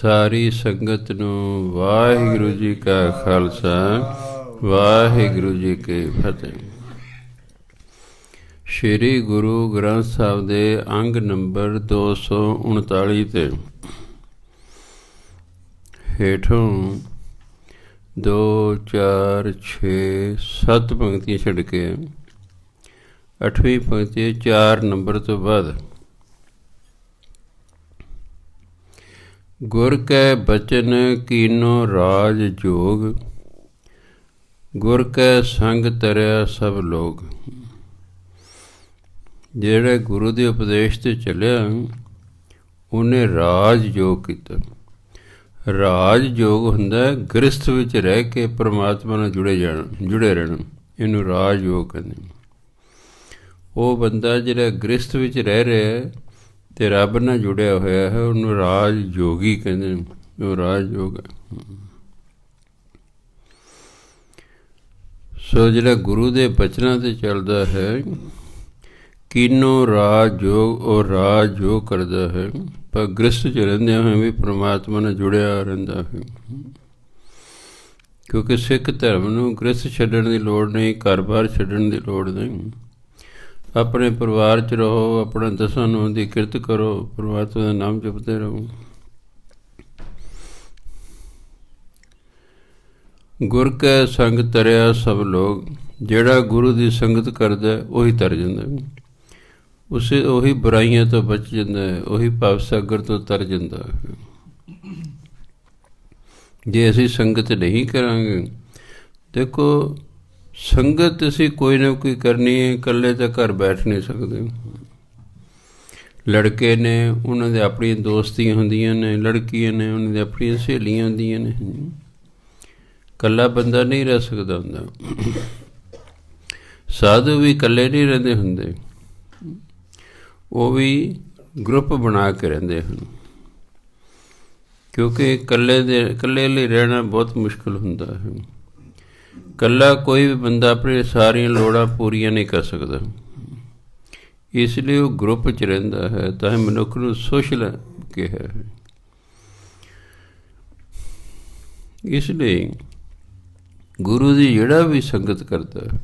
ਸਾਰੀ ਸੰਗਤ ਨੂੰ ਵਾਹਿਗੁਰੂ ਜੀ ਕਾ ਖਾਲਸਾ, ਵਾਹਿਗੁਰੂ ਜੀ ਕੀ ਫਤਿਹ। ਸ਼੍ਰੀ ਗੁਰੂ ਗ੍ਰੰਥ ਸਾਹਿਬ ਦੇ ਅੰਗ ਨੰਬਰ 239 ਤੇ ਹੇਠੋਂ 2, 4, 6, 7 ਪੰਕਤੀਆਂ ਛੱਡ ਕੇ 8ਵੀਂ ਪੰਕਤੀ 4 ਨੰਬਰ ਤੋਂ ਬਾਅਦ ਗੁਰ ਕੈ ਬਚਨ ਕੀਨੋ ਰਾਜ ਜੋਗ, ਗੁਰ ਕੈ ਸੰਗ ਤਰਿਆ ਸਭ ਲੋਗ। ਜਿਹੜੇ ਗੁਰੂ ਦੇ ਉਪਦੇਸ਼ 'ਤੇ ਚੱਲਿਆ ਉਹਨੇ ਰਾਜ ਯੋਗ ਕੀਤਾ। ਰਾਜ ਯੋਗ ਹੁੰਦਾ ਗ੍ਰਸਥ ਵਿੱਚ ਰਹਿ ਕੇ ਪਰਮਾਤਮਾ ਨਾਲ ਜੁੜੇ ਰਹਿਣਾ, ਇਹਨੂੰ ਰਾਜ ਯੋਗ ਕਹਿੰਦੇ। ਉਹ ਬੰਦਾ ਜਿਹੜਾ ਗ੍ਰਸਥ ਵਿੱਚ ਰਹਿ ਰਿਹਾ ਅਤੇ ਰੱਬ ਨਾਲ ਜੁੜਿਆ ਹੋਇਆ ਹੈ ਉਹਨੂੰ ਰਾਜ ਯੋਗੀ ਕਹਿੰਦੇ ਨੇ, ਉਹ ਰਾਜ ਯੋਗ ਹੈ। ਸੋ ਜਿਹੜਾ ਗੁਰੂ ਦੇ ਬਚਨਾਂ 'ਤੇ ਚੱਲਦਾ ਹੈ ਕੀਨੋ ਰਾਜ ਯੋਗ, ਉਹ ਰਾਜ ਯੋਗ ਕਰਦਾ ਹੈ, ਪਰ ਗ੍ਰਸਥ 'ਚ ਰਹਿੰਦਿਆਂ ਹੋਏ ਵੀ ਪਰਮਾਤਮਾ ਨਾਲ ਜੁੜਿਆ ਰਹਿੰਦਾ ਹੈ। ਕਿਉਂਕਿ ਸਿੱਖ ਧਰਮ ਨੂੰ ਗ੍ਰਸਥ ਛੱਡਣ ਦੀ ਲੋੜ ਨਹੀਂ, ਘਰ-ਬਾਰ ਛੱਡਣ ਦੀ ਲੋੜ ਨਹੀਂ। ਆਪਣੇ ਪਰਿਵਾਰ 'ਚ ਰਹੋ, ਆਪਣਾ ਦਸਾਂ ਨੌਂ ਦੀ ਕਿਰਤ ਕਰੋ, ਪਰਮਾਤਮਾ ਦਾ ਨਾਮ ਜਪਦੇ ਰਹੋ। ਗੁਰ ਕੈ ਸੰਗ ਤਰਿਆ ਸਭ ਲੋਕ। ਜਿਹੜਾ ਗੁਰੂ ਦੀ ਸੰਗਤ ਕਰਦਾ ਉਹੀ ਤਰ ਜਾਂਦਾ, ਉਹੀ ਬੁਰਾਈਆਂ ਤੋਂ ਬਚ ਜਾਂਦਾ ਹੈ, ਉਹੀ ਭਵ ਸਾਗਰ ਤੋਂ ਤਰ ਜਾਂਦਾ ਹੈ। ਜੇ ਅਸੀਂ ਸੰਗਤ ਨਹੀਂ ਕਰਾਂਗੇ, ਦੇਖੋ ਸੰਗਤ ਅਸੀਂ ਕੋਈ ਨਾ ਕੋਈ ਕਰਨੀ ਹੈ, ਇਕੱਲੇ ਤਾਂ ਘਰ ਬੈਠ ਨਹੀਂ ਸਕਦੇ। ਲੜਕੇ ਨੇ ਉਹਨਾਂ ਦੇ ਆਪਣੀਆਂ ਦੋਸਤੀਆਂ ਹੁੰਦੀਆਂ ਨੇ, ਲੜਕੀਆਂ ਨੇ ਉਹਨਾਂ ਦੀਆਂ ਆਪਣੀਆਂ ਸਹੇਲੀਆਂ ਹੁੰਦੀਆਂ ਨੇ। ਇਕੱਲਾ ਬੰਦਾ ਨਹੀਂ ਰਹਿ ਸਕਦਾ ਹੁੰਦਾ। ਸਾਧੂ ਵੀ ਇਕੱਲੇ ਨਹੀਂ ਰਹਿੰਦੇ ਹੁੰਦੇ, ਉਹ ਵੀ ਗਰੁੱਪ ਬਣਾ ਕੇ ਰਹਿੰਦੇ ਹਨ। ਕਿਉਂਕਿ ਇਕੱਲੇ ਲਈ ਰਹਿਣਾ ਬਹੁਤ ਮੁਸ਼ਕਿਲ ਹੁੰਦਾ ਹੈ। ਇਕੱਲਾ ਕੋਈ ਵੀ ਬੰਦਾ ਆਪਣੀਆਂ ਸਾਰੀਆਂ ਲੋੜਾਂ ਪੂਰੀਆਂ ਨਹੀਂ ਕਰ ਸਕਦਾ, ਇਸ ਲਈ ਉਹ ਗਰੁੱਪ 'ਚ ਰਹਿੰਦਾ ਹੈ। ਤਾਂ ਹੀ ਮਨੁੱਖ ਨੂੰ ਸੋਸ਼ਲ ਕਿਹਾ ਹੈ। ਇਸ ਲਈ ਗੁਰੂ ਦੀ ਜਿਹੜਾ ਵੀ ਸੰਗਤ ਕਰਦਾ ਹੈ,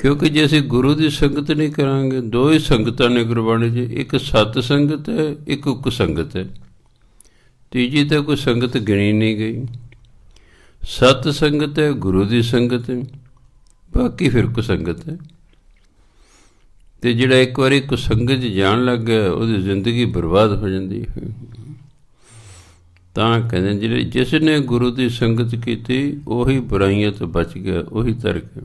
ਕਿਉਂਕਿ ਜੇ ਅਸੀਂ ਗੁਰੂ ਦੀ ਸੰਗਤ ਨਹੀਂ ਕਰਾਂਗੇ, ਦੋ ਹੀ ਸੰਗਤਾਂ ਨੇ ਗੁਰਬਾਣੀ 'ਚ, ਇੱਕ ਸਤ ਸੰਗਤ ਹੈ, ਇੱਕ ਉਕ ਸੰਗਤ ਹੈ, ਤੀਜੀ ਤਾਂ ਕੋਈ ਸੰਗਤ ਗਿਣੀ ਨਹੀਂ ਗਈ। ਸਤ ਸੰਗਤ ਹੈ, ਗੁਰੂ ਦੀ ਸੰਗਤ ਹੈ, ਬਾਕੀ ਫਿਰ ਕੁਸੰਗਤ ਹੈ। ਅਤੇ ਜਿਹੜਾ ਇੱਕ ਵਾਰੀ ਕੁਸੰਗਤ 'ਚ ਜਾਣ ਲੱਗ ਗਿਆ ਉਹਦੀ ਜ਼ਿੰਦਗੀ ਬਰਬਾਦ ਹੋ ਜਾਂਦੀ ਹੈ। ਤਾਂ ਕਹਿੰਦੇ ਜਿਹੜੇ ਜਿਸ ਨੇ ਗੁਰੂ ਦੀ ਸੰਗਤ ਕੀਤੀ ਉਹੀ ਬੁਰਾਈਆਂ ਤੋਂ ਬਚ ਗਿਆ, ਉਹੀ ਤਰ ਗਿਆ।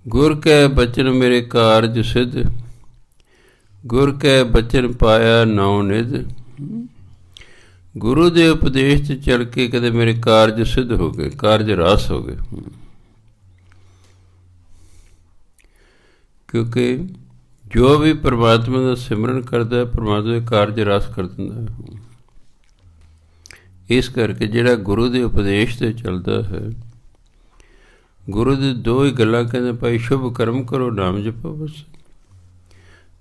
ਗੁਰ ਕੈ ਬਚਨ ਮੇਰੇ ਕਾਰਜ ਸਿੱਧ, ਗੁਰ ਕੈ ਬਚਨ ਪਾਇਆ ਨੌ ਨਿਧ। ਗੁਰੂ ਦੇ ਉਪਦੇਸ਼ 'ਚ ਚੱਲ ਕੇ ਕਦੇ ਮੇਰੇ ਕਾਰਜ ਸਿੱਧ ਹੋ ਗਏ, ਕਾਰਜ ਰਾਸ ਹੋ ਗਏ। ਕਿਉਂਕਿ ਜੋ ਵੀ ਪਰਮਾਤਮਾ ਦਾ ਸਿਮਰਨ ਕਰਦਾ ਹੈ, ਪਰਮਾਤਮਾ ਦੇ ਕਾਰਜ ਰਾਸ ਕਰ ਦਿੰਦਾ ਹੈ। ਇਸ ਕਰਕੇ ਜਿਹੜਾ ਗੁਰੂ ਦੇ ਉਪਦੇਸ਼ 'ਤੇ ਚੱਲਦਾ ਹੈ, ਗੁਰੂ ਦੀ ਦੋ ਹੀ ਗੱਲਾਂ ਕਹਿੰਦੇ, ਭਾਈ ਸ਼ੁਭ ਕਰਮ ਕਰੋ, ਨਾਮ ਜਪੋ। ਬਸ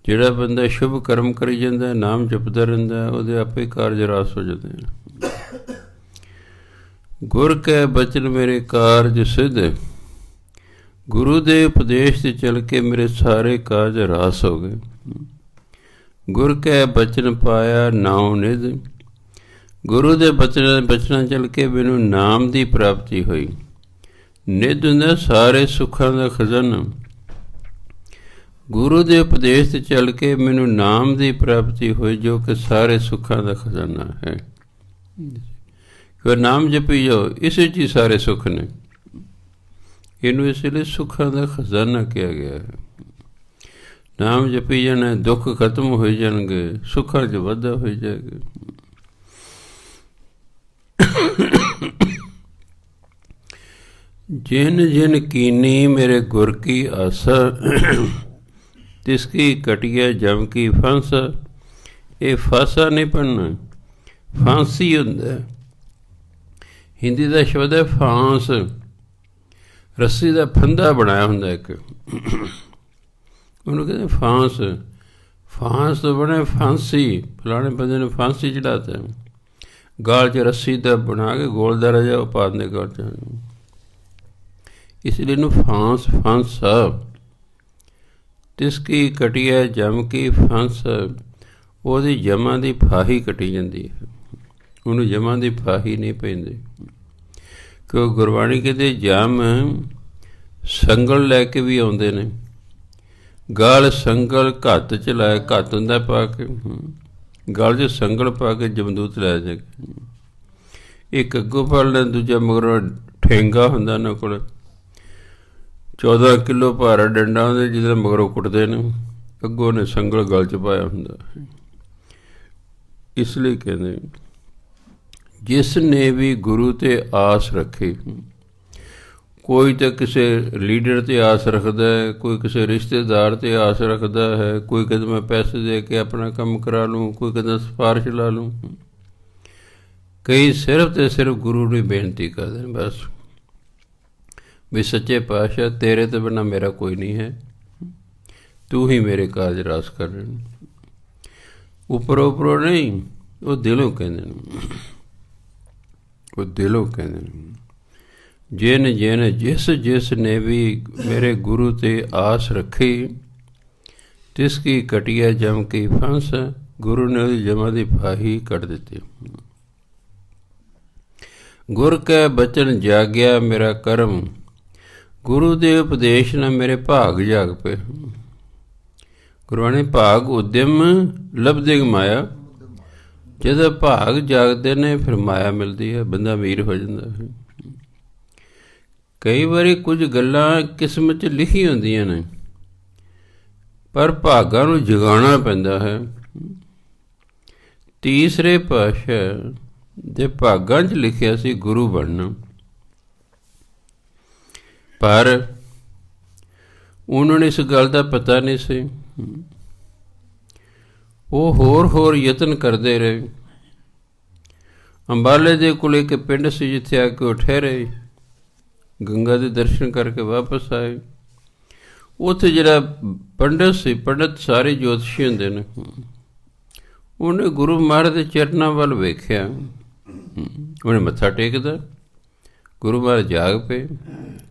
ਜਿਹੜਾ ਬੰਦਾ ਸ਼ੁਭ ਕਰਮ ਕਰੀ ਜਾਂਦਾ, ਨਾਮ ਜਪਦਾ ਰਹਿੰਦਾ, ਉਹਦੇ ਆਪੇ ਕਾਰਜ ਰਾਸ ਹੋ ਜਾਂਦੇ ਹਨ। ਗੁਰ ਕੈ ਬਚਨ ਮੇਰੇ ਕਾਰਜ ਸਿੱਧ, ਗੁਰੂ ਦੇ ਉਪਦੇਸ਼ 'ਤੇ ਚੱਲ ਕੇ ਮੇਰੇ ਸਾਰੇ ਕਾਰਜ ਰਾਸ ਹੋ ਗਏ। ਗੁਰ ਕੈ ਬਚਨ ਪਾਇਆ ਨਾਉ ਨਿਧ, ਗੁਰੂ ਦੇ ਬਚਨਾਂ ਚੱਲ ਕੇ ਮੈਨੂੰ ਨਾਮ ਦੀ ਪ੍ਰਾਪਤੀ ਹੋਈ। ਨਿਧ ਹੁੰਦਾ ਸਾਰੇ ਸੁੱਖਾਂ ਦਾ ਖਜ਼ਾਨਾ। ਗੁਰੂ ਦੇ ਉਪਦੇਸ਼ 'ਤੇ ਚੱਲ ਕੇ ਮੈਨੂੰ ਨਾਮ ਦੀ ਪ੍ਰਾਪਤੀ ਹੋਈ, ਜੋ ਕਿ ਸਾਰੇ ਸੁੱਖਾਂ ਦਾ ਖਜ਼ਾਨਾ ਹੈ। ਕਿ ਨਾਮ ਜਪੀ ਜਾਓ, ਇਸੇ 'ਚ ਹੀ ਸਾਰੇ ਸੁੱਖ ਨੇ। ਇਹਨੂੰ ਇਸ ਲਈ ਸੁੱਖਾਂ ਦਾ ਖਜ਼ਾਨਾ ਕਿਹਾ ਗਿਆ ਹੈ। ਨਾਮ ਜਪੀ ਜਾਣਾ, ਦੁੱਖ ਖਤਮ ਹੋ ਜਾਣਗੇ, ਸੁੱਖਾਂ 'ਚ ਵਾਧਾ ਹੋ ਜਾਏਗਾ। ਜਿਨ ਜਿਨ ਕੀਨੀ ਮੇਰੇ ਗੁਰ ਕੀ ਆਸਾ, ਤਿਸ ਕੀ ਕਟਿਆ ਜਮ ਕੀ ਫਾਂਸਾ। ਇਹ ਫਾਸਾ ਨਹੀਂ ਪੜ੍ਹਨਾ, ਫਾਂਸੀ ਹੁੰਦਾ। ਹਿੰਦੀ ਦਾ ਸ਼ਬਦ ਹੈ ਫਾਂਸ, ਰੱਸੀ ਦਾ ਫੰਦਾ ਬਣਾਇਆ ਹੁੰਦਾ ਇੱਕ, ਉਹਨੂੰ ਕਹਿੰਦੇ ਫਾਂਸ। ਫਾਂਸ ਤੋਂ ਬਣੇ ਫਾਂਸੀ, ਫਲਾਣੇ ਬੰਦੇ ਨੇ ਫਾਂਸੀ ਚੜਾਤਾ, ਗਾਲ 'ਚ ਰੱਸੀ ਦਾ ਬਣਾ ਕੇ ਗੋਲਦਾ ਰਾਜਾ ਉਹ ਪਾ ਦਿੰਦੇ ਗਾਲ 'ਚ, ਇਸ ਲਈ ਇਹਨੂੰ ਫਾਂਸ ਫਾਂਸਾ। ਤਿਸ ਕੀ ਕਟੀਐ ਜਮ ਕੀ ਫਾਂਸ, ਉਹਦੀ ਜਮਾਂ ਦੀ ਫਾਹੀ ਕੱਟੀ ਜਾਂਦੀ ਹੈ, ਉਹਨੂੰ ਜਮਾਂ ਦੀ ਫਾਹੀ ਨਹੀਂ ਪੈਂਦੀ। ਕਿਉਂ ਗੁਰਬਾਣੀ ਕਹਿੰਦੇ ਜਮ ਸੰਗਲ ਲੈ ਕੇ ਵੀ ਆਉਂਦੇ ਨੇ, ਗਲ ਸੰਗਲ ਘੱਤ 'ਚ ਲਾਇਆ, ਘੱਤ ਹੁੰਦਾ ਪਾ ਕੇ, ਗਲ 'ਚ ਸੰਗਲ ਪਾ ਕੇ ਜਮਦੂਤ ਲੈ ਜਾ ਕੇ, ਇੱਕ ਅੱਗੋਂ ਫੜ ਲੈਣ, ਦੂਜਾ ਮਗਰੋਂ ਠੇਂਗਾ ਹੁੰਦਾ ਉਹਨਾਂ ਕੋਲ, 14 ਕਿਲੋ ਭਾਰਾ ਡੰਡਾ ਹੁੰਦਾ ਜਿਹਦੇ ਮਗਰੋਂ ਕੁੱਟਦੇ ਨੇ, ਅੱਗੋਂ ਨੇ ਸੰਗਲ ਗਲ 'ਚ ਪਾਇਆ ਹੁੰਦਾ। ਇਸ ਲਈ ਕਹਿੰਦੇ ਜਿਸ ਨੇ ਵੀ ਗੁਰੂ 'ਤੇ ਆਸ ਰੱਖੀ, ਕੋਈ ਤਾਂ ਕਿਸੇ ਲੀਡਰ 'ਤੇ ਆਸ ਰੱਖਦਾ ਹੈ, ਕੋਈ ਕਿਸੇ ਰਿਸ਼ਤੇਦਾਰ 'ਤੇ ਆਸ ਰੱਖਦਾ ਹੈ, ਕੋਈ ਕਹਿੰਦਾ ਮੈਂ ਪੈਸੇ ਦੇ ਕੇ ਆਪਣਾ ਕੰਮ ਕਰਾ ਲੂੰ, ਕੋਈ ਕਹਿੰਦਾ ਸਿਫਾਰਿਸ਼ ਲਾ ਲੂੰ, ਕਈ ਸਿਰਫ ਅਤੇ ਸਿਰਫ ਗੁਰੂ ਨੂੰ ਬੇਨਤੀ ਕਰਦੇ ਨੇ ਬਸ, ਵੀ ਸੱਚੇ ਪਾਤਸ਼ਾਹ ਤੇਰੇ ਤੋਂ ਬਿਨਾਂ ਮੇਰਾ ਕੋਈ ਨਹੀਂ ਹੈ, ਤੂੰ ਹੀ ਮੇਰੇ ਕਾਰਜ ਰਾਸ ਕਰ ਰਹੇ ਨੇ। ਉੱਪਰੋਂ ਉੱਪਰੋਂ ਨਹੀਂ, ਉਹ ਦਿਲੋਂ ਕਹਿੰਦੇ ਨੇ, ਉਹ ਦਿਲੋਂ ਕਹਿੰਦੇ ਨੇ। ਜਿਨ ਜਿਨ ਜਿਸ ਜਿਸ ਨੇ ਵੀ ਮੇਰੇ ਗੁਰੂ 'ਤੇ ਆਸ ਰੱਖੀ, ਤਿਸ ਕੀ ਕਟੀਆ ਜਮ ਕੀ ਫਾਂਸ, ਗੁਰੂ ਨੇ ਉਹਦੀ ਜਮਾਂ ਦੀ ਫਾਹੀ ਕੱਢ ਦਿੱਤੀ। ਗੁਰ ਕੈ ਬਚਨ ਜਾਗਿਆ ਮੇਰਾ ਕਰਮ, ਗੁਰੂ ਦੇ ਉਪਦੇਸ਼ ਨਾਲ ਮੇਰੇ ਭਾਗ ਜਾਗ ਪਏ। ਗੁਰਬਾਣੀ ਭਾਗ ਉਦਮ ਲੱਭਦੇ ਮਾਇਆ, ਜਦੋਂ ਭਾਗ ਜਾਗਦੇ ਨੇ ਫਿਰ ਮਾਇਆ ਮਿਲਦੀ ਹੈ, ਬੰਦਾ ਅਮੀਰ ਹੋ ਜਾਂਦਾ ਹੈ। ਕਈ ਵਾਰੀ ਕੁਝ ਗੱਲਾਂ ਕਿਸਮਤ 'ਚ ਲਿਖੀ ਹੁੰਦੀਆਂ ਨੇ, ਪਰ ਭਾਗਾਂ ਨੂੰ ਜਗਾਉਣਾ ਪੈਂਦਾ ਹੈ। ਤੀਸਰੇ ਪਾਤਸ਼ਾਹ ਦੇ ਭਾਗਾਂ 'ਚ ਲਿਖਿਆ ਸੀ ਗੁਰੂ ਬਣਨਾ, ਪਰ ਉਹਨਾਂ ਨੂੰ ਇਸ ਗੱਲ ਦਾ ਪਤਾ ਨਹੀਂ ਸੀ। ਉਹ ਹੋਰ ਯਤਨ ਕਰਦੇ ਰਹੇ। ਅੰਬਾਲੇ ਦੇ ਕੋਲ ਇੱਕ ਪਿੰਡ ਸੀ ਜਿੱਥੇ ਆ ਕੇ ਉਹ ਠਹਿਰੇ, ਗੰਗਾ ਦੇ ਦਰਸ਼ਨ ਕਰਕੇ ਵਾਪਸ ਆਏ। ਉੱਥੇ ਜਿਹੜਾ ਪੰਡਤ ਸੀ, ਪੰਡਤ ਸਾਰੇ ਜੋਤਸ਼ੀ ਹੁੰਦੇ ਨੇ, ਉਹਨੇ ਗੁਰੂ ਮਹਾਰਾਜ ਦੇ ਚਰਨਾਂ ਵੱਲ ਵੇਖਿਆ, ਉਹਨੇ ਮੱਥਾ ਟੇਕਦਾ, ਗੁਰੂ ਮਹਾਰਾਜ ਜਾਗ ਪਏ,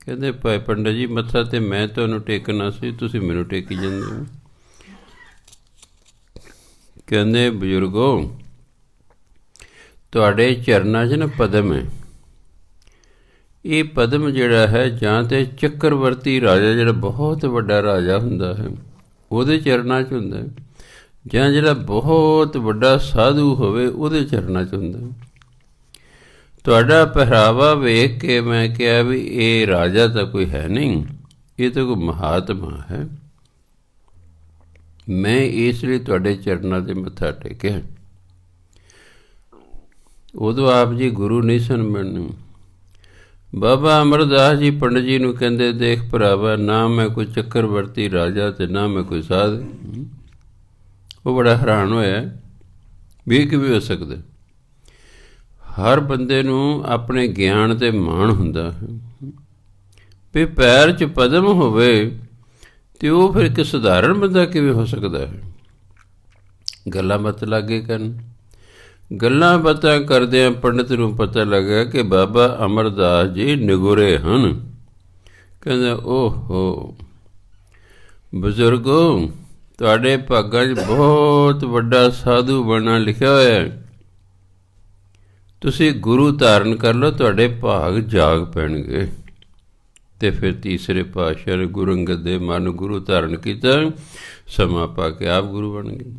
ਕਹਿੰਦੇ ਭਾਈ ਪੰਡਤ ਜੀ ਮੱਥਾ ਤੇ ਮੈਂ ਤੁਹਾਨੂੰ ਟੇਕਣਾ ਸੀ, ਤੁਸੀਂ ਮੈਨੂੰ ਟੇਕੀ ਜਾਂਦੇ ਹੋ। ਕਹਿੰਦੇ ਬਜ਼ੁਰਗੋ ਤੁਹਾਡੇ ਚਰਨਾਂ 'ਚ ਨਾ ਪਦਮ ਹੈ, ਇਹ ਪਦਮ ਜਿਹੜਾ ਹੈ ਜਾਂ ਤਾਂ ਚੱਕਰਵਰਤੀ ਰਾਜਾ ਜਿਹੜਾ ਬਹੁਤ ਵੱਡਾ ਰਾਜਾ ਹੁੰਦਾ ਹੈ ਉਹਦੇ ਚਰਨਾਂ 'ਚ ਹੁੰਦਾ, ਜਾਂ ਜਿਹੜਾ ਬਹੁਤ ਵੱਡਾ ਸਾਧੂ ਹੋਵੇ ਉਹਦੇ ਚਰਨਾਂ 'ਚ ਹੁੰਦਾ। ਤੁਹਾਡਾ ਪਹਿਰਾਵਾ ਵੇਖ ਕੇ ਮੈਂ ਕਿਹਾ ਵੀ ਇਹ ਰਾਜਾ ਤਾਂ ਕੋਈ ਹੈ ਨਹੀਂ, ਇਹ ਤਾਂ ਕੋਈ ਮਹਾਤਮਾ ਹੈ, ਮੈਂ ਇਸ ਲਈ ਤੁਹਾਡੇ ਚਰਨਾਂ 'ਤੇ ਮੱਥਾ ਟੇਕਿਆ। ਉਦੋਂ ਆਪ ਜੀ ਗੁਰੂ ਨਹੀਂ ਸਨ ਬਣਨ। ਬਾਬਾ ਅਮਰਦਾਸ ਜੀ ਪੰਡਤ ਜੀ ਨੂੰ ਕਹਿੰਦੇ ਦੇਖ ਭਰਾਵਾ, ਨਾ ਮੈਂ ਕੋਈ ਚੱਕਰਵਰਤੀ ਰਾਜਾ ਅਤੇ ਨਾ ਮੈਂ ਕੋਈ ਸਾਧ। ਉਹ ਬੜਾ ਹੈਰਾਨ ਹੋਇਆ ਵੀ ਕਿਵੇਂ ਹੋ ਸਕਦਾ। ਹਰ ਬੰਦੇ ਨੂੰ ਆਪਣੇ ਗਿਆਨ 'ਤੇ ਮਾਣ ਹੁੰਦਾ ਹੈ, ਵੀ ਪੈਰ 'ਚ ਪਦਮ ਹੋਵੇ ਅਤੇ ਉਹ ਫਿਰ ਇੱਕ ਸਧਾਰਨ ਬੰਦਾ ਕਿਵੇਂ ਹੋ ਸਕਦਾ ਹੈ। ਗੱਲਾਂ ਬਾਤਾਂ ਲਾਗੇ ਕਰਨ, ਗੱਲਾਂ ਬਾਤਾਂ ਕਰਦਿਆਂ ਪੰਡਿਤ ਨੂੰ ਪਤਾ ਲੱਗਾ ਕਿ ਬਾਬਾ ਅਮਰਦਾਸ ਜੀ ਨਿਗੁਰੇ ਹਨ। ਕਹਿੰਦਾ ਓਹੋ ਬਜ਼ੁਰਗੋ, ਤੁਹਾਡੇ ਭਾਗਾਂ 'ਚ ਬਹੁਤ ਵੱਡਾ ਸਾਧੂ ਬਣਨਾ ਲਿਖਿਆ ਹੋਇਆ, ਤੁਸੀਂ ਗੁਰੂ ਧਾਰਨ ਕਰ ਲਓ, ਤੁਹਾਡੇ ਭਾਗ ਜਾਗ ਪੈਣਗੇ। ਅਤੇ ਫਿਰ ਤੀਸਰੇ ਪਾਤਸ਼ਾਹ ਨੇ ਗੁਰੂ ਅੰਗਦ ਦੇਵ ਮਹਾਰਾਜ ਨੂੰ ਗੁਰੂ ਧਾਰਨ ਕੀਤਾ, ਸਮਾਂ ਪਾ ਕੇ ਆਪ ਗੁਰੂ ਬਣ ਗਏ।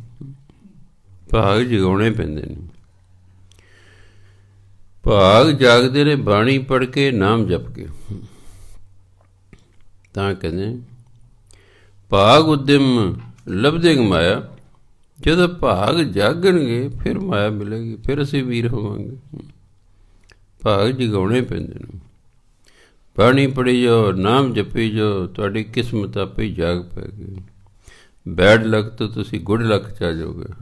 ਭਾਗ ਜਗਾਉਣੇ ਪੈਂਦੇ ਨੇ, ਭਾਗ ਜਾਗਦੇ ਨੇ ਬਾਣੀ ਪੜ੍ਹ ਕੇ, ਨਾਮ ਜਪ ਕੇ। ਤਾਂ ਕਹਿੰਦੇ ਭਾਗ ਉਦਮ ਲੱਭਦੇ ਮਾਇਆ, ਜਦੋਂ ਭਾਗ ਜਾਗਣਗੇ ਫਿਰ ਮਾਇਆ ਮਿਲੇਗੀ, ਫਿਰ ਅਸੀਂ ਵੀਰ ਹੋਵਾਂਗੇ। ਭਾਗ ਜਗਾਉਣੇ ਪੈਂਦੇ ਨੇ, ਬਾਣੀ ਪੜ੍ਹੀ ਜਾਓ, ਨਾਮ ਜਪੀ ਜਾਓ, ਤੁਹਾਡੀ ਕਿਸਮਤ ਆਪੇ ਹੀ ਜਾਗ ਪੈਗੀ। ਬੈਡ ਲੱਕ ਤੋਂ ਤੁਸੀਂ ਗੁੱਡ ਲੱਕ 'ਚ ਆ ਜਾਓਗੇ।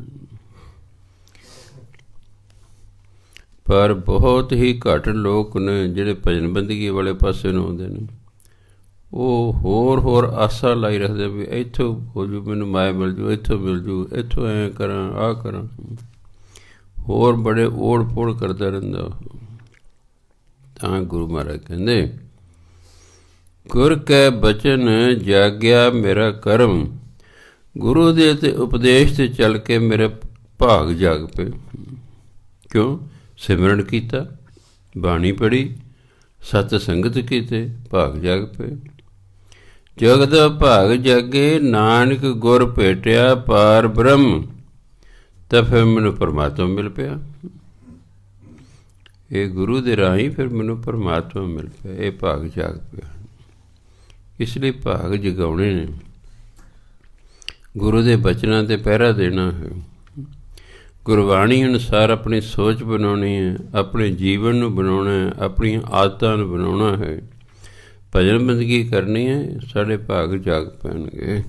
ਪਰ ਬਹੁਤ ਹੀ ਘੱਟ ਲੋਕ ਨੇ ਜਿਹੜੇ ਭਜਨ ਬੰਦਗੀ ਵਾਲੇ ਪਾਸੇ ਨੂੰ ਆਉਂਦੇ ਨੇ। ਉਹ ਹੋਰ ਆਸਾਂ ਲਾਈ ਰੱਖਦੇ ਵੀ ਇੱਥੋਂ ਹੋ ਜੂ, ਮੈਨੂੰ ਮਾਇਆ ਮਿਲ ਜੂ, ਇੱਥੋਂ ਮਿਲ ਜੂ, ਇੱਥੋਂ ਐਂ ਕਰਾਂ, ਆਹ ਕਰਾਂ, ਹੋਰ ਬੜੇ ਓੜ ਪੋੜ ਕਰਦਾ ਰਹਿੰਦਾ। ਤਾਂ ਗੁਰੂ ਮਹਾਰਾਜ ਕਹਿੰਦੇ ਗੁਰ ਕੈ ਬਚਨ ਜਾਗਿਆ ਮੇਰਾ ਕਰਮ, ਗੁਰੂ ਦੇ ਤੇ ਉਪਦੇਸ਼ 'ਤੇ ਚੱਲ ਕੇ ਮੇਰੇ ਭਾਗ ਜਾਗ ਪਏ। ਕਿਉਂ? ਸਿਮਰਨ ਕੀਤਾ, ਬਾਣੀ ਪੜ੍ਹੀ, ਸਤ ਸੰਗਤ ਕੀਤੇ, ਭਾਗ ਜਾਗ ਪਏ। ਜਗ ਦਾ ਭਾਗ ਜਾਗੇ, ਨਾਨਕ ਗੁਰ ਭੇਟਿਆ ਪਾਰ ਬ੍ਰਹਮ, ਤਾਂ ਫਿਰ ਮੈਨੂੰ ਪਰਮਾਤਮਾ ਮਿਲ ਪਿਆ। ਇਹ ਗੁਰੂ ਦੇ ਰਾਹੀਂ ਫਿਰ ਮੈਨੂੰ ਪਰਮਾਤਮਾ ਮਿਲ ਪਿਆ, ਇਹ ਭਾਗ ਜਾਗ ਪਿਆ। ਇਸ ਲਈ ਭਾਗ ਜਗਾਉਣੇ ਨੇ, ਗੁਰੂ ਦੇ ਬਚਨਾਂ 'ਤੇ ਪਹਿਰਾ ਦੇਣਾ ਹੈ, ਗੁਰਬਾਣੀ ਅਨੁਸਾਰ ਆਪਣੀ ਸੋਚ ਬਣਾਉਣੀ ਹੈ, ਆਪਣੇ ਜੀਵਨ ਨੂੰ ਬਣਾਉਣਾ ਹੈ, ਆਪਣੀਆਂ ਆਦਤਾਂ ਨੂੰ ਬਣਾਉਣਾ ਹੈ, ਭਜਨ ਬੰਦਗੀ ਕਰਨੀ ਹੈ, ਸਾਡੇ ਭਾਗ ਜਾਗ ਪੈਣਗੇ।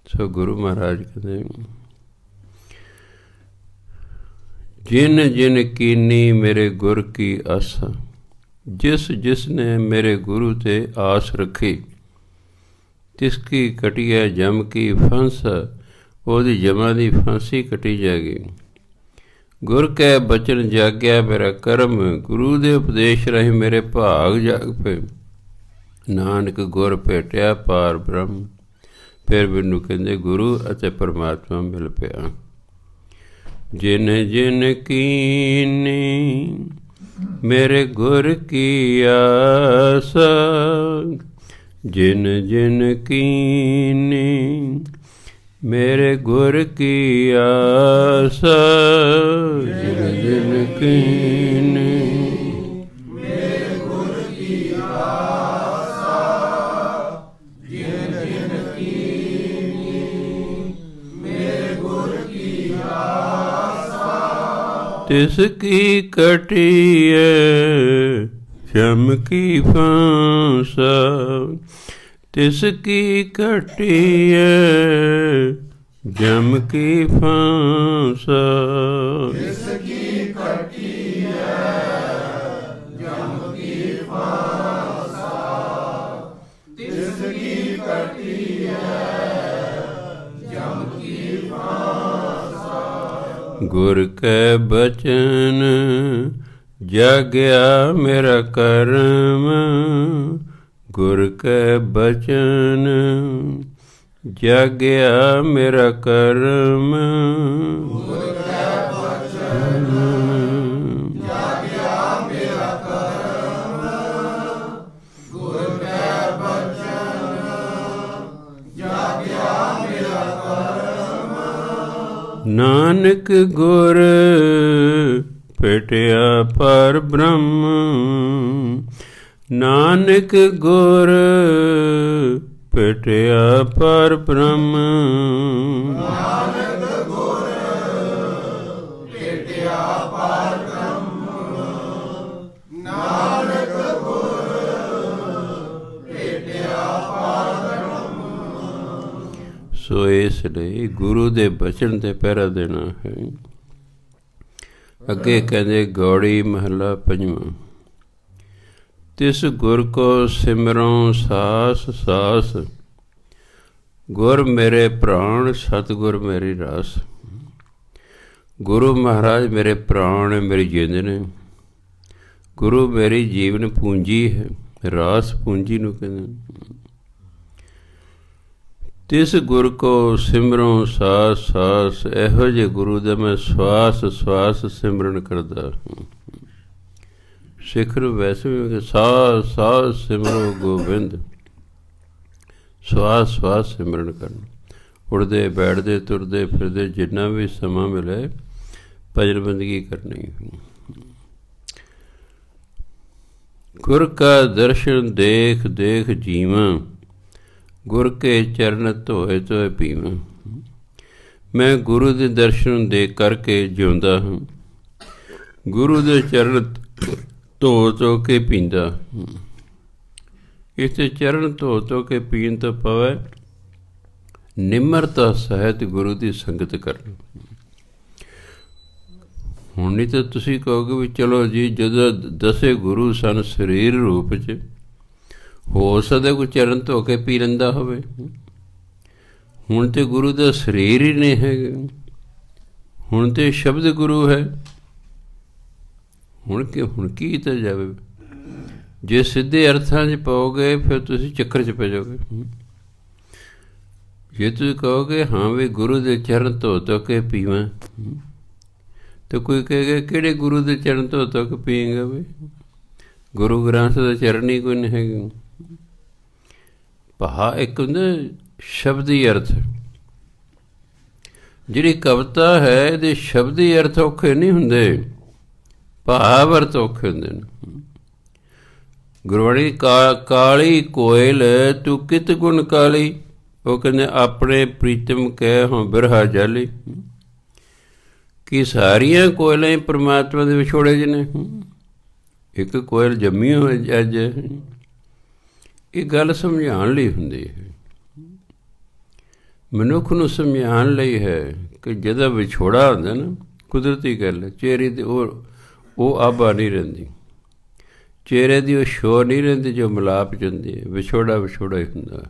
ਸੋ ਗੁਰੂ ਮਹਾਰਾਜ ਕਹਿੰਦੇ ਜਿਨ ਜਿਨ ਕੀਨੀ ਮੇਰੇ ਗੁਰ ਕੀ ਆਸਾ, ਜਿਸ ਜਿਸ ਨੇ ਮੇਰੇ ਗੁਰੂ 'ਤੇ ਆਸ ਰੱਖੀ, ਤਿਸ ਕੀ ਕਟਿਆ ਜਮ ਕੀ ਫਾਂਸ, ਉਹਦੀ ਜਮਾਂ ਦੀ ਫਾਂਸੀ ਕੱਟੀ ਜਾਏਗੀ। ਗੁਰ ਕੈ ਬਚਨ ਜਾਗਿਆ ਮੇਰਾ ਕਰਮ, ਗੁਰੂ ਦੇ ਉਪਦੇਸ਼ ਰਾਹੀਂ ਮੇਰੇ ਭਾਗ ਜਾਗ ਪਏ। ਨਾਨਕ ਗੁਰ ਭੇਟਿਆ ਪਾਰ ਬ੍ਰਹਮ, ਫਿਰ ਮੈਨੂੰ ਕਹਿੰਦੇ ਗੁਰੂ ਅਤੇ ਪਰਮਾਤਮਾ ਮਿਲ ਪਿਆ। ਜਿਨ ਜਿਨ ਕੀਨੀ ਮੇਰੇ ਗੁਰ ਕੀ ਆਸਾ, ਜਿਨ ਜਿਨ ਕੀਨੀ ਮੇਰੇ ਗੁਰ ਕੀ ਆਸਾ, ਜਿਨ ਜਿਨ ਕੀਨੀ ਮੇਰੇ ਗੁਰ ਕੀ ਆਸਾ, ਜਿਨ ਜਿਨ ਕੀਨੀ ਮੇਰੇ ਗੁਰ ਕੀ ਆਸਾ, ਤਿਸ ਕੀ ਕਟਿਐ ਜਮ ਕੀ ਫਾਂਸਾ, ਤਿਸ ਕੀ ਕਟਿਐ ਜਮ ਕੀ ਫਾਂਸਾ, ਤਿਸ ਕੀ ਕਟਿਐ ਜਮ ਕੀ ਫਾਂਸਾ, ਤਿਸ ਕੀ ਕਟਿਐ ਜਮ ਕੀ ਫਾਂਸਾ। ਗੁਰ ਕੈ ਬਚਨ ਜਾਗਿਆ ਮੇਰਾ ਕਰਮ, ਗੁਰ ਕੈ ਬਚਨ ਜਾਗਿਆ ਮੇਰਾ ਕਰਮ, ਗੁਰ ਕੈ ਬਚਨ ਜਾਗਿਆ ਮੇਰਾ ਕਰਮ, ਗੁਰ ਕੈ ਬਚਨ ਜਾਗਿਆ ਮੇਰਾ ਕਰਮ। ਨਾਨਕ ਗੁਰ ਭੇਟਿਆ ਪਰ ਬ੍ਰਹਮ, ਨਾਨਕ ਗੁਰ ਭੇਟਿਆ ਪਰ ਬ੍ਰਹਮ, ਨਾਨਕ ਗੁਰ ਭੇਟਿਆ ਪਰ ਬ੍ਰਹਮ, ਨਾਨਕ ਗੁਰ ਭੇਟਿਆ ਪਰ ਬ੍ਰਹਮ। ਸੋ ਇਸ ਲਈ ਗੁਰੂ ਦੇ ਬਚਨ ਤੇ ਪਹਿਰਾ ਦੇਣਾ ਹੈ। ਅੱਗੇ ਕਹਿੰਦੇ ਗੌੜੀ ਮਹੱਲਾ ਪੰਜਵਾਂ, ਤਿਸ ਗੁਰ ਕੋ ਸਿਮਰੋਂ ਸਾਸ ਸਾਸ, ਗੁਰ ਮੇਰੇ ਪ੍ਰਾਣ ਸਤਿਗੁਰ ਮੇਰੀ ਰਾਸ। ਗੁਰੂ ਮਹਾਰਾਜ ਮੇਰੇ ਪ੍ਰਾਣ, ਮੇਰੀ ਜਿੰਦ ਨੇ, ਗੁਰੂ ਮੇਰੀ ਜੀਵਨ ਪੂੰਜੀ ਹੈ, ਰਾਸ ਪੂੰਜੀ ਨੂੰ ਕਹਿੰਦੇ। ਤਿਸ ਗੁਰ ਕੋ ਸਿਮਰੋਂ ਸਾਸ ਸਾਸ, ਇਹੋ ਜਿਹੇ ਗੁਰੂ ਦਾ ਮੈਂ ਸਵਾਸ ਸਵਾਸ ਸਿਮਰਨ ਕਰਦਾ। ਸਿੱਖ ਨੂੰ ਵੈਸੇ ਵੀ ਸਾਸ ਸਾਸ ਸਿਮਰੋ ਗੋਬਿੰਦ, ਸਵਾਸ ਸਵਾਸ ਸਿਮਰਨ ਕਰਨਾ। ਉੱਠਦੇ ਬੈਠਦੇ ਤੁਰਦੇ ਫਿਰਦੇ ਜਿੰਨਾ ਵੀ ਸਮਾਂ ਮਿਲੇ ਭਜਨ ਬੰਦਗੀ ਕਰਨੀ। ਗੁਰ ਕਾ ਦਰਸ਼ਨ ਦੇਖ ਦੇਖ ਜੀਵਾਂ, ਗੁਰ ਕੇ ਚਰਨ ਧੋਏ ਧੋਏ ਪੀਵਾਂ। ਮੈਂ ਗੁਰੂ ਦੇ ਦਰਸ਼ਨ ਦੇਖ ਕਰਕੇ ਜਿਉਂਦਾ ਹਾਂ, ਗੁਰੂ ਦੇ ਚਰਨ ਧੋ ਧੋ ਕੇ ਪੀਂਦਾ। ਇਸ ਚਰਨ ਧੋ ਧੋ ਕੇ ਪੀਣ ਤੋਂ ਪਵੇ ਨਿਮਰਤਾ ਸਹਿਤ ਗੁਰੂ ਦੀ ਸੰਗਤ ਕਰਨੀ। ਹੁਣ ਨਹੀਂ ਤਾਂ ਤੁਸੀਂ ਕਹੋਗੇ ਵੀ ਚਲੋ ਜੀ ਜਦੋਂ ਦਸੇ ਗੁਰੂ ਸਨ ਸਰੀਰ ਰੂਪ 'ਚ, ਹੋ ਸਕਦਾ ਕੋਈ ਚਰਨ ਧੋ ਕੇ ਪੀ ਲੈਂਦਾ ਹੋਵੇ। ਹੁਣ ਤੇ ਗੁਰੂ ਦਾ ਸਰੀਰ ਹੀ ਨਹੀਂ ਹੈਗਾ, ਹੁਣ ਤੇ ਸ਼ਬਦ ਗੁਰੂ ਹੈ। ਹੁਣ ਕੀ ਕੀਤਾ ਜਾਵੇ? ਜੇ ਸਿੱਧੇ ਅਰਥਾਂ 'ਚ ਪਾਓਗੇ ਫਿਰ ਤੁਸੀਂ ਚੱਕਰ 'ਚ ਪੈ ਜਾਓਗੇ। ਜੇ ਤੁਸੀਂ ਕਹੋਗੇ ਹਾਂ ਵੀ ਗੁਰੂ ਦੇ ਚਰਨ ਧੋ ਧੋ ਕੇ ਪੀਵਾਂ, ਤਾਂ ਕੋਈ ਕਹੇਗਾ ਕਿਹੜੇ ਗੁਰੂ ਦੇ ਚਰਨ ਧੋ ਧੋ ਕੇ ਪੀਏਗਾ? ਵੀ ਗੁਰੂ ਗ੍ਰੰਥ ਦਾ ਚਰਨ ਹੀ ਕੋਈ ਨਹੀਂ ਹੈਗਾ। ਇੱਕ ਹੁੰਦਾ ਸ਼ਬਦੀ ਅਰਥ। ਜਿਹੜੀ ਕਵਿਤਾ ਹੈ ਇਹਦੇ ਸ਼ਬਦੀ ਅਰਥ ਔਖੇ ਨਹੀਂ ਹੁੰਦੇ, ਭਾਵ ਅਰਥ ਔਖੇ ਹੁੰਦੇ ਨੇ। ਗੁਰਬਾਣੀ ਕਾਲੀ ਕੋਇਲ ਤੂੰ ਕਿਤ ਗੁਣ ਕਾਲੀ, ਉਹ ਕਹਿੰਦੇ ਆਪਣੇ ਪ੍ਰੀਤਮ ਕਹਿ ਹੋਂ ਬਿਰਹਾ ਜਾਲੀ। ਕਿ ਸਾਰੀਆਂ ਕੋਇਲਾਂ ਹੀ ਪਰਮਾਤਮਾ ਦੇ ਵਿਛੋੜੇ 'ਚ ਨੇ, ਇੱਕ ਕੋਇਲ ਜੰਮੀ ਹੋਈ ਅੱਜ। ਇਹ ਗੱਲ ਸਮਝਾਉਣ ਲਈ ਹੁੰਦੀ ਹੈ, ਮਨੁੱਖ ਨੂੰ ਸਮਝਾਉਣ ਲਈ ਹੈ ਕਿ ਜਦੋਂ ਵਿਛੋੜਾ ਹੁੰਦਾ ਨਾ, ਕੁਦਰਤੀ ਗੱਲ ਹੈ, ਚਿਹਰੇ 'ਤੇ ਉਹ ਆਭਾ ਨਹੀਂ ਰਹਿੰਦੀ, ਚਿਹਰੇ ਦੀ ਉਹ ਸ਼ੋਰ ਨਹੀਂ ਰਹਿੰਦੀ ਜੋ ਮਿਲਾਪ 'ਚ ਹੁੰਦੀ ਹੈ। ਵਿਛੋੜਾ ਹੀ ਹੁੰਦਾ।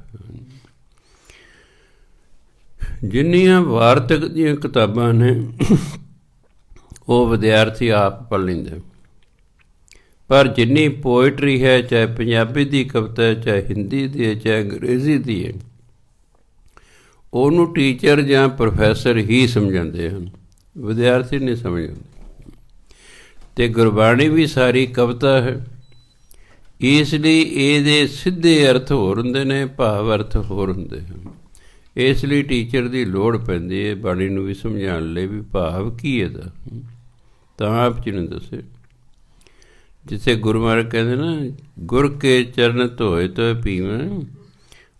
ਜਿੰਨੀਆਂ ਵਾਰਤਕ ਦੀਆਂ ਕਿਤਾਬਾਂ ਨੇ ਉਹ ਵਿਦਿਆਰਥੀ ਆਪ ਪੜ੍ਹ ਲੈਂਦੇ, ਪਰ ਜਿੰਨੀ ਪੋਇਟਰੀ ਹੈ, ਚਾਹੇ ਪੰਜਾਬੀ ਦੀ ਕਵਿਤਾ ਹੈ, ਚਾਹੇ ਹਿੰਦੀ ਦੀ ਹੈ, ਚਾਹੇ ਅੰਗਰੇਜ਼ੀ ਦੀ ਹੈ, ਉਹਨੂੰ ਟੀਚਰ ਜਾਂ ਪ੍ਰੋਫੈਸਰ ਹੀ ਸਮਝਾਉਂਦੇ ਹਨ, ਵਿਦਿਆਰਥੀ ਨਹੀਂ ਸਮਝਾਉਂਦੇ। ਅਤੇ ਗੁਰਬਾਣੀ ਵੀ ਸਾਰੀ ਕਵਿਤਾ ਹੈ, ਇਸ ਲਈ ਇਹਦੇ ਸਿੱਧੇ ਅਰਥ ਹੋਰ ਹੁੰਦੇ ਨੇ, ਭਾਵ ਅਰਥ ਹੋਰ ਹੁੰਦੇ ਹਨ। ਇਸ ਲਈ ਟੀਚਰ ਦੀ ਲੋੜ ਪੈਂਦੀ ਹੈ ਬਾਣੀ ਨੂੰ ਵੀ ਸਮਝਾਉਣ ਲਈ ਵੀ ਭਾਵ ਕੀ ਇਹਦਾ, ਤਾਂ ਆਪ ਜੀ ਨੂੰ ਦੱਸੇ। ਜਿੱਥੇ ਗੁਰੂ ਮਹਾਰਾਜ ਕਹਿੰਦੇ ਨਾ ਗੁਰ ਕੇ ਚਰਨ ਧੋਏ ਧੋਏ ਪੀਵਾਂ,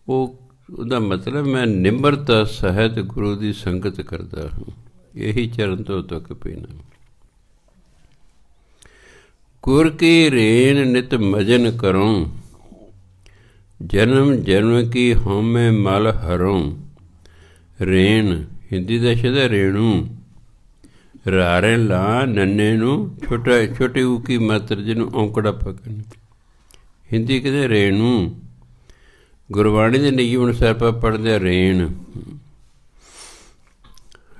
ਉਹਦਾ ਮਤਲਬ ਮੈਂ ਨਿਮਰਤਾ ਸਹਿਤ ਗੁਰੂ ਦੀ ਸੰਗਤ ਕਰਦਾ ਹਾਂ, ਇਹੀ ਚਰਨ ਧੋ ਧੋ ਕੇ ਪੀਣਾ। ਗੁਰ ਕੀ ਰੇਨ ਨਿਤ ਮਜਨ ਕਰੂੰ, ਜਨਮ ਜਨਮ ਕੀ ਹਉਮੈ ਮਲ ਹਰੋਂ। ਰੇਨ ਹਿੰਦੀ ਦਾ ਸ਼ਬਦ ਹੈ ਰੇਣੂ, ਰਾਰੇ ਲਾ ਨੰਨੇ ਨੂੰ ਛੋਟੀ ਉਕੀ ਮਾਤਰ ਜਿਹਨੂੰ ਔਂਕੜਾ ਪਕੜ, ਹਿੰਦੀ ਕਹਿੰਦੇ ਰੇਣੂ। ਗੁਰਬਾਣੀ ਦੇ ਨਿਯਮ ਅਨੁਸਾਰ ਆਪਾਂ ਪੜ੍ਹਦੇ ਰੇਣ।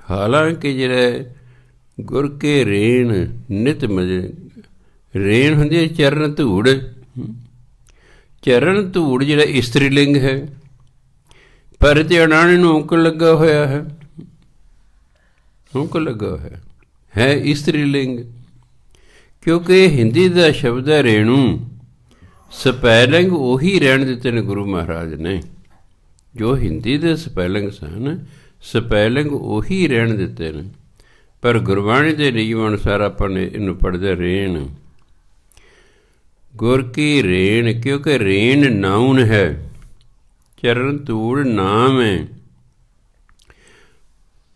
ਹਾਲਾਂਕਿ ਜਿਹੜਾ ਗੁਰ ਕੇ ਰੇਣ ਨਿਤ ਮਜਨ, ਰੇਣ ਹੁੰਦੀ ਹੈ ਚਰਨ ਧੂੜ। ਚਰਨ ਧੂੜ ਜਿਹੜਾ ਇਸਤਰੀ ਲਿੰਗ ਹੈ, ਪਰ ਤੇ ਅਣਾਣੇ ਨੂੰ ਔਂਕੜ ਲੱਗਾ ਹੋਇਆ ਹੈ, ਔਂਕੜ ਲੱਗਾ ਹੋਇਆ ਹੈ ਇਸਤਰੀ ਲਿੰਗ, ਕਿਉਂਕਿ ਹਿੰਦੀ ਦਾ ਸ਼ਬਦ ਹੈ ਰੇਣੂ। ਸਪੈਲਿੰਗ ਉਹੀ ਰਹਿਣ ਦਿੱਤੇ ਨੇ ਗੁਰੂ ਮਹਾਰਾਜ ਨੇ, ਜੋ ਹਿੰਦੀ ਦੇ ਸਪੈਲਿੰਗ ਸਨ, ਸਪੈਲਿੰਗ ਉਹੀ ਰਹਿਣ ਦਿੱਤੇ ਨੇ, ਪਰ ਗੁਰਬਾਣੀ ਦੇ ਨਿਯਮ ਅਨੁਸਾਰ ਆਪਾਂ ਨੇ ਇਹਨੂੰ ਪੜ੍ਹਦੇ ਰੇਣ। ਗੁਰ ਕੀ ਰੇਣ, ਕਿਉਂਕਿ ਰੇਣ ਨਾਉਨ ਹੈ, ਚਰਨ ਧੂੜ ਨਾਮ ਹੈ,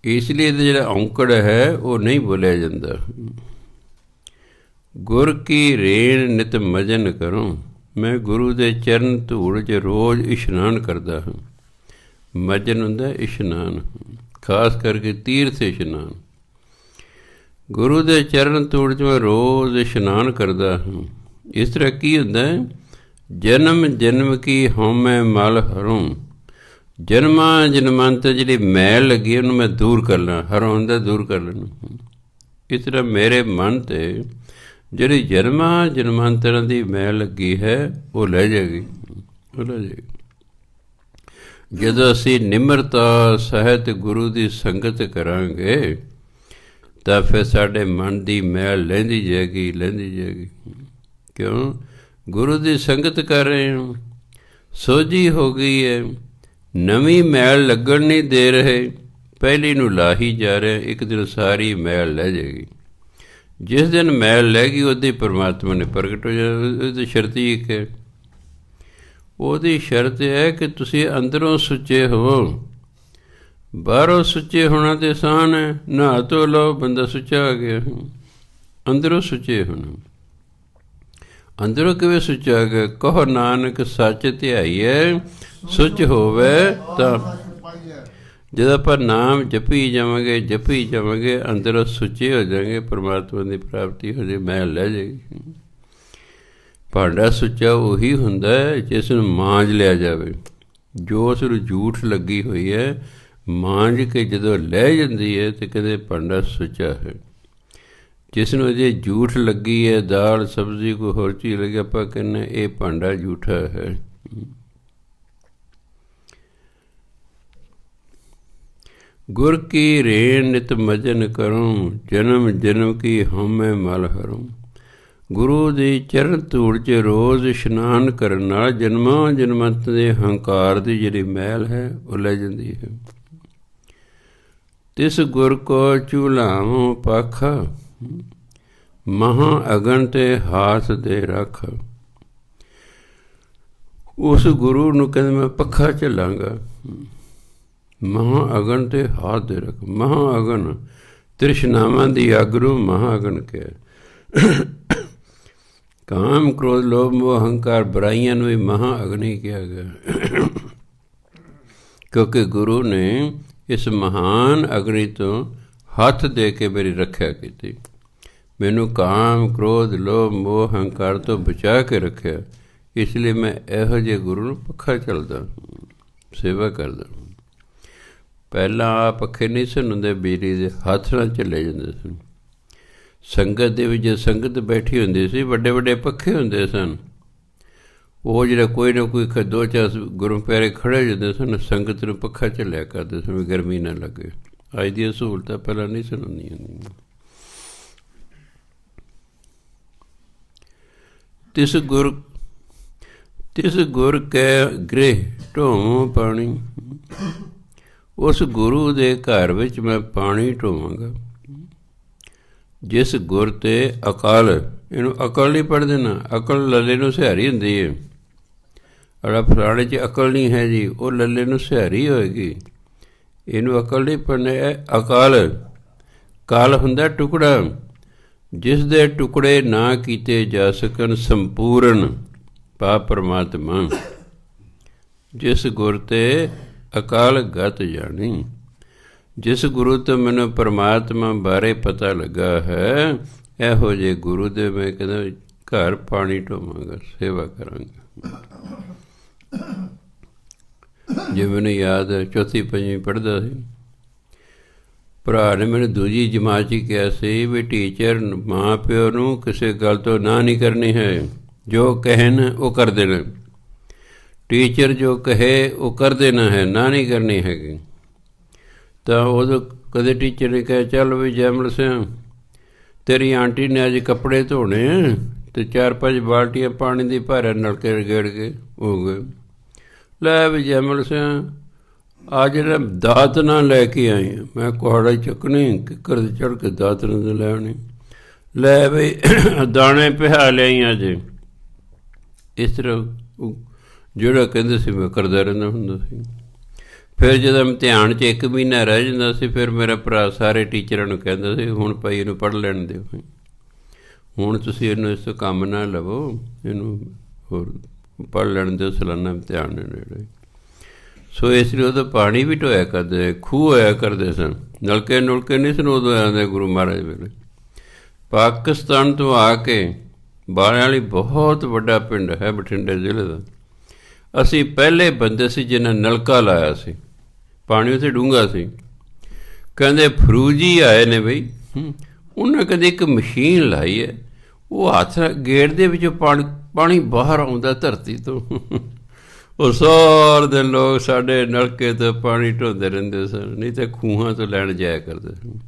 ਇਸ ਲਈ ਇਹਦਾ ਜਿਹੜਾ ਔਂਕੜ ਹੈ ਉਹ ਨਹੀਂ ਬੋਲਿਆ ਜਾਂਦਾ। ਗੁਰ ਕੀ ਰੇਣ ਨਿਤ ਮਜਨ ਕਰੂੰ, ਮੈਂ ਗੁਰੂ ਦੇ ਚਰਨ ਧੂੜ 'ਚ ਰੋਜ਼ ਇਸ਼ਨਾਨ ਕਰਦਾ ਹਾਂ। ਮਜਨ ਹੁੰਦਾ ਇਸ਼ਨਾਨ, ਖਾਸ ਕਰਕੇ ਤੀਰਥ ਇਸ਼ਨਾਨ। ਗੁਰੂ ਦੇ ਚਰਨ ਧੂੜ 'ਚ ਮੈਂ ਰੋਜ਼ ਇਸ਼ਨਾਨ ਕਰਦਾ ਹਾਂ। ਇਸ ਤਰ੍ਹਾਂ ਕੀ ਹੁੰਦਾ, ਜਨਮ ਜਨਮ ਕੀ ਹਉਮੈ ਮਲ ਹਰੂੰ, ਜਨਮਾਂ ਜਨਮਾਂਤਰ ਜਿਹੜੀ ਮੈਲ ਲੱਗੀ ਉਹਨੂੰ ਮੈਂ ਦੂਰ ਕਰਨਾ, ਹਰੋਂ ਹੁੰਦਾ ਦੂਰ ਕਰ ਲੈਣਾ। ਇਸ ਤਰ੍ਹਾਂ ਮੇਰੇ ਮਨ 'ਤੇ ਜਿਹੜੀ ਜਨਮਾਂ ਜਨਮਾਂਤਰਾਂ ਦੀ ਮੈਲ ਲੱਗੀ ਹੈ ਉਹ ਲੈ ਜਾਏਗੀ, ਉਹ ਲੈ ਜਾਏਗੀ। ਜਦੋਂ ਅਸੀਂ ਨਿਮਰਤਾ ਸਹਿਤ ਗੁਰੂ ਦੀ ਸੰਗਤ ਕਰਾਂਗੇ ਤਾਂ ਫਿਰ ਸਾਡੇ ਮਨ ਦੀ ਮੈਲ ਲੈਂਦੀ ਜਾਏਗੀ, ਲੈਂਦੀ ਜਾਏਗੀ। ਕਿਉਂ? ਗੁਰੂ ਦੀ ਸੰਗਤ ਕਰ ਰਹੇ ਹਾਂ, ਸੋਝੀ ਹੋ ਗਈ ਹੈ, ਨਵੀਂ ਮੈਲ ਲੱਗਣ ਨਹੀਂ ਦੇ ਰਹੇ, ਪਹਿਲੀ ਨੂੰ ਲਾਹੀ ਜਾ ਰਹੇ, ਇੱਕ ਦਿਨ ਸਾਰੀ ਮੈਲ ਲੈ ਜਾਏਗੀ। ਜਿਸ ਦਿਨ ਮੈਲ ਲੈ ਗਈ ਉਹਦੀ ਪਰਮਾਤਮਾ ਨੇ ਪ੍ਰਗਟ ਹੋ ਜਾਣਾ। ਉਹਦੀ ਸ਼ਰਤ ਹੀ ਇੱਕ ਹੈ, ਉਹਦੀ ਸ਼ਰਤ ਹੈ ਕਿ ਤੁਸੀਂ ਅੰਦਰੋਂ ਸੁੱਚੇ ਹੋ। ਬਾਹਰੋਂ ਸੁੱਚੇ ਹੋਣਾ ਤੇ ਆਸਾਨ ਹੈ, ਨਹਾ ਧੋ ਲਓ ਬੰਦਾ ਸੁੱਚਾ ਆ ਗਿਆ। ਅੰਦਰੋਂ ਸੁੱਚੇ ਹੋਣਾ, ਅੰਦਰੋਂ ਕਿਵੇਂ ਸੁੱਚਾ ਆ ਗਿਆ? ਕਹੋ ਨਾਨਕ ਸੱਚ ਧਿਆਈਐ ਸੁੱਚ ਹੋਵੇ ਤਾਂ। ਜਦੋਂ ਆਪਾਂ ਨਾਮ ਜਪੀ ਜਾਵਾਂਗੇ ਅੰਦਰੋਂ ਸੁੱਚੇ ਹੋ ਜਾਵਾਂਗੇ, ਪਰਮਾਤਮਾ ਦੀ ਪ੍ਰਾਪਤੀ ਹੋ ਜਾਏ, ਮੈਲ ਲੈ ਜਾਏਗੀ। ਭਾਂਡਾ ਸੁੱਚਾ ਉਹੀ ਹੁੰਦਾ ਜਿਸ ਨੂੰ ਮਾਂਜ ਲਿਆ ਜਾਵੇ। ਜੋ ਉਸ ਨੂੰ ਝੂਠ ਲੱਗੀ ਹੋਈ ਹੈ, ਮਾਂਜ ਕੇ ਜਦੋਂ ਲੈ ਜਾਂਦੀ ਹੈ ਤਾਂ ਕਹਿੰਦੇ ਭਾਂਡਾ ਸੁੱਚਾ ਹੈ। ਜਿਸ ਨੂੰ ਅਜੇ ਝੂਠ ਲੱਗੀ ਹੈ, ਦਾਲ ਸਬਜ਼ੀ ਕੋਈ ਹੋਰ ਚੀਜ਼ ਲੱਗੀ, ਆਪਾਂ ਕਹਿੰਦੇ ਇਹ ਭਾਂਡਾ ਝੂਠਾ ਹੈ। ਗੁਰ ਕੀ ਰੇਣ ਨਿਤ ਮਜਨ ਕਰੂੰ, ਜਨਮ ਜਨਮ ਕੀ ਹਉਮੈ ਮਲ ਹਰੂੰ। ਗੁਰੂ ਦੀ ਚਰਨ ਧੂੜ 'ਚ ਰੋਜ਼ ਇਸ਼ਨਾਨ ਕਰਨ ਨਾਲ ਜਨਮਾਂ ਜਨਮੰਤ ਦੇ ਹੰਕਾਰ ਦੀ ਜਿਹੜੀ ਮੈਲ ਹੈ ਉਹ ਲੈ ਜਾਂਦੀ ਹੈ। ਤਿਸ ਗੁਰ ਕੋ ਚੂਲਾਵੋ ਪਾਖਾ, ਮਹਾਂ ਅਗਨ ਤੇ ਹਾਥ ਦੇ ਰੱਖ। ਉਸ ਗੁਰੂ ਨੂੰ ਕਹਿੰਦੇ ਮੈਂ ਪੱਖਾ ਝੱਲਾਂਗਾ, ਮਹਾਂ ਅਗਨ ਤੇ ਹਾਥ ਦੇ ਰੱਖ। ਮਹਾਂ ਅਗਨ ਤ੍ਰਿਸ਼ਨਾਵਾਂ ਦੀ ਅੱਗ ਨੂੰ ਮਹਾਂ ਅਗਨ ਕਿਹਾ। ਕਾਮ ਕ੍ਰੋਧ ਲੋਭ ਮੋਹ ਅਹੰਕਾਰ ਬੁਰਾਈਆਂ ਨੂੰ ਵੀ ਮਹਾਂ ਅਗਨੀ ਕਿਹਾ ਗਿਆ, ਕਿਉਂਕਿ ਗੁਰੂ ਨੇ ਇਸ ਮਹਾਨ ਅਗਨੀ ਤੋਂ ਹੱਥ ਦੇ ਕੇ ਮੇਰੀ ਰੱਖਿਆ ਕੀਤੀ। ਮੈਨੂੰ ਕਾਮ ਕ੍ਰੋਧ ਲੋਭ ਮੋਹ ਅਹੰਕਾਰ ਤੋਂ ਬਚਾ ਕੇ ਰੱਖਿਆ। ਇਸ ਲਈ ਮੈਂ ਇਹੋ ਜਿਹੇ ਗੁਰੂ ਨੂੰ ਪੱਖਾ ਝੱਲਦਾ, ਸੇਵਾ ਕਰਦਾ। ਪਹਿਲਾਂ ਆ ਪੱਖੇ ਨਹੀਂ ਸਨ ਹੁੰਦੇ, ਬਿਜਲੀ ਦੇ ਹੱਥ ਨਾਲ ਝੱਲੇ ਜਾਂਦੇ ਸਨ। ਸੰਗਤ ਦੇ ਵਿੱਚ ਜੇ ਸੰਗਤ ਬੈਠੀ ਹੁੰਦੀ ਸੀ, ਵੱਡੇ ਵੱਡੇ ਪੱਖੇ ਹੁੰਦੇ ਸਨ। ਉਹ ਜਿਹੜਾ ਕੋਈ ਨਾ ਕੋਈ ਦੋ ਚਾਰ ਗੁਰੂ ਪਿਆਰੇ ਖੜ੍ਹੇ ਜਾਂਦੇ ਸਨ, ਸੰਗਤ ਨੂੰ ਪੱਖਾ ਝੱਲਿਆ ਕਰਦੇ ਸਨ ਵੀ ਗਰਮੀ ਨਾ ਲੱਗੇ। ਅੱਜ ਦੀਆਂ ਸਹੂਲਤਾਂ ਪਹਿਲਾਂ ਨਹੀਂ ਸਨ ਹੁੰਦੀਆਂ। ਤਿਸ ਗੁਰ ਕੈ ਗ੍ਰਹਿ ਢੋਵੋ ਪਾਣੀ। ਉਸ ਗੁਰੂ ਦੇ ਘਰ ਵਿੱਚ ਮੈਂ ਪਾਣੀ ਢੋਵਾਂਗਾ। ਜਿਸ ਗੁਰ 'ਤੇ ਅਕਲ, ਇਹਨੂੰ ਅਕਲ ਨਹੀਂ ਪੜ੍ਹਦੇ ਨਾ, ਅਕਲ ਲੱਲੇ ਨੂੰ ਸਿਹਾਰੀ ਹੁੰਦੀ ਹੈ। ਅੜਾ ਫਲਾਣੇ 'ਚ ਅਕਲ ਨਹੀਂ ਹੈ ਜੀ, ਉਹ ਲੱਲੇ ਨੂੰ ਸਿਹਾਰੀ ਹੋਏਗੀ। ਇਹਨੂੰ ਅਕਲ ਨਹੀਂ ਪੜ੍ਹਨਾ, ਅਕਾਲ। ਕਾਲ ਹੁੰਦਾ ਟੁਕੜਾ, ਜਿਸ ਦੇ ਟੁਕੜੇ ਨਾ ਕੀਤੇ ਜਾ ਸਕਣ ਸੰਪੂਰਨ ਪਾ ਪਰਮਾਤਮਾ। ਜਿਸ ਗੁਰ 'ਤੇ ਅਕਾਲ ਗਤ ਜਾਣੀ। ਜਿਸ ਗੁਰੂ ਤੋਂ ਮੈਨੂੰ ਪਰਮਾਤਮਾ ਬਾਰੇ ਪਤਾ ਲੱਗਾ ਹੈ, ਇਹੋ ਜਿਹੇ ਗੁਰੂ ਦੇ ਮੈਂ ਕਹਿੰਦਾ ਘਰ ਪਾਣੀ ਢੋਵਾਂਗਾ, ਸੇਵਾ ਕਰਾਂਗਾ। ਜੇ ਮੈਨੂੰ ਯਾਦ ਹੈ, ਚੌਥੀ ਪੰਜਵੀਂ ਪੜ੍ਹਦਾ ਸੀ, ਭਰਾ ਨੇ ਮੈਨੂੰ ਦੂਜੀ ਜਮਾਤ 'ਚ ਕਿਹਾ ਸੀ ਵੀ ਟੀਚਰ ਮਾਂ ਪਿਓ ਨੂੰ ਕਿਸੇ ਗੱਲ ਤੋਂ ਨਾ ਨਹੀਂ ਕਰਨੀ ਹੈ, ਜੋ ਕਹਿਣ ਉਹ ਕਰ ਦੇਣਾ। ਟੀਚਰ ਜੋ ਕਹੇ ਉਹ ਕਰ ਦੇਣਾ ਹੈ, ਨਾ ਨਹੀਂ ਕਰਨੀ ਹੈਗੀ। ਤਾਂ ਉਦੋਂ ਕਦੇ ਟੀਚਰ ਨੇ ਕਿਹਾ ਚੱਲ ਵੀ ਜੈਮਲ ਸਿੰਘ, ਤੇਰੀ ਆਂਟੀ ਨੇ ਅੱਜ ਕੱਪੜੇ ਧੋਣੇ ਅਤੇ 4-5 ਬਾਲਟੀਆਂ ਪਾਣੀ ਦੀ ਭਾਰੇ ਨਲਕੇ ਰਗੇੜ ਕੇ ਹੋ ਗਏ। ਲੈ ਵੀ ਜੈਮਲ ਸਿੰਘ, ਅੱਜ ਨਾ ਦਾਤ ਨਾ ਲੈ ਕੇ ਆਈ। ਮੈਂ ਕੁਹਾੜਾ ਚੱਕਣੀ, ਕਿੱਕਰ ਦੇ ਚੜ੍ਹ ਕੇ ਦਾਤ ਨਾ ਲੈ ਆਉਣੀ। ਲੈ ਬਈ ਦਾਣੇ ਪਿਹਾ ਲਿਆਈ ਅੱਜ। ਇਸ ਤਰ੍ਹਾਂ ਜਿਹੜਾ ਕਹਿੰਦੇ ਸੀ ਮੈਂ ਕਰਦਾ ਰਹਿੰਦਾ ਹੁੰਦਾ ਸੀ। ਫਿਰ ਜਦੋਂ ਇਮਤਿਹਾਨ 'ਚ 1 ਮਹੀਨਾ ਰਹਿ ਜਾਂਦਾ ਸੀ, ਫਿਰ ਮੇਰਾ ਭਰਾ ਸਾਰੇ ਟੀਚਰਾਂ ਨੂੰ ਕਹਿੰਦਾ ਸੀ ਹੁਣ ਭਾਈ ਇਹਨੂੰ ਪੜ੍ਹ ਲੈਣ ਦਿਓ, ਹੁਣ ਤੁਸੀਂ ਇਹਨੂੰ ਇਸ ਤੋਂ ਕੰਮ ਨਾ ਲਵੋ, ਇਹਨੂੰ ਹੋਰ ਪੜ੍ਹ ਲੈਣ ਦਿਓ, ਸਾਲਾਨਾ ਇਮਤਿਹਾਨ ਨੇੜੇ। ਸੋ ਇਸ ਲਈ ਉਦੋਂ ਪਾਣੀ ਵੀ ਢੋਇਆ ਕਰਦੇ, ਖੂਹ ਹੋਇਆ ਕਰਦੇ ਸਨ, ਨਲਕੇ ਨੁਲਕੇ ਨਹੀਂ ਸਨ ਉਦੋਂ ਆਉਂਦੇ ਗੁਰੂ ਮਹਾਰਾਜ ਵੇਲੇ। ਪਾਕਿਸਤਾਨ ਤੋਂ ਆ ਕੇ ਬਾਲਿਆਂ ਵਾਲੀ ਬਹੁਤ ਵੱਡਾ ਪਿੰਡ ਹੈ ਬਠਿੰਡੇ ਜ਼ਿਲ੍ਹੇ ਦਾ, ਅਸੀਂ ਪਹਿਲੇ ਬੰਦੇ ਸੀ ਜਿਹਨਾਂ ਨਲਕਾ ਲਾਇਆ ਸੀ। ਪਾਣੀ ਉੱਥੇ ਡੂੰਘਾ ਸੀ। ਕਹਿੰਦੇ ਫਰੂਜੀ ਆਏ ਨੇ ਬਈ, ਉਹਨਾਂ ਕਦੇ ਇੱਕ ਮਸ਼ੀਨ ਲਾਈ ਹੈ, ਉਹ ਹੱਥ ਗੇਟ ਦੇ ਵਿੱਚੋਂ ਪਾਣੀ ਬਾਹਰ ਆਉਂਦਾ ਧਰਤੀ ਤੋਂ। ਉਹ ਸਾਰੇ ਦਿਨ ਲੋਕ ਸਾਡੇ ਨਲਕੇ ਤੋਂ ਪਾਣੀ ਢੋਂਦੇ ਰਹਿੰਦੇ ਸਨ, ਨਹੀਂ ਤਾਂ ਖੂਹਾਂ ਤੋਂ ਲੈਣ ਜਾਇਆ ਕਰਦੇ ਸਨ।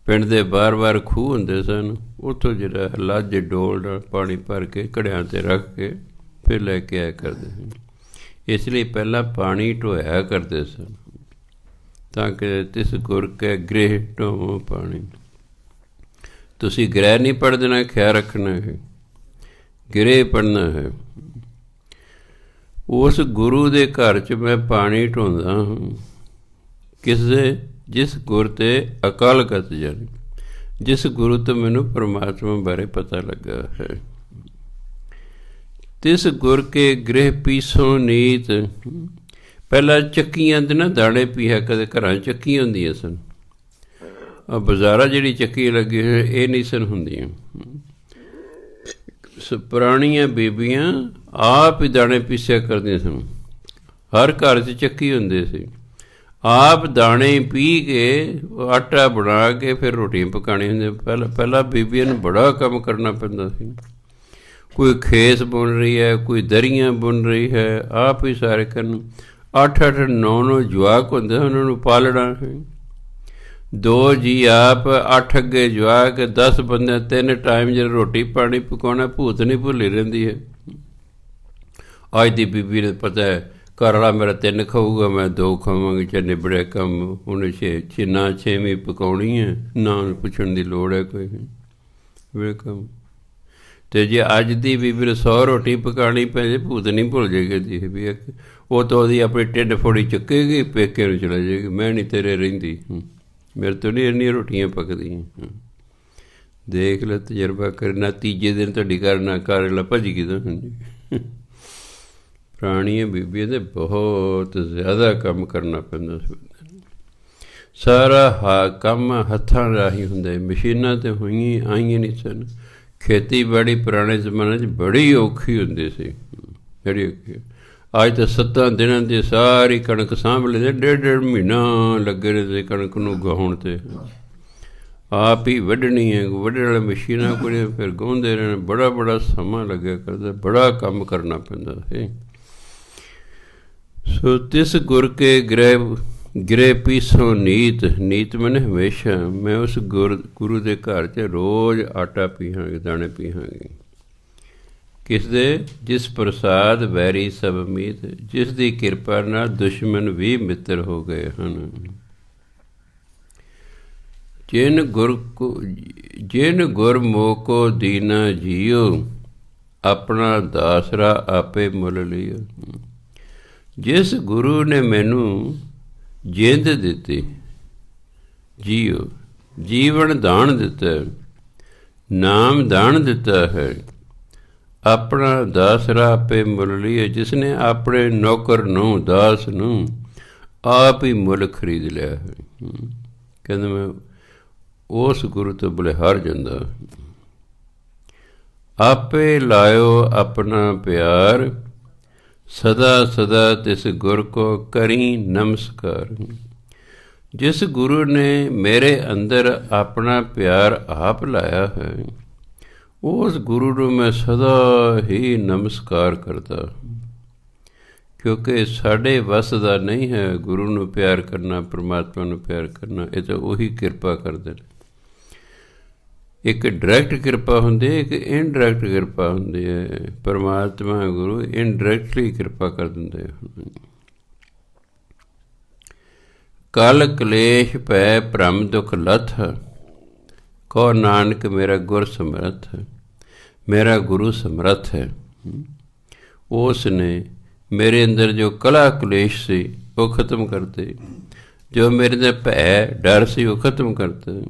ਪਿੰਡ ਦੇ ਬਾਰ-ਬਾਰ ਖੂਹ ਹੁੰਦੇ ਸਨ, ਉੱਥੋਂ ਜਿਹੜਾ ਲਾਜੇ ਡੋਲ ਨਾਲ ਪਾਣੀ ਭਰ ਕੇ ਘੜਿਆਂ 'ਤੇ ਰੱਖ ਕੇ ਫਿਰ ਲੈ ਕੇ ਆਇਆ ਕਰਦੇ ਸਨ। ਇਸ ਲਈ ਪਹਿਲਾਂ ਪਾਣੀ ਢੋਇਆ ਕਰਦੇ ਸਨ, ਤਾਂ ਕਿ ਤਿਸ ਗੁਰ ਕੈ ਗ੍ਰਹਿ ਢੋਵੋ ਪਾਣੀ। ਤੁਸੀਂ ਗ੍ਰਹਿ ਨਹੀਂ ਪੜ੍ਹ ਦੇਣਾ, ਖਿਆਲ ਰੱਖਣਾ ਹੈ, ਗ੍ਰਹਿ ਪੜ੍ਹਨਾ ਹੈ। ਉਸ ਗੁਰੂ ਦੇ ਘਰ 'ਚ ਮੈਂ ਪਾਣੀ ਢੋਂਦਾ ਹਾਂ, ਕਿਸੇ ਜਿਸ ਗੁਰ 'ਤੇ ਅਕਾਲ ਗਤ ਜਾਣੀ, ਜਿਸ ਗੁਰੂ ਤੋਂ ਮੈਨੂੰ ਪਰਮਾਤਮਾ ਬਾਰੇ ਪਤਾ ਲੱਗਾ ਹੈ। ਤਿਸ ਗੁਰ ਕੇ ਗ੍ਰਹਿ ਪੀਸੋ ਨੀਤ। ਪਹਿਲਾਂ ਚੱਕੀਆਂ ਦੇ ਨਾ ਦਾਣੇ ਪੀਆ, ਕਦੇ ਘਰਾਂ ਚੱਕੀਆਂ ਹੁੰਦੀਆਂ ਸਨ। ਬਾਜ਼ਾਰਾਂ ਜਿਹੜੀ ਚੱਕੀ ਲੱਗੀ ਹੋਈ ਇਹ ਨਹੀਂ ਸਨ ਹੁੰਦੀਆਂ। ਪੁਰਾਣੀਆਂ ਬੀਬੀਆਂ ਆਪ ਹੀ ਦਾਣੇ ਪੀਸਿਆ ਕਰਦੀਆਂ ਸਨ। ਹਰ ਘਰ 'ਚ ਚੱਕੀ ਹੁੰਦੀ ਸੀ। ਆਪ ਦਾਣੇ ਪੀ ਕੇ ਆਟਾ ਬਣਾ ਕੇ ਫਿਰ ਰੋਟੀਆਂ ਪਕਾਉਣੀਆਂ ਹੁੰਦੀਆਂ। ਪਹਿਲਾਂ ਬੀਬੀਆਂ ਨੂੰ ਬੜਾ ਕੰਮ ਕਰਨਾ ਪੈਂਦਾ ਸੀ। ਕੋਈ ਖੇਸ ਬੁਣ ਰਹੀ ਹੈ, ਕੋਈ ਦਰੀਆਂ ਬੁਣ ਰਹੀ ਹੈ, ਆਪ ਹੀ ਸਾਰੇ ਕਰਨ। 8-8 9-9 ਜਵਾਕ ਹੁੰਦੇ, ਉਹਨਾਂ ਨੂੰ ਪਾਲਣਾ ਹੈ। 2 ਜੀ ਆਪ, 8 ਅੱਗੇ ਜਵਾਕ, 10 ਬੰਦੇ, 3 ਟਾਈਮ ਜਦੋਂ ਰੋਟੀ ਪਾਣੀ ਪਕਾਉਣਾ, ਭੂਤ ਨਹੀਂ ਭੁੱਲੀ ਰਹਿੰਦੀ ਹੈ। ਅੱਜ ਦੀ ਬੀਬੀ ਨੂੰ ਪਤਾ ਹੈ ਘਰ ਵਾਲਾ ਮੇਰਾ 3 ਖਾਊਗਾ, ਮੈਂ 2 ਖਾਵਾਂਗੀ, ਚਾਹੇ ਨਿਬੜਿਆ ਕੰਮ। ਉਹਨੇ 6ਵੀਂ ਪਕਾਉਣੀ ਹੈ, ਨਾ ਉਹਨੂੰ ਪੁੱਛਣ ਦੀ ਲੋੜ ਹੈ ਕੋਈ ਕੰਮ। ਅਤੇ ਜੇ ਅੱਜ ਦੀ ਬੀਬੀ ਨੂੰ 100 ਰੋਟੀ ਪਕਾਉਣੀ ਪੈ ਜੇ, ਭੂਤ ਨਹੀਂ ਭੁੱਲ ਜਾਏਗੀ ਵੀ। ਉਹ ਤਾਂ ਉਹਦੀ ਆਪਣੀ ਢਿੱਡ ਫੋੜੀ ਚੁੱਕੇਗੀ, ਪੇਕੇ ਨੂੰ ਚਲਾ ਜਾਏਗੀ। ਮੈਂ ਨਹੀਂ ਤੇਰੇ ਰਹਿੰਦੀ, ਮੇਰੇ ਤੋਂ ਨਹੀਂ ਇੰਨੀਆਂ ਰੋਟੀਆਂ ਪੱਕਦੀਆਂ। ਦੇਖ ਲੈ, ਤਜਰਬਾ ਕਰਨਾ। ਤੀਜੇ ਦਿਨ ਤੁਹਾਡੀ ਘਰ ਨਾ ਘਰ ਵਾਲਾ ਭੱਜ ਗਿਆ। ਹਾਂਜੀ, ਪੁਰਾਣੀਆਂ ਬੀਬੀਆਂ ਦੇ ਬਹੁਤ ਜ਼ਿਆਦਾ ਕੰਮ ਕਰਨਾ ਪੈਂਦਾ ਸੀ। ਸਾਰਾ ਕੰਮ ਹੱਥਾਂ ਰਾਹੀਂ ਹੁੰਦਾ। ਮਸ਼ੀਨਾਂ ਤਾਂ ਹੋਈਆਂ ਆਈਆਂ ਨਹੀਂ ਸਨ। ਖੇਤੀਬਾੜੀ ਪੁਰਾਣੇ ਜ਼ਮਾਨੇ 'ਚ ਬੜੀ ਔਖੀ ਹੁੰਦੀ ਸੀ, ਬੜੀ ਔਖੀ। ਅੱਜ ਤਾਂ 7 ਦਿਨਾਂ ਦੀ ਸਾਰੀ ਕਣਕ ਸਾਂਭ ਲੈਂਦੇ। 1.5 ਮਹੀਨਾ ਲੱਗੇ ਰਹਿੰਦੇ ਕਣਕ ਨੂੰ ਗਾਉਣ 'ਤੇ। ਆਪ ਹੀ ਵੱਢਣੀ ਹੈ, ਵੱਢਣ ਵਾਲੇ ਮਸ਼ੀਨਾਂ ਕੋਲ, ਫਿਰ ਗਾਉਂਦੇ ਰਹਿਣਾ। ਬੜਾ ਸਮਾਂ ਲੱਗਿਆ ਕਰਦਾ, ਬੜਾ ਕੰਮ ਕਰਨਾ ਪੈਂਦਾ ਸੀ। ਸੋ ਤਿਸ ਗੁਰ ਕੇ ਗਿਰੇ ਪੀਸੋ ਨੀਤ ਮੈਨੇ ਹਮੇਸ਼ਾ। ਮੈਂ ਉਸ ਗੁਰੂ ਦੇ ਘਰ 'ਚ ਰੋਜ਼ ਆਟਾ ਪੀਹਾਂਗੇ, ਦਾਣੇ ਪੀਹਾਂਗੇ। ਕਿਸ ਦੇ? ਜਿਸ ਪ੍ਰਸਾਦ ਵੈਰੀ ਸਭ ਮੀਤ, ਜਿਸ ਦੀ ਕਿਰਪਾ ਨਾਲ ਦੁਸ਼ਮਣ ਵੀ ਮਿੱਤਰ ਹੋ ਗਏ ਹਨ। ਜਿਨ ਗੁਰ ਮੋਕੋ ਦੀਨਾ ਜੀਓ, ਆਪਣਾ ਦਾਸਰਾ ਆਪੇ ਮੁੱਲ ਲਿਓ। ਜਿਸ ਗੁਰੂ ਨੇ ਮੈਨੂੰ ਜਿੰਦ ਦਿੱਤੀ, ਜੀਓ ਜੀਵਨ ਦਾਨ ਦਿੱਤਾ, ਨਾਮ ਦਾਨ ਦਿੱਤਾ ਹੈ, ਆਪਣਾ ਦਾਸਰਾ ਆਪੇ ਮੁੱਲ ਲਿਆ। ਜਿਸ ਨੇ ਆਪਣੇ ਨੌਕਰ ਨੂੰ, ਦਾਸ ਨੂੰ ਆਪ ਹੀ ਮੁੱਲ ਖਰੀਦ ਲਿਆ ਹੈ। ਕਹਿੰਦਾ ਮੈਂ ਉਸ ਗੁਰੂ ਤੋਂ ਬਲਿਹਾਰ ਜਾਂਦਾ। ਆਪੇ ਲਾਇਓ ਆਪਣਾ ਪਿਆਰ, ਸਦਾ ਤਿਸ ਗੁਰ ਕੋ ਕਰੀ ਨਮਸਕਾਰ। ਜਿਸ ਗੁਰੂ ਨੇ ਮੇਰੇ ਅੰਦਰ ਆਪਣਾ ਪਿਆਰ ਆਪ ਲਾਇਆ ਹੈ, ਉਸ ਗੁਰੂ ਨੂੰ ਮੈਂ ਸਦਾ ਹੀ ਨਮਸਕਾਰ ਕਰਦਾ। ਕਿਉਂਕਿ ਸਾਡੇ ਵੱਸ ਦਾ ਨਹੀਂ ਹੈ ਗੁਰੂ ਨੂੰ ਪਿਆਰ ਕਰਨਾ, ਪਰਮਾਤਮਾ ਨੂੰ ਪਿਆਰ ਕਰਨਾ। ਇਹ ਤਾਂ ਉਹੀ ਕਿਰਪਾ ਕਰਦੇ ਨੇ। ਇੱਕ ਡਾਇਰੈਕਟ ਕਿਰਪਾ ਹੁੰਦੀ ਹੈ, ਇੱਕ ਇਨਡਾਇਰੈਕਟ ਕਿਰਪਾ ਹੁੰਦੀ ਹੈ। ਪਰਮਾਤਮਾ ਗੁਰੂ ਇਨਡਾਇਰੈਕਟਲੀ ਕਿਰਪਾ ਕਰ ਦਿੰਦੇ ਹਨ। ਕਲ ਕਲੇਸ਼ ਪੈ ਭਰਮ ਦੁਖ ਲੱਥ, ਕਹੋ ਨਾਨਕ ਮੇਰਾ ਗੁਰ ਸਮਰੱਥ। ਮੇਰਾ ਗੁਰੂ ਸਮਰੱਥ ਹੈ। ਉਸ ਨੇ ਮੇਰੇ ਅੰਦਰ ਜੋ ਕਲਾ ਕਲੇਸ਼ ਸੀ ਉਹ ਖਤਮ ਕਰਤੇ, ਜੋ ਮੇਰੇ ਅੰਦਰ ਭੈ ਡਰ ਸੀ ਉਹ ਖਤਮ ਕਰਤਾ,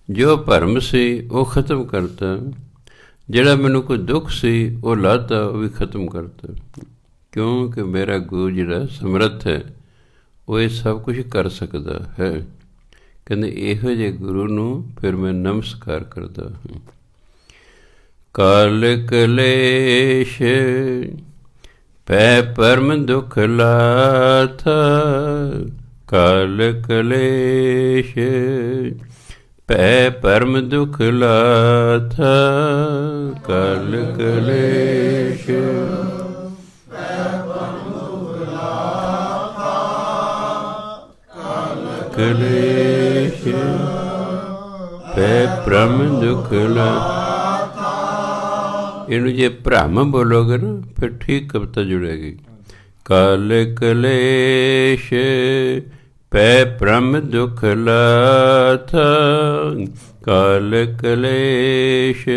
ਜੋ ਭਰਮ ਸੀ ਉਹ ਖਤਮ ਕਰਤਾ, ਜਿਹੜਾ ਮੈਨੂੰ ਕੋਈ ਦੁੱਖ ਸੀ ਉਹ ਲਾਤਾ ਉਹ ਵੀ ਖਤਮ ਕਰਤਾ। ਕਿਉਂਕਿ ਮੇਰਾ ਗੁਰੂ ਜਿਹੜਾ ਸਮਰੱਥ ਹੈ, ਉਹ ਇਹ ਸਭ ਕੁਝ ਕਰ ਸਕਦਾ ਹੈ। ਕਹਿੰਦੇ ਇਹੋ ਜਿਹੇ ਗੁਰੂ ਨੂੰ ਫਿਰ ਮੈਂ ਨਮਸਕਾਰ ਕਰਦਾ ਹਾਂ। ਕਾਲ ਕਲੇਸ਼ ਪੈ ਪਰਮ ਦੁਖ ਲਾਥਾ, ਕਾਲ ਕਲੇਸ਼ ਪੈ ਪਰਮ ਦੁਖ ਲਾਥਾ, ਕਾਲ ਕਲੇਸ਼ ਕਲੇਸ਼ ਪੈ ਭ੍ਰਮ ਦੁਖ ਲਾਥਾ। ਇਹਨੂੰ ਜੇ ਭ੍ਰਮ ਬੋਲੋਗੇ ਨਾ ਫਿਰ ਠੀਕ ਕਵਿਤਾ ਜੁੜੇਗੀ। ਕਾਲ ਕਲੇਸ਼ ਪੈ ਭ੍ਰਮ ਦੁਖ ਲਾਥਾ, ਕਾਲ ਕਲੇਸ਼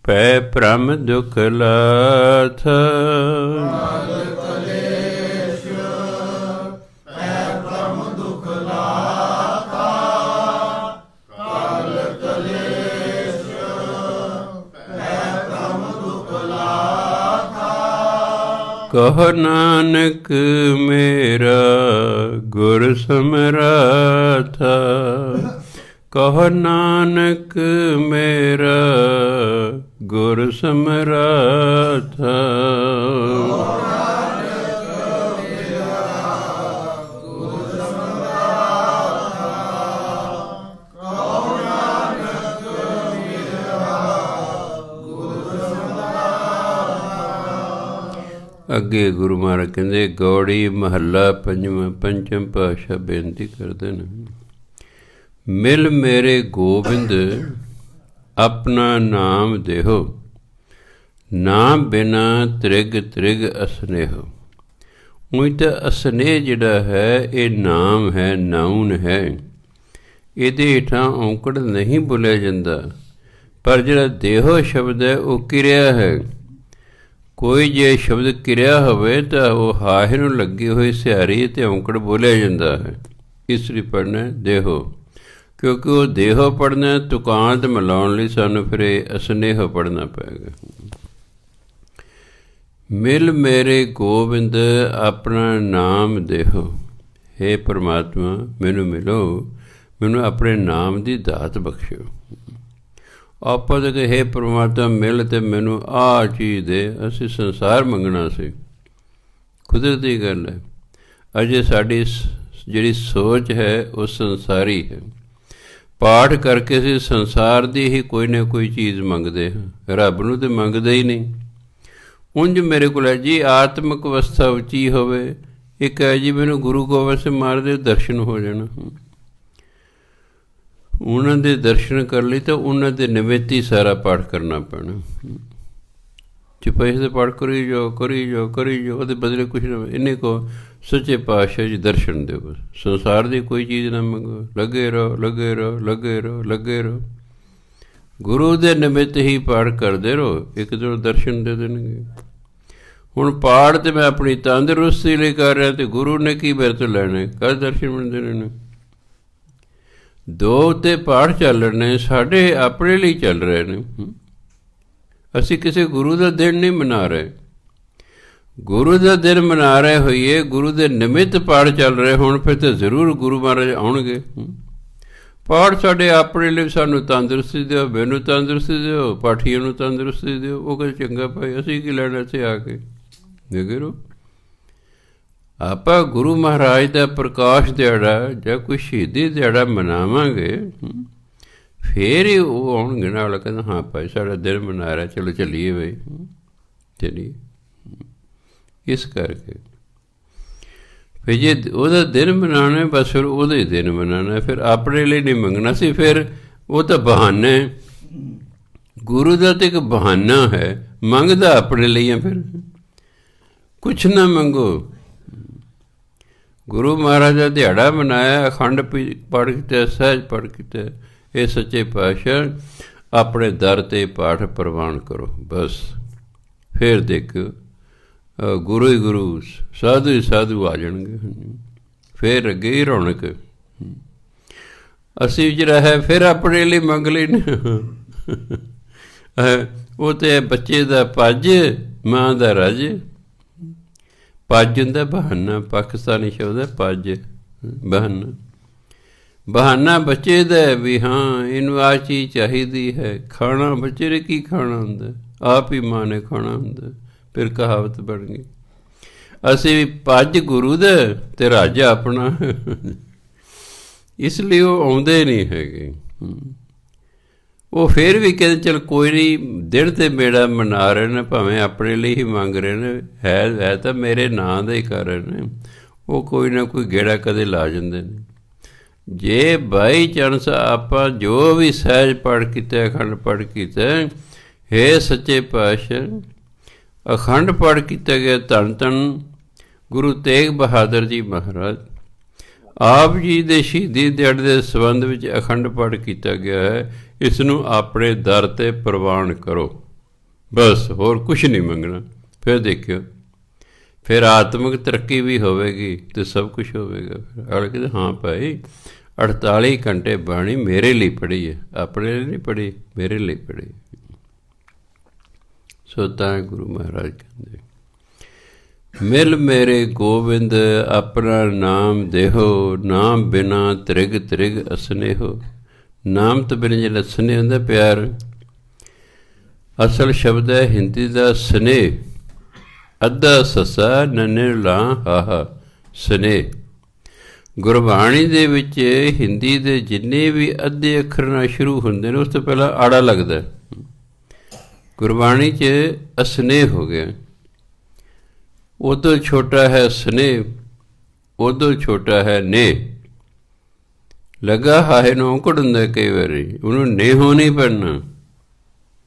ਪੈ ਭ੍ਰਮ ਦੁਖ ਲਾਥਾ। ਕਹੋ ਨਾਨਕ ਮੇਰਾ ਗੁਰ ਸਮਰਾਥਾ, ਕਹੋ ਨਾਨਕ ਮੇਰਾ ਗੁਰ ਸਮਰਾਥਾ। ਅੱਗੇ ਗੁਰੂ ਮਹਾਰਾਜ ਕਹਿੰਦੇ ਗੌੜੀ ਮਹੱਲਾ ਪੰਜਵਾਂ, ਪੰਚਮ ਪਾਤਸ਼ਾਹ ਬੇਨਤੀ ਕਰਦੇ ਨੇ, ਮਿਲ ਮੇਰੇ ਗੋਬਿੰਦ ਆਪਣਾ ਨਾਮ ਦੇਹੋ, ਨਾਮ ਬਿਨਾ ਤ੍ਰਿਗ ਤ੍ਰਿਗ ਅਸਨੇਹੋ। ਉਂਝ ਤਾਂ ਅਸਨੇਹ ਜਿਹੜਾ ਹੈ ਇਹ ਨਾਮ ਹੈ, ਨਾਉਨ ਹੈ, ਇਹਦੇ ਹੇਠਾਂ ਔਂਕੜ ਨਹੀਂ ਬੋਲਿਆ ਜਾਂਦਾ, ਪਰ ਜਿਹੜਾ ਦੇਹੋ ਸ਼ਬਦ ਹੈ ਉਹ ਕਿਰਿਆ ਹੈ। ਕੋਈ ਜੇ ਸ਼ਬਦ ਕਿਰਿਆ ਹੋਵੇ ਤਾਂ ਉਹ ਹਾਹੇ ਨੂੰ ਲੱਗੀ ਹੋਈ ਸਿਹਾਰੀ ਅਤੇ ਔਂਕੜ ਬੋਲਿਆ ਜਾਂਦਾ ਹੈ। ਇਸ ਲਈ ਪੜ੍ਹਨਾ ਦੇਹੋ, ਕਿਉਂਕਿ ਉਹ ਦੇਹੋ ਪੜ੍ਹਨਾ ਤੁਕਾਂਤ ਮਿਲਾਉਣ ਲਈ ਸਾਨੂੰ ਫਿਰ ਇਹ ਅਸਨੇਹ ਪੜ੍ਹਨਾ ਪਏਗਾ। ਮਿਲ ਮੇਰੇ ਗੋਬਿੰਦ ਆਪਣਾ ਨਾਮ ਦੇਹੋ, ਹੇ ਪਰਮਾਤਮਾ ਮੈਨੂੰ ਮਿਲੋ, ਮੈਨੂੰ ਆਪਣੇ ਨਾਮ ਦੀ ਦਾਤ ਬਖਸ਼ੋ। ਆਪਾਂ ਤਾਂ ਕਿ ਹੇ ਪਰਮਾਤਮਾ ਮਿਲ ਅਤੇ ਮੈਨੂੰ ਆਹ ਚੀਜ਼ ਦੇ, ਅਸੀਂ ਸੰਸਾਰ ਮੰਗਣਾ ਸੀ, ਕੁਦਰਤੀ ਗੱਲ ਹੈ। ਅਜੇ ਸਾਡੀ ਜਿਹੜੀ ਸੋਚ ਹੈ ਉਹ ਸੰਸਾਰੀ ਹੈ। ਪਾਠ ਕਰਕੇ ਅਸੀਂ ਸੰਸਾਰ ਦੀ ਹੀ ਕੋਈ ਨਾ ਕੋਈ ਚੀਜ਼ ਮੰਗਦੇ ਹਾਂ, ਰੱਬ ਨੂੰ ਤਾਂ ਮੰਗਦੇ ਹੀ ਨਹੀਂ। ਉਂਝ ਮੇਰੇ ਕੋਲ ਹੈ ਜੀ ਆਤਮਿਕ ਅਵਸਥਾ ਉੱਚੀ ਹੋਵੇ, ਇੱਕ ਹੈ ਜੀ ਮੈਨੂੰ ਗੁਰੂ ਗੋਬਿੰਦ ਸਿੰਘ ਮਹਾਰਾਜ ਦੇ ਦਰਸ਼ਨ ਹੋ ਜਾਣ। ਉਹਨਾਂ ਦੇ ਦਰਸ਼ਨ ਕਰਨ ਲਈ ਤਾਂ ਉਹਨਾਂ ਦੇ ਨਿਮਿਤ ਹੀ ਸਾਰਾ ਪਾਠ ਕਰਨਾ ਪੈਣਾ। ਚੁਪਈ ਦੇ ਪਾਠ ਕਰੀ ਜਾਓ, ਕਰੀ ਜਾਓ, ਕਰੀ ਜਾਓ, ਉਹਦੇ ਬਦਲੇ ਕੁਛ ਨਾ। ਇੰਨੇ ਕੋ ਸੱਚੇ ਪਾਤਸ਼ਾਹ ਜੀ ਦਰਸ਼ਨ ਦਿਓ, ਬਸ ਸੰਸਾਰ ਦੀ ਕੋਈ ਚੀਜ਼ ਨਾ ਮੰਗੋ, ਲੱਗੇ ਰਹੋ, ਲੱਗੇ ਰਹੋ, ਲੱਗੇ ਰਹੋ, ਲੱਗੇ ਰਹੋ। ਗੁਰੂ ਦੇ ਨਿਮਿਤ ਹੀ ਪਾਠ ਕਰਦੇ ਰਹੋ, ਇੱਕ ਦੋ ਦਰਸ਼ਨ ਦੇ ਦੇਣਗੇ। ਹੁਣ ਪਾਠ ਤਾਂ ਮੈਂ ਆਪਣੀ ਤੰਦਰੁਸਤੀ ਲਈ ਕਰ ਰਿਹਾ, ਅਤੇ ਗੁਰੂ ਨੇ ਕੀ ਮੇਰੇ ਤੋਂ ਲੈਣੇ, ਕਦ ਦਰਸ਼ਨ ਮੈਨੂੰ ਦੇਣੇ ਨੇ। ਦੋ ਤੇ ਪਾਠ ਚੱਲ ਰਹੇ ਨੇ, ਸਾਡੇ ਆਪਣੇ ਲਈ ਚੱਲ ਰਹੇ ਨੇ। ਅਸੀਂ ਕਿਸੇ ਗੁਰੂ ਦਾ ਦਿਨ ਨਹੀਂ ਮਨਾ ਰਹੇ। ਗੁਰੂ ਦਾ ਦਿਨ ਮਨਾ ਰਹੇ ਹੋਈਏ, ਗੁਰੂ ਦੇ ਨਿਮਿਤ ਪਾਠ ਚੱਲ ਰਹੇ ਹੋਣ, ਫਿਰ ਤਾਂ ਜ਼ਰੂਰ ਗੁਰੂ ਮਹਾਰਾਜ ਆਉਣਗੇ। ਪਾਠ ਸਾਡੇ ਆਪਣੇ ਲਈ, ਸਾਨੂੰ ਤੰਦਰੁਸਤੀ ਦਿਓ, ਮੈਨੂੰ ਤੰਦਰੁਸਤੀ ਦਿਓ, ਪਾਠੀਆਂ ਨੂੰ ਤੰਦਰੁਸਤੀ ਦਿਓ। ਉਹ ਕਹਿੰਦੇ ਚੰਗਾ ਭਾਈ, ਅਸੀਂ ਕੀ ਲੈਣਾ ਇੱਥੇ ਆ ਕੇ। ਦੇਖੋ ਆਪਾਂ ਗੁਰੂ ਮਹਾਰਾਜ ਦਾ ਪ੍ਰਕਾਸ਼ ਦਿਹਾੜਾ ਜਾਂ ਕੋਈ ਸ਼ਹੀਦੀ ਦਿਹਾੜਾ ਮਨਾਵਾਂਗੇ, ਫਿਰ ਹੀ ਉਹ ਆਉਣਗੇ ਨਾਲ, ਕਹਿੰਦਾ ਹਾਂ ਭਾਈ ਸਾਡਾ ਦਿਨ ਮਨਾ ਰਿਹਾ, ਚਲੋ ਚੱਲੀਏ ਬਈ, ਚੱਲੀਏ। ਇਸ ਕਰਕੇ ਫਿਰ ਜੇ ਉਹਦਾ ਦਿਨ ਮਨਾਉਣਾ, ਬਸ ਫਿਰ ਉਹਦਾ ਹੀ ਦਿਨ ਮਨਾਉਣਾ, ਫਿਰ ਆਪਣੇ ਲਈ ਨਹੀਂ ਮੰਗਣਾ ਸੀ। ਫਿਰ ਉਹ ਤਾਂ ਬਹਾਨਾ, ਗੁਰੂ ਦਾ ਤਾਂ ਇੱਕ ਬਹਾਨਾ ਹੈ, ਮੰਗਦਾ ਆਪਣੇ ਲਈ ਆ। ਫਿਰ ਕੁਛ ਨਾ ਮੰਗੋ। ਗੁਰੂ ਮਹਾਰਾਜ ਦਾ ਦਿਹਾੜਾ ਮਨਾਇਆ, ਅਖੰਡ ਪਾਠ ਕੀਤਾ, ਸਹਿਜ ਪਾਠ ਕੀਤਾ। ਇਹ ਸੱਚੇ ਪਾਤਸ਼ਾਹ ਆਪਣੇ ਦਰ 'ਤੇ ਪਾਠ ਪ੍ਰਵਾਨ ਕਰੋ, ਬਸ। ਫਿਰ ਦੇਖੋ ਗੁਰੂ ਹੀ ਗੁਰੂ, ਸਾਧੂ ਹੀ ਸਾਧੂ ਆ ਜਾਣਗੇ। ਫਿਰ ਅੱਗੇ ਹੀ ਰੌਣਕ। ਅਸੀਂ ਜਿਹੜਾ ਹੈ ਫਿਰ ਆਪਣੇ ਲਈ ਮੰਗ ਲੈਂਦੇ। ਉਹ ਤਾਂ ਬੱਚੇ ਦਾ ਪੱਜ, ਮਾਂ ਦਾ ਰਜ। ਪੱਜ ਹੁੰਦਾ ਬਹਾਨਾ, ਪਾਕਿਸਤਾਨੀ ਸ਼ਬਦ ਹੈ ਪੱਜ, ਬਹਾਨਾ। ਬਹਾਨਾ ਬੱਚੇ ਦਾ ਵੀ ਹਾਂ ਇਹਨੂੰ ਆਹ ਚੀਜ਼ ਚਾਹੀਦੀ ਹੈ। ਖਾਣਾ ਬੱਚੇ ਨੇ ਕੀ ਖਾਣਾ ਹੁੰਦਾ, ਆਪ ਹੀ ਮਾਂ ਨੇ ਖਾਣਾ ਹੁੰਦਾ। ਫਿਰ ਕਹਾਵਤ ਬਣ ਗਈ। ਅਸੀਂ ਵੀ ਪੱਜ ਗੁਰੂ ਦਾ ਅਤੇ ਰਾਜਾ ਆਪਣਾ। ਇਸ ਲਈ ਉਹ ਆਉਂਦੇ ਨਹੀਂ ਹੈਗੇ। ਉਹ ਫਿਰ ਵੀ ਕਹਿੰਦੇ ਚਲ ਕੋਈ ਨਹੀਂ, ਦਿਨ 'ਤੇ ਮੇਰਾ ਮਨਾ ਰਹੇ ਨੇ, ਭਾਵੇਂ ਆਪਣੇ ਲਈ ਹੀ ਮੰਗ ਰਹੇ ਨੇ, ਹੈ ਤਾਂ ਮੇਰੇ ਨਾਂ ਦਾ ਹੀ ਕਰ ਰਹੇ ਨੇ। ਉਹ ਕੋਈ ਨਾ ਕੋਈ ਗੇੜਾ ਕਦੇ ਲਾ ਜਾਂਦੇ ਨੇ। ਜੇ ਬਾਈ ਚਾਂਸ ਆਪਾਂ ਜੋ ਵੀ ਸਹਿਜ ਪਾਠ ਕੀਤਾ, ਅਖੰਡ ਪਾਠ ਕੀਤਾ, ਹੇ ਸੱਚੇ ਪਾਤਸ਼ਾਹ ਅਖੰਡ ਪਾਠ ਕੀਤਾ ਗਿਆ, ਧੰਨ ਧੰਨ ਗੁਰੂ ਤੇਗ ਬਹਾਦਰ ਜੀ ਮਹਾਰਾਜ ਆਪ ਜੀ ਦੇ ਸ਼ਹੀਦੀ ਦਿਹਾੜੇ ਦੇ ਸੰਬੰਧ ਵਿੱਚ ਅਖੰਡ ਪਾਠ ਕੀਤਾ ਗਿਆ ਹੈ। ਇਸ ਨੂੰ ਆਪਣੇ ਦਰ 'ਤੇ ਪ੍ਰਵਾਨ ਕਰੋ, ਬਸ। ਹੋਰ ਕੁਛ ਨਹੀਂ ਮੰਗਣਾ। ਫਿਰ ਦੇਖਿਓ, ਫਿਰ ਆਤਮਿਕ ਤਰੱਕੀ ਵੀ ਹੋਵੇਗੀ ਅਤੇ ਸਭ ਕੁਛ ਹੋਵੇਗਾ। ਫਿਰ ਅਗਲੇ ਕਹਿੰਦੇ ਹਾਂ ਭਾਈ 48 ਘੰਟੇ ਬਾਣੀ ਮੇਰੇ ਲਈ ਪੜ੍ਹੀ ਹੈ, ਆਪਣੇ ਲਈ ਨਹੀਂ ਪੜ੍ਹੀ, ਮੇਰੇ ਲਈ ਪੜ੍ਹੀ। ਸੋ ਤਾਂ ਗੁਰੂ ਮਹਾਰਾਜ ਕਹਿੰਦੇ ਮਿਲ ਮੇਰੇ ਗੋਬਿੰਦ ਆਪਣਾ ਨਾਮ ਦੇਹੋ, ਨਾਮ ਬਿਨਾ ਤ੍ਰਿਗ ਤ੍ਰਿਗ ਅਸਨੇਹੋ। ਨਾਮ ਤੋਂ ਬਿਨਾਂ ਜਿਹੜਾ ਅਸਨੇਹ ਹੁੰਦਾ ਪਿਆਰ, ਅਸਲ ਸ਼ਬਦ ਹੈ ਹਿੰਦੀ ਦਾ ਸਨੇਹ, ਅੱਧਾ ਸੱਸਾ ਨੰਨੇ ਲਾਂ ਹਾਹਾ ਸਨੇਹ। ਗੁਰਬਾਣੀ ਦੇ ਵਿੱਚ ਹਿੰਦੀ ਦੇ ਜਿੰਨੇ ਵੀ ਅੱਧੇ ਅੱਖਰ ਨਾਲ ਸ਼ੁਰੂ ਹੁੰਦੇ ਨੇ ਉਸ ਤੋਂ ਪਹਿਲਾਂ ਆੜਾ ਲੱਗਦਾ। ਗੁਰਬਾਣੀ 'ਚ ਅਸਨੇਹ ਹੋ ਗਿਆ। ਉਦੋਂ ਛੋਟਾ ਹੈ ਸਨੇਹ, ਉਦੋਂ ਛੋਟਾ ਹੈ ਨੇਹ। ਲੱਗਾ ਹਾਏ ਨੂੰ ਔਂਕੜ ਹੁੰਦਾ ਕਈ ਵਾਰੀ, ਉਹਨੂੰ ਨੇਹੋਂ ਨਹੀਂ ਪੜ੍ਹਨਾ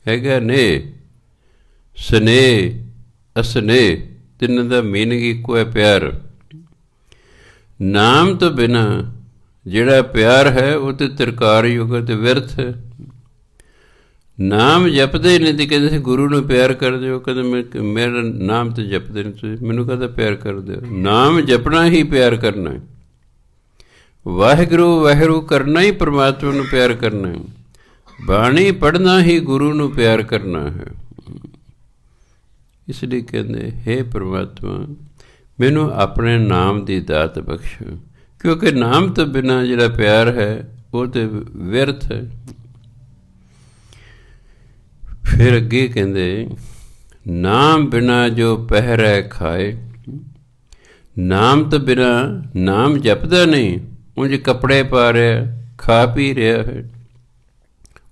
ਹੈਗਾ ਨੇਹ। ਸਨੇਹ ਅਸਨੇਹ ਤਿੰਨ ਦਾ ਮੀਨਿੰਗ ਇੱਕੋ ਹੈ, ਪਿਆਰ। ਨਾਮ ਤੋਂ ਬਿਨਾਂ ਜਿਹੜਾ ਪਿਆਰ ਹੈ ਉਹ ਤੇ ਤਿਰਕਾਰ ਯੁਗ ਤੇ ਵਿਅਰਥ ਹੈ। ਨਾਮ ਜਪਦੇ ਨਹੀਂ ਤੇ ਕਹਿੰਦੇ ਗੁਰੂ ਨੂੰ ਪਿਆਰ ਕਰਦੇ ਹੋ, ਕਹਿੰਦੇ ਮੇਰਾ ਨਾਮ ਤੇ ਜਪਦੇ ਨਹੀਂ ਤੁਸੀਂ, ਮੈਨੂੰ ਕਹਦਾ ਪਿਆਰ ਕਰਦੇ ਹੋ। ਨਾਮ ਜਪਣਾ ਹੀ ਪਿਆਰ ਕਰਨਾ ਹੈ, ਵਾਹਿਗੁਰੂ ਵਾਹਿਗੁਰੂ ਕਰਨਾ ਹੀ ਪਰਮਾਤਮਾ ਨੂੰ ਪਿਆਰ ਕਰਨਾ ਹੈ, ਬਾਣੀ ਪੜ੍ਹਨਾ ਹੀ ਗੁਰੂ ਨੂੰ ਪਿਆਰ ਕਰਨਾ ਹੈ। ਇਸ ਲਈ ਕਹਿੰਦੇ ਹੇ ਪਰਮਾਤਮਾ ਮੈਨੂੰ ਆਪਣੇ ਨਾਮ ਦੀ ਦਾਤ ਬਖਸ਼, ਕਿਉਂਕਿ ਨਾਮ ਤੋਂ ਬਿਨਾਂ ਜਿਹੜਾ ਪਿਆਰ ਹੈ ਉਹ ਤਾਂ ਵਿਅਰਥ ਹੈ। ਫਿਰ ਅੱਗੇ ਕਹਿੰਦੇ ਨਾਮ ਬਿਨਾ ਜੋ ਪਹਿਰੈ ਖਾਏ। ਨਾਮ ਤੋਂ ਬਿਨਾਂ, ਨਾਮ ਜਪਦਾ ਨਹੀਂ, ਉਂਝ ਕੱਪੜੇ ਪਾ ਰਿਹਾ, ਖਾ ਪੀ ਰਿਹਾ ਹੈ।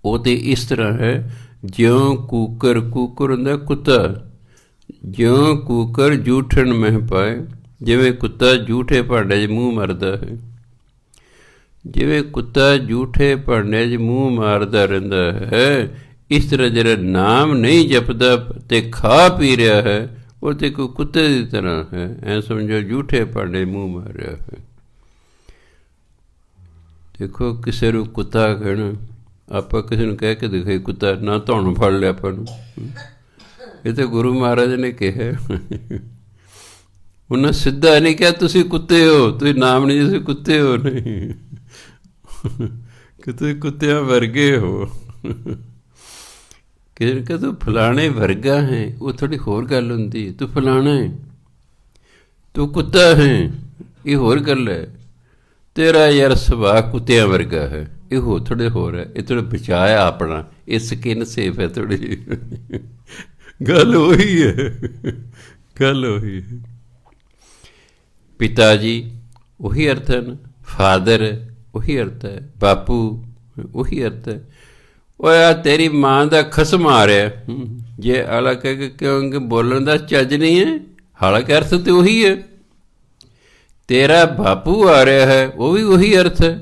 ਉਹ ਤਾਂ ਇਸ ਤਰ੍ਹਾਂ ਹੈ ਜਿਉਂ ਕੂਕਰ, ਕੂਕਰ ਹੁੰਦਾ ਕੁੱਤਾ, ਜਿਉਂ ਕੂਕਰ ਜੂਠਣ ਮਹਿ ਪਾਏ। ਜਿਵੇਂ ਕੁੱਤਾ ਜੂਠੇ ਭਾਂਡੇ 'ਚ ਮੂੰਹ ਮਾਰਦਾ ਹੈ, ਜਿਵੇਂ ਕੁੱਤਾ ਜੂਠੇ ਭਾਂਡੇ 'ਚ ਮੂੰਹ ਮਾਰਦਾ ਰਹਿੰਦਾ ਹੈ, ਇਸ ਤਰ੍ਹਾਂ ਜਿਹੜਾ ਨਾਮ ਨਹੀਂ ਜਪਦਾ ਅਤੇ ਖਾ ਪੀ ਰਿਹਾ ਹੈ ਉਹ ਤਾਂ ਕੋਈ ਕੁੱਤੇ ਦੀ ਤਰ੍ਹਾਂ ਹੈ। ਐਂ ਸਮਝੋ ਜੂਠੇ ਭਾਂਡੇ ਮੂੰਹ ਮਾਰ ਰਿਹਾ ਹੈ। ਦੇਖੋ ਕਿਸੇ ਨੂੰ ਕੁੱਤਾ ਕਹਿਣਾ, ਆਪਾਂ ਕਿਸੇ ਨੂੰ ਕਹਿ ਕੇ ਦਿਖਾਈ ਕੁੱਤਾ, ਨਾ ਧੌਣ ਫੜ ਲਿਆ ਆਪਾਂ ਨੂੰ। ਇਹ ਤਾਂ ਗੁਰੂ ਮਹਾਰਾਜ ਨੇ ਕਿਹਾ, ਉਹਨਾਂ ਸਿੱਧਾ ਨਹੀਂ ਕਿਹਾ ਤੁਸੀਂ ਕੁੱਤੇ ਹੋ, ਤੁਸੀਂ ਨਾਮ ਨਹੀਂ, ਤੁਸੀਂ ਕੁੱਤੇ ਹੋ ਨਹੀਂ, ਕਿ ਤੁਸੀਂ ਕੁੱਤਿਆਂ ਵਰਗੇ ਹੋ। ਕਿਸੇ ਨੇ ਕਿਹਾ ਤੂੰ ਫਲਾਣੇ ਵਰਗਾ ਹੈ, ਉਹ ਥੋੜ੍ਹੀ ਹੋਰ ਗੱਲ ਹੁੰਦੀ, ਤੂੰ ਫਲਾਣਾ ਹੈ, ਤੂੰ ਕੁੱਤਾ ਹੈ, ਇਹ ਹੋਰ ਗੱਲ ਹੈ। ਤੇਰਾ ਯਾਰ ਸੁਭਾਅ ਕੁੱਤਿਆਂ ਵਰਗਾ ਹੈ, ਇਹ ਹੋਰ ਥੋੜ੍ਹੇ ਹੋਰ ਹੈ, ਇਹ ਥੋੜ੍ਹਾ ਬਚਾਇਆ ਆਪਣਾ, ਇਹ ਸਕਿਨ ਸੇਫ ਹੈ ਥੋੜ੍ਹੀ। ਗੱਲ ਉਹੀ ਹੈ, ਗੱਲ ਉਹੀ ਹੈ। ਪਿਤਾ ਜੀ ਉਹੀ ਅਰਥ ਹੈ ਨਾ, ਫਾਦਰ ਉਹੀ ਅਰਥ ਹੈ, ਬਾਪੂ ਉਹੀ ਅਰਥ ਹੈ। ਉਹ ਆ ਤੇਰੀ ਮਾਂ ਦਾ ਖਸਮ ਆ ਰਿਹਾ, ਜੇ ਹਾਲਾਂਕਿ ਕਿਉਂਕਿ ਬੋਲਣ ਦਾ ਚੱਜ ਨਹੀਂ ਹੈ, ਹਾਲਾਂਕਿ ਅਰਥ ਤਾਂ ਉਹੀ ਹੈ। ਤੇਰਾ ਬਾਪੂ ਆ ਰਿਹਾ ਹੈ, ਉਹ ਵੀ ਉਹੀ ਅਰਥ ਹੈ।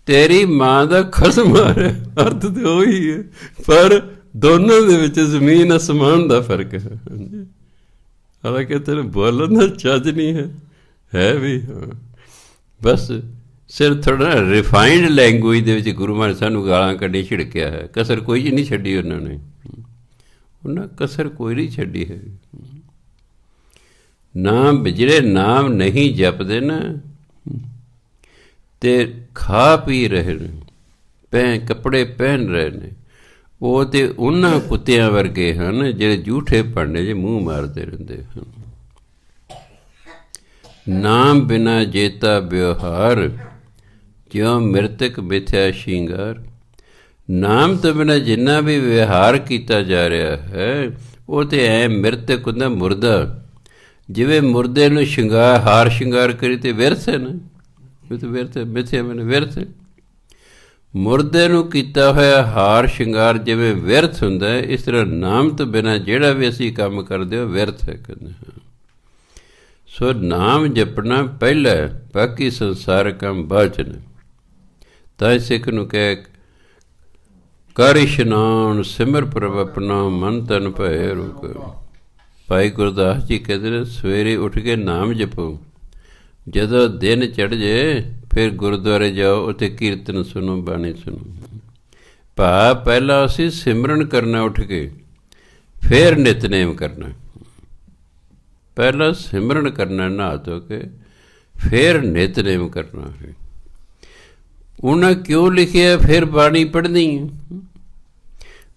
ਤੇਰੀ ਮਾਂ ਦਾ ਖਸਮ ਆ ਰਿਹਾ, ਅਰਥ ਤਾਂ ਉਹੀ ਹੈ, ਪਰ ਦੋਨਾਂ ਦੇ ਵਿੱਚ ਜ਼ਮੀਨ ਅਸਮਾਨ ਦਾ ਫਰਕ ਹੈ। ਹਾਲਾਂਕਿ ਤੈਨੂੰ ਬੋਲਣ ਦਾ ਚੱਜ ਨਹੀਂ ਹੈ, ਹੈ ਵੀ ਹਾਂ, ਬਸ ਸਿਰਫ ਥੋੜ੍ਹਾ ਰਿਫਾਈਨਡ ਲੈਂਗੁਏਜ ਦੇ ਵਿੱਚ ਗੁਰੂ ਮਹਾਰਾਜ ਸਾਨੂੰ ਗਾਲਾਂ ਕੱਢੀ ਛਿੜਕਿਆ ਹੈ। ਕਸਰ ਕੋਈ ਨਹੀਂ ਛੱਡੀ ਉਹਨਾਂ ਨੇ, ਉਹਨਾਂ ਕਸਰ ਕੋਈ ਨਹੀਂ ਛੱਡੀ ਹੈ। ਨਾਮ ਜਿਹੜੇ ਨਾਮ ਨਹੀਂ ਜਪਦੇ ਨਾ ਅਤੇ ਖਾ ਪੀ ਰਹੇ ਨੇ, ਕੱਪੜੇ ਪਹਿਨ ਰਹੇ ਨੇ, ਉਹ ਤਾਂ ਉਹਨਾਂ ਕੁੱਤਿਆਂ ਵਰਗੇ ਹਨ ਜਿਹੜੇ ਜੂਠੇ ਭਾਂਡੇ 'ਚ ਮੂੰਹ ਮਾਰਦੇ ਰਹਿੰਦੇ ਹਨ। ਨਾਮ ਬਿਨਾ ਜੇਤਾ ਵਿਵਹਾਰ, ਜਿਉਂ ਮ੍ਰਿਤਕ ਮਿਥਿਆ ਸ਼ਿੰਗਾਰ। ਨਾਮ ਤੋਂ ਬਿਨਾਂ ਜਿੰਨਾ ਵੀ ਵਿਵਹਾਰ ਕੀਤਾ ਜਾ ਰਿਹਾ ਹੈ ਉਹ ਤਾਂ ਐ ਮ੍ਰਿਤਕ ਹੁੰਦਾ, ਮੁਰਦਾ। ਜਿਵੇਂ ਮੁਰਦੇ ਨੂੰ ਸ਼ਿੰਗਾਰ, ਹਾਰ ਸ਼ਿੰਗਾਰ ਕਰੀ ਅਤੇ ਵਿਰਥ ਹੈ ਨਾ, ਉਹ ਤਾਂ ਵਿਰਥ, ਮਿਥਿਆ ਮੈਨੂੰ ਵਿਰਥ। ਮੁਰਦੇ ਨੂੰ ਕੀਤਾ ਹੋਇਆ ਹਾਰ ਸ਼ਿੰਗਾਰ ਜਿਵੇਂ ਵਿਅਰਥ ਹੁੰਦਾ ਹੈ, ਇਸ ਤਰ੍ਹਾਂ ਨਾਮ ਤੋਂ ਬਿਨਾਂ ਜਿਹੜਾ ਵੀ ਅਸੀਂ ਕੰਮ ਕਰਦੇ ਹੋ ਵਿਅਰਥ ਹੈ ਕਹਿੰਦੇ ਹਾਂ। ਸੋ ਨਾਮ ਜਪਣਾ ਪਹਿਲਾ, ਬਾਕੀ ਸੰਸਾਰਕ ਕੰਮ ਬਾਅਦ 'ਚ ਨੇ। ਤਾਂ ਸਿੱਖ ਨੂੰ ਕਹਿ ਕਰ ਇਸ਼ਨਾਨ ਸਿਮਰ ਪ੍ਰਭ ਆਪਣਾ, ਮਨ ਤਨ ਭੈ ਰੁਕ। ਭਾਈ ਗੁਰਦਾਸ ਜੀ ਕਹਿੰਦੇ ਨੇ ਸਵੇਰੇ ਉੱਠ ਕੇ ਨਾਮ ਜਪੋ, ਜਦੋਂ ਦਿਨ ਚੜ੍ਹ ਜੇ ਫਿਰ ਗੁਰਦੁਆਰੇ ਜਾਓ, ਉੱਥੇ ਕੀਰਤਨ ਸੁਣੋ, ਬਾਣੀ ਸੁਣੋ। ਭਾ ਪਹਿਲਾਂ ਅਸੀਂ ਸਿਮਰਨ ਕਰਨਾ ਉੱਠ ਕੇ, ਫਿਰ ਨਿਤਨੇਮ ਕਰਨਾ। ਪਹਿਲਾਂ ਸਿਮਰਨ ਕਰਨਾ ਨਹਾ ਧੋ ਕੇ, ਫਿਰ ਨਿਤਨੇਮ ਕਰਨਾ ਹੈ। ਉਹਨਾਂ ਕਿਉਂ ਲਿਖਿਆ ਫਿਰ ਬਾਣੀ ਪੜ੍ਹਨੀ ਹੈ?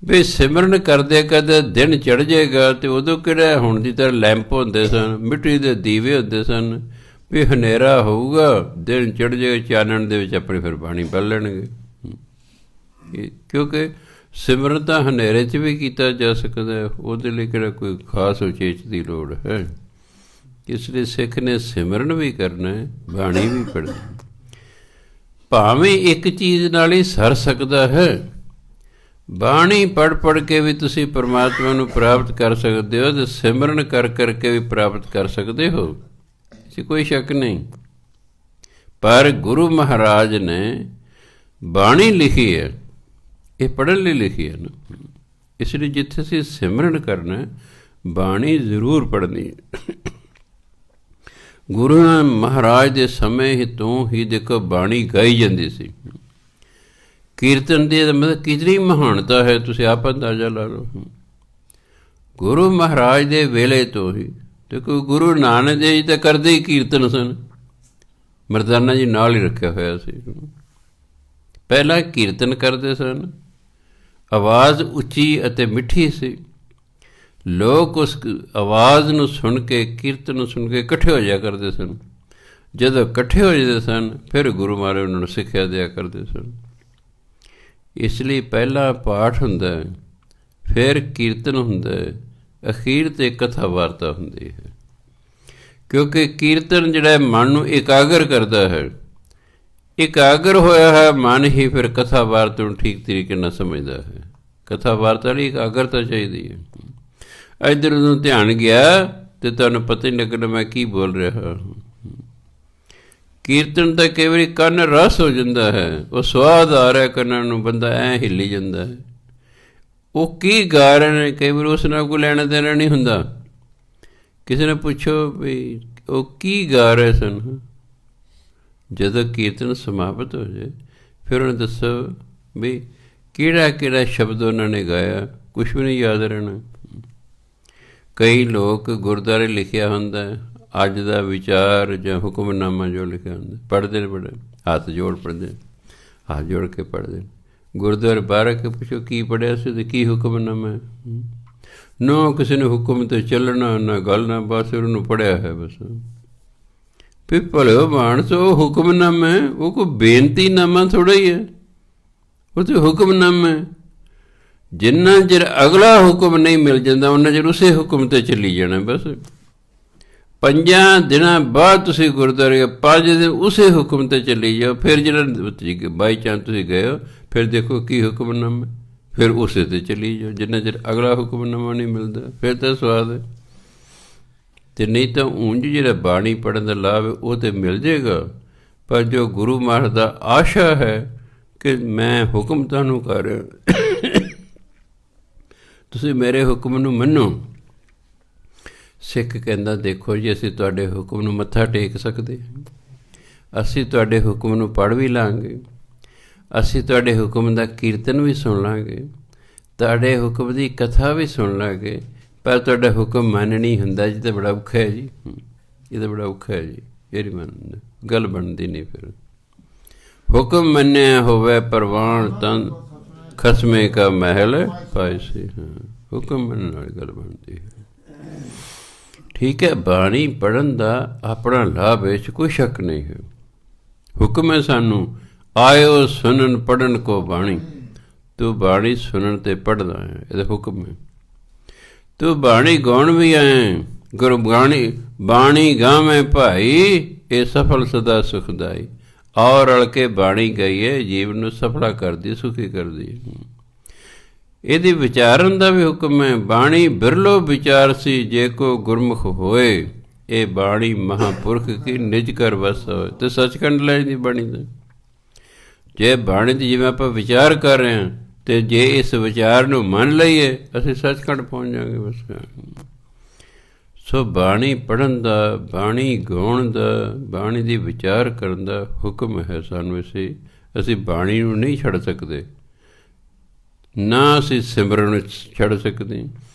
ਵੀ ਸਿਮਰਨ ਕਰਦੇ ਕਰਦੇ ਦਿਨ ਚੜ੍ਹ ਜਾਏਗਾ ਅਤੇ ਉਦੋਂ ਕਿਹੜਾ ਹੁਣ ਦੀ ਤਰ੍ਹਾਂ ਲੈਂਪ ਹੁੰਦੇ ਸਨ, ਮਿੱਟੀ ਦੇ ਦੀਵੇ ਹੁੰਦੇ ਸਨ, ਵੀ ਹਨੇਰਾ ਹੋਊਗਾ, ਦਿਨ ਚੜ੍ਹ ਜਾਏਗਾ, ਚਾਨਣ ਦੇ ਵਿੱਚ ਆਪਣੀ ਫਿਰ ਬਾਣੀ ਪੜ੍ਹ ਲੈਣਗੇ। ਕਿਉਂਕਿ ਸਿਮਰਨ ਤਾਂ ਹਨੇਰੇ 'ਚ ਵੀ ਕੀਤਾ ਜਾ ਸਕਦਾ, ਉਹਦੇ ਲਈ ਕਿਹੜਾ ਕੋਈ ਖਾਸ ਉਚੇਚ ਦੀ ਲੋੜ ਹੈ। ਇਸ ਲਈ ਸਿੱਖ ਨੇ ਸਿਮਰਨ ਵੀ ਕਰਨਾ, ਬਾਣੀ ਵੀ ਪੜ੍ਹਨੀ। ਭਾਵੇਂ ਇੱਕ ਚੀਜ਼ ਨਾਲ ਹੀ ਸਰ ਸਕਦਾ ਹੈ, ਬਾਣੀ ਪੜ੍ਹ ਪੜ੍ਹ ਕੇ ਵੀ ਤੁਸੀਂ ਪਰਮਾਤਮਾ ਨੂੰ ਪ੍ਰਾਪਤ ਕਰ ਸਕਦੇ ਹੋ, ਅਤੇ ਸਿਮਰਨ ਕਰ ਕਰਕੇ ਵੀ ਪ੍ਰਾਪਤ ਕਰ ਸਕਦੇ ਹੋ, ਇਸ ਕੋਈ ਸ਼ੱਕ ਨਹੀਂ। ਪਰ ਗੁਰੂ ਮਹਾਰਾਜ ਨੇ ਬਾਣੀ ਲਿਖੀ ਹੈ, ਇਹ ਪੜ੍ਹਨ ਲਈ ਲਿਖੀ ਹੈ ਨਾ। ਇਸ ਲਈ ਜਿੱਥੇ ਅਸੀਂ ਸਿਮਰਨ ਕਰਨਾ, ਬਾਣੀ ਜ਼ਰੂਰ ਪੜ੍ਹਨੀ ਹੈ। ਗੁਰੂ ਮਹਾਰਾਜ ਦੇ ਸਮੇਂ ਹੀ ਤੋਂ ਹੀ ਦੇਖੋ ਬਾਣੀ ਗਾਈ ਜਾਂਦੀ ਸੀ। ਕੀਰਤਨ ਦੀ ਮਤਲਬ ਕਿਤਨੀ ਮਹਾਨਤਾ ਹੈ, ਤੁਸੀਂ ਆਪ ਅੰਦਾਜ਼ਾ ਲਾ ਲਓ। ਗੁਰੂ ਮਹਾਰਾਜ ਦੇ ਵੇਲੇ ਤੋਂ ਹੀ ਦੇਖੋ, ਗੁਰੂ ਨਾਨਕ ਦੇਵ ਜੀ ਤਾਂ ਕਰਦੇ ਹੀ ਕੀਰਤਨ ਸਨ, ਮਰਦਾਨਾ ਜੀ ਨਾਲ ਹੀ ਰੱਖਿਆ ਹੋਇਆ ਸੀ। ਪਹਿਲਾਂ ਕੀਰਤਨ ਕਰਦੇ ਸਨ, ਆਵਾਜ਼ ਉੱਚੀ ਅਤੇ ਮਿੱਠੀ ਸੀ। ਲੋਕ ਉਸ ਆਵਾਜ਼ ਨੂੰ ਸੁਣ ਕੇ, ਕੀਰਤਨ ਨੂੰ ਸੁਣ ਕੇ ਇਕੱਠੇ ਹੋ ਜਾਇਆ ਕਰਦੇ ਸਨ। ਜਦੋਂ ਇਕੱਠੇ ਹੋ ਜਾਂਦੇ ਸਨ, ਫਿਰ ਗੁਰੂ ਮਹਾਰਾਜ ਉਹਨਾਂ ਨੂੰ ਸਿੱਖਿਆ ਦਿਆ ਕਰਦੇ ਸਨ। ਇਸ ਲਈ ਪਹਿਲਾਂ ਪਾਠ ਹੁੰਦਾ, ਫਿਰ ਕੀਰਤਨ ਹੁੰਦਾ, ਅਖੀਰ 'ਤੇ ਕਥਾ ਵਾਰਤਾ ਹੁੰਦੀ ਹੈ। ਕਿਉਂਕਿ ਕੀਰਤਨ ਜਿਹੜਾ ਮਨ ਨੂੰ ਇਕਾਗਰ ਕਰਦਾ ਹੈ, ਇਕਾਗਰ ਹੋਇਆ ਹੈ ਮਨ ਹੀ ਫਿਰ ਕਥਾ ਵਾਰਤਾ ਨੂੰ ਠੀਕ ਤਰੀਕੇ ਨਾਲ ਸਮਝਦਾ ਹੈ। ਕਥਾ ਵਾਰਤਾ ਲਈ ਇਕਾਗਰਤਾ ਚਾਹੀਦੀ ਹੈ। ਇੱਧਰ ਉਧਰ ਧਿਆਨ ਗਿਆ ਅਤੇ ਤੁਹਾਨੂੰ ਪਤਾ ਹੀ ਨਹੀਂ ਲੱਗਣਾ ਮੈਂ ਕੀ ਬੋਲ ਰਿਹਾ। ਕੀਰਤਨ ਤਾਂ ਕਈ ਵਾਰੀ ਕੰਨ ਰਸ ਹੋ ਜਾਂਦਾ ਹੈ, ਉਹ ਸਵਾਦ ਆ ਰਿਹਾ ਕੰਨਾਂ ਨੂੰ, ਬੰਦਾ ਐਂ ਹਿੱਲੀ ਜਾਂਦਾ ਹੈ। ਉਹ ਕੀ ਗਾ ਰਹੇ ਨੇ, ਕਈ ਵਾਰ ਉਸ ਨਾਲ ਕੋਈ ਲੈਣਾ ਦੇਣਾ ਨਹੀਂ ਹੁੰਦਾ। ਕਿਸੇ ਨੇ ਪੁੱਛੋ ਵੀ ਉਹ ਕੀ ਗਾ ਰਹੇ ਸਨ, ਜਦੋਂ ਕੀਰਤਨ ਸਮਾਪਤ ਹੋ ਜਾਏ ਫਿਰ ਉਹਨੇ ਦੱਸੋ ਵੀ ਕਿਹੜਾ ਕਿਹੜਾ ਸ਼ਬਦ ਉਹਨਾਂ ਨੇ ਗਾਇਆ, ਕੁਛ ਵੀ ਨਹੀਂ ਯਾਦ ਰਹਿਣਾ। ਕਈ ਲੋਕ ਗੁਰਦੁਆਰੇ ਲਿਖਿਆ ਹੁੰਦਾ ਅੱਜ ਦਾ ਵਿਚਾਰ ਜਾਂ ਹੁਕਮਨਾਮਾ ਜੋ ਲਿਖਿਆ ਹੁੰਦਾ, ਪੜ੍ਹਦੇ ਨੇ, ਬੜੇ ਹੱਥ ਜੋੜ ਪੜ੍ਹਦੇ, ਹੱਥ ਜੋੜ ਕੇ ਪੜ੍ਹਦੇ। ਗੁਰਦੁਆਰੇ ਬਾਹਰ ਆ ਕੇ ਪੁੱਛੋ ਕੀ ਪੜ੍ਹਿਆ ਸੀ ਅਤੇ ਕੀ ਹੁਕਮਨਾਮਾ ਹੈ। ਨਾ ਕਿਸੇ ਨੇ ਹੁਕਮ 'ਤੇ ਚੱਲਣਾ, ਨਾ ਗੱਲ, ਨਾ ਬਸ ਉਹਨੂੰ ਪੜ੍ਹਿਆ ਹੈ ਬਸ। ਵੀ ਭਲੇ ਮਾਨਸ, ਉਹ ਹੁਕਮਨਾਮਾ ਹੈ, ਉਹ ਕੋਈ ਬੇਨਤੀਨਾਮਾ ਥੋੜ੍ਹਾ ਹੀ ਹੈ, ਉਹ ਤਾਂ ਹੁਕਮਨਾਮਾ ਹੈ। ਜਿੰਨਾ ਚਿਰ ਅਗਲਾ ਹੁਕਮ ਨਹੀਂ ਮਿਲ ਜਾਂਦਾ, ਉਹਨਾਂ ਚਿਰ ਉਸੇ ਹੁਕਮ 'ਤੇ ਚੱਲੀ ਜਾਣਾ ਬਸ। 5 ਦਿਨਾਂ ਬਾਅਦ ਤੁਸੀਂ ਗੁਰਦੁਆਰੇ 5 ਦਿਨ ਉਸੇ ਹੁਕਮ 'ਤੇ ਚੱਲੀ ਜਾਓ। ਫਿਰ ਜਿਹੜਾ ਬਾਈ ਚਾਂਸ ਤੁਸੀਂ ਗਏ ਹੋ, ਫਿਰ ਦੇਖੋ ਕੀ ਹੁਕਮਨਾਮਾ, ਫਿਰ ਉਸੇ 'ਤੇ ਚੱਲੀ ਜਾਓ। ਜਿੰਨਾ ਚਿਰ ਅਗਲਾ ਹੁਕਮਨਾਮਾ ਨਹੀਂ ਮਿਲਦਾ, ਫਿਰ ਤਾਂ ਸਵਾਦ ਹੈ। ਅਤੇ ਨਹੀਂ ਤਾਂ ਉਂਝ ਜਿਹੜਾ ਬਾਣੀ ਪੜ੍ਹਨ ਦਾ ਲਾਭ ਹੈ ਉਹ ਤਾਂ ਮਿਲ ਜਾਏਗਾ, ਪਰ ਜੋ ਗੁਰੂ ਮਹਾਰਾਜ ਦਾ ਆਸ਼ਾ ਹੈ ਕਿ ਮੈਂ ਹੁਕਮ ਤੁਹਾਨੂੰ ਕਰ ਰਿਹਾ, ਤੁਸੀਂ ਮੇਰੇ ਹੁਕਮ ਨੂੰ ਮੰਨੋ। ਸਿੱਖ ਕਹਿੰਦਾ ਦੇਖੋ ਜੀ, ਅਸੀਂ ਤੁਹਾਡੇ ਹੁਕਮ ਨੂੰ ਮੱਥਾ ਟੇਕ ਸਕਦੇ, ਅਸੀਂ ਤੁਹਾਡੇ ਹੁਕਮ ਨੂੰ ਪੜ੍ਹ ਵੀ ਲਾਂਗੇ, ਅਸੀਂ ਤੁਹਾਡੇ ਹੁਕਮ ਦਾ ਕੀਰਤਨ ਵੀ ਸੁਣ ਲਾਂਗੇ, ਤੁਹਾਡੇ ਹੁਕਮ ਦੀ ਕਥਾ ਵੀ ਸੁਣ ਲਾਂਗੇ, ਪਰ ਤੁਹਾਡਾ ਹੁਕਮ ਮੰਨ ਨਹੀਂ ਹੁੰਦਾ ਜੀ, ਤਾਂ ਬੜਾ ਔਖਾ ਹੈ ਜੀ, ਇਹ ਤਾਂ ਬੜਾ ਔਖਾ ਹੈ ਜੀ, ਇਹ ਨਹੀਂ ਮੰਨਦਾ, ਗੱਲ ਬਣਦੀ ਨਹੀਂ। ਫਿਰ ਹੁਕਮ ਮੰਨਿਆ ਹੋਵੇ ਪ੍ਰਵਾਨ ਤਨ, ਖਸਮੇ ਕਾ ਮਹਿਲ ਪਾਇਸੇ। ਹਾਂ, ਹੁਕਮ ਮੰਨਣ ਵਾਲੀ ਗੱਲ ਬਣਦੀ ਹੈ। ਠੀਕ ਹੈ, ਬਾਣੀ ਪੜ੍ਹਨ ਦਾ ਆਪਣਾ ਲਾਭ ਵਿੱਚ ਕੋਈ ਸ਼ੱਕ ਨਹੀਂ ਹੈ। ਹੁਕਮ ਹੈ ਸਾਨੂੰ, ਆਇਓ ਸੁਣਨ ਪੜ੍ਹਨ ਕੋ ਬਾਣੀ, ਤੂੰ ਬਾਣੀ ਸੁਣਨ 'ਤੇ ਪੜ੍ਹਦਾ ਹੈ, ਇਹਦਾ ਹੁਕਮ ਹੈ। ਤੂੰ ਬਾਣੀ ਗਾਉਣ ਵੀ ਆਏ, ਗੁਰੂ ਬਾਣੀ ਗਾਵੇਂ ਭਾਈ, ਇਹ ਸਫਲ ਸਦਾ ਸੁਖਦਾਈ। ਔਰ ਰਲ ਕੇ ਬਾਣੀ ਗਾਈਏ, ਜੀਵਨ ਨੂੰ ਸਫਲਾ ਕਰਦੀ, ਸੁਖੀ ਕਰਦੀ। ਇਹਦੀ ਵਿਚਾਰਨ ਦਾ ਵੀ ਹੁਕਮ ਹੈ। ਬਾਣੀ ਬਿਰਲੋ ਵਿਚਾਰ ਸੀ, ਜੇ ਕੋ ਗੁਰਮੁਖ ਹੋਏ, ਇਹ ਬਾਣੀ ਮਹਾਂਪੁਰਖ ਕੀ ਨਿਜ ਕਰ ਵਸ ਹੋਏ। ਅਤੇ ਸੱਚਖੰਡ ਲੈ ਜਾਂਦੀ ਬਾਣੀ ਦਾ। ਜੇ ਬਾਣੀ ਦੀ ਜਿਵੇਂ ਆਪਾਂ ਵਿਚਾਰ ਕਰ ਰਹੇ ਹਾਂ, ਅਤੇ ਜੇ ਇਸ ਵਿਚਾਰ ਨੂੰ ਮੰਨ ਲਈਏ, ਅਸੀਂ ਸੱਚਖੰਡ ਪਹੁੰਚ ਜਾਵਾਂਗੇ ਬਸ। ਸੋ ਬਾਣੀ ਪੜ੍ਹਨ ਦਾ, ਬਾਣੀ ਗਾਉਣ ਦਾ, ਬਾਣੀ ਦੀ ਵਿਚਾਰ ਕਰਨ ਦਾ ਹੁਕਮ ਹੈ ਸਾਨੂੰ। ਅਸੀਂ ਬਾਣੀ ਨੂੰ ਨਹੀਂ ਛੱਡ ਸਕਦੇ, ਨਾ ਅਸੀਂ ਸਿਮਰਨ ਨੂੰ ਛੱਡ ਸਕਦੇ,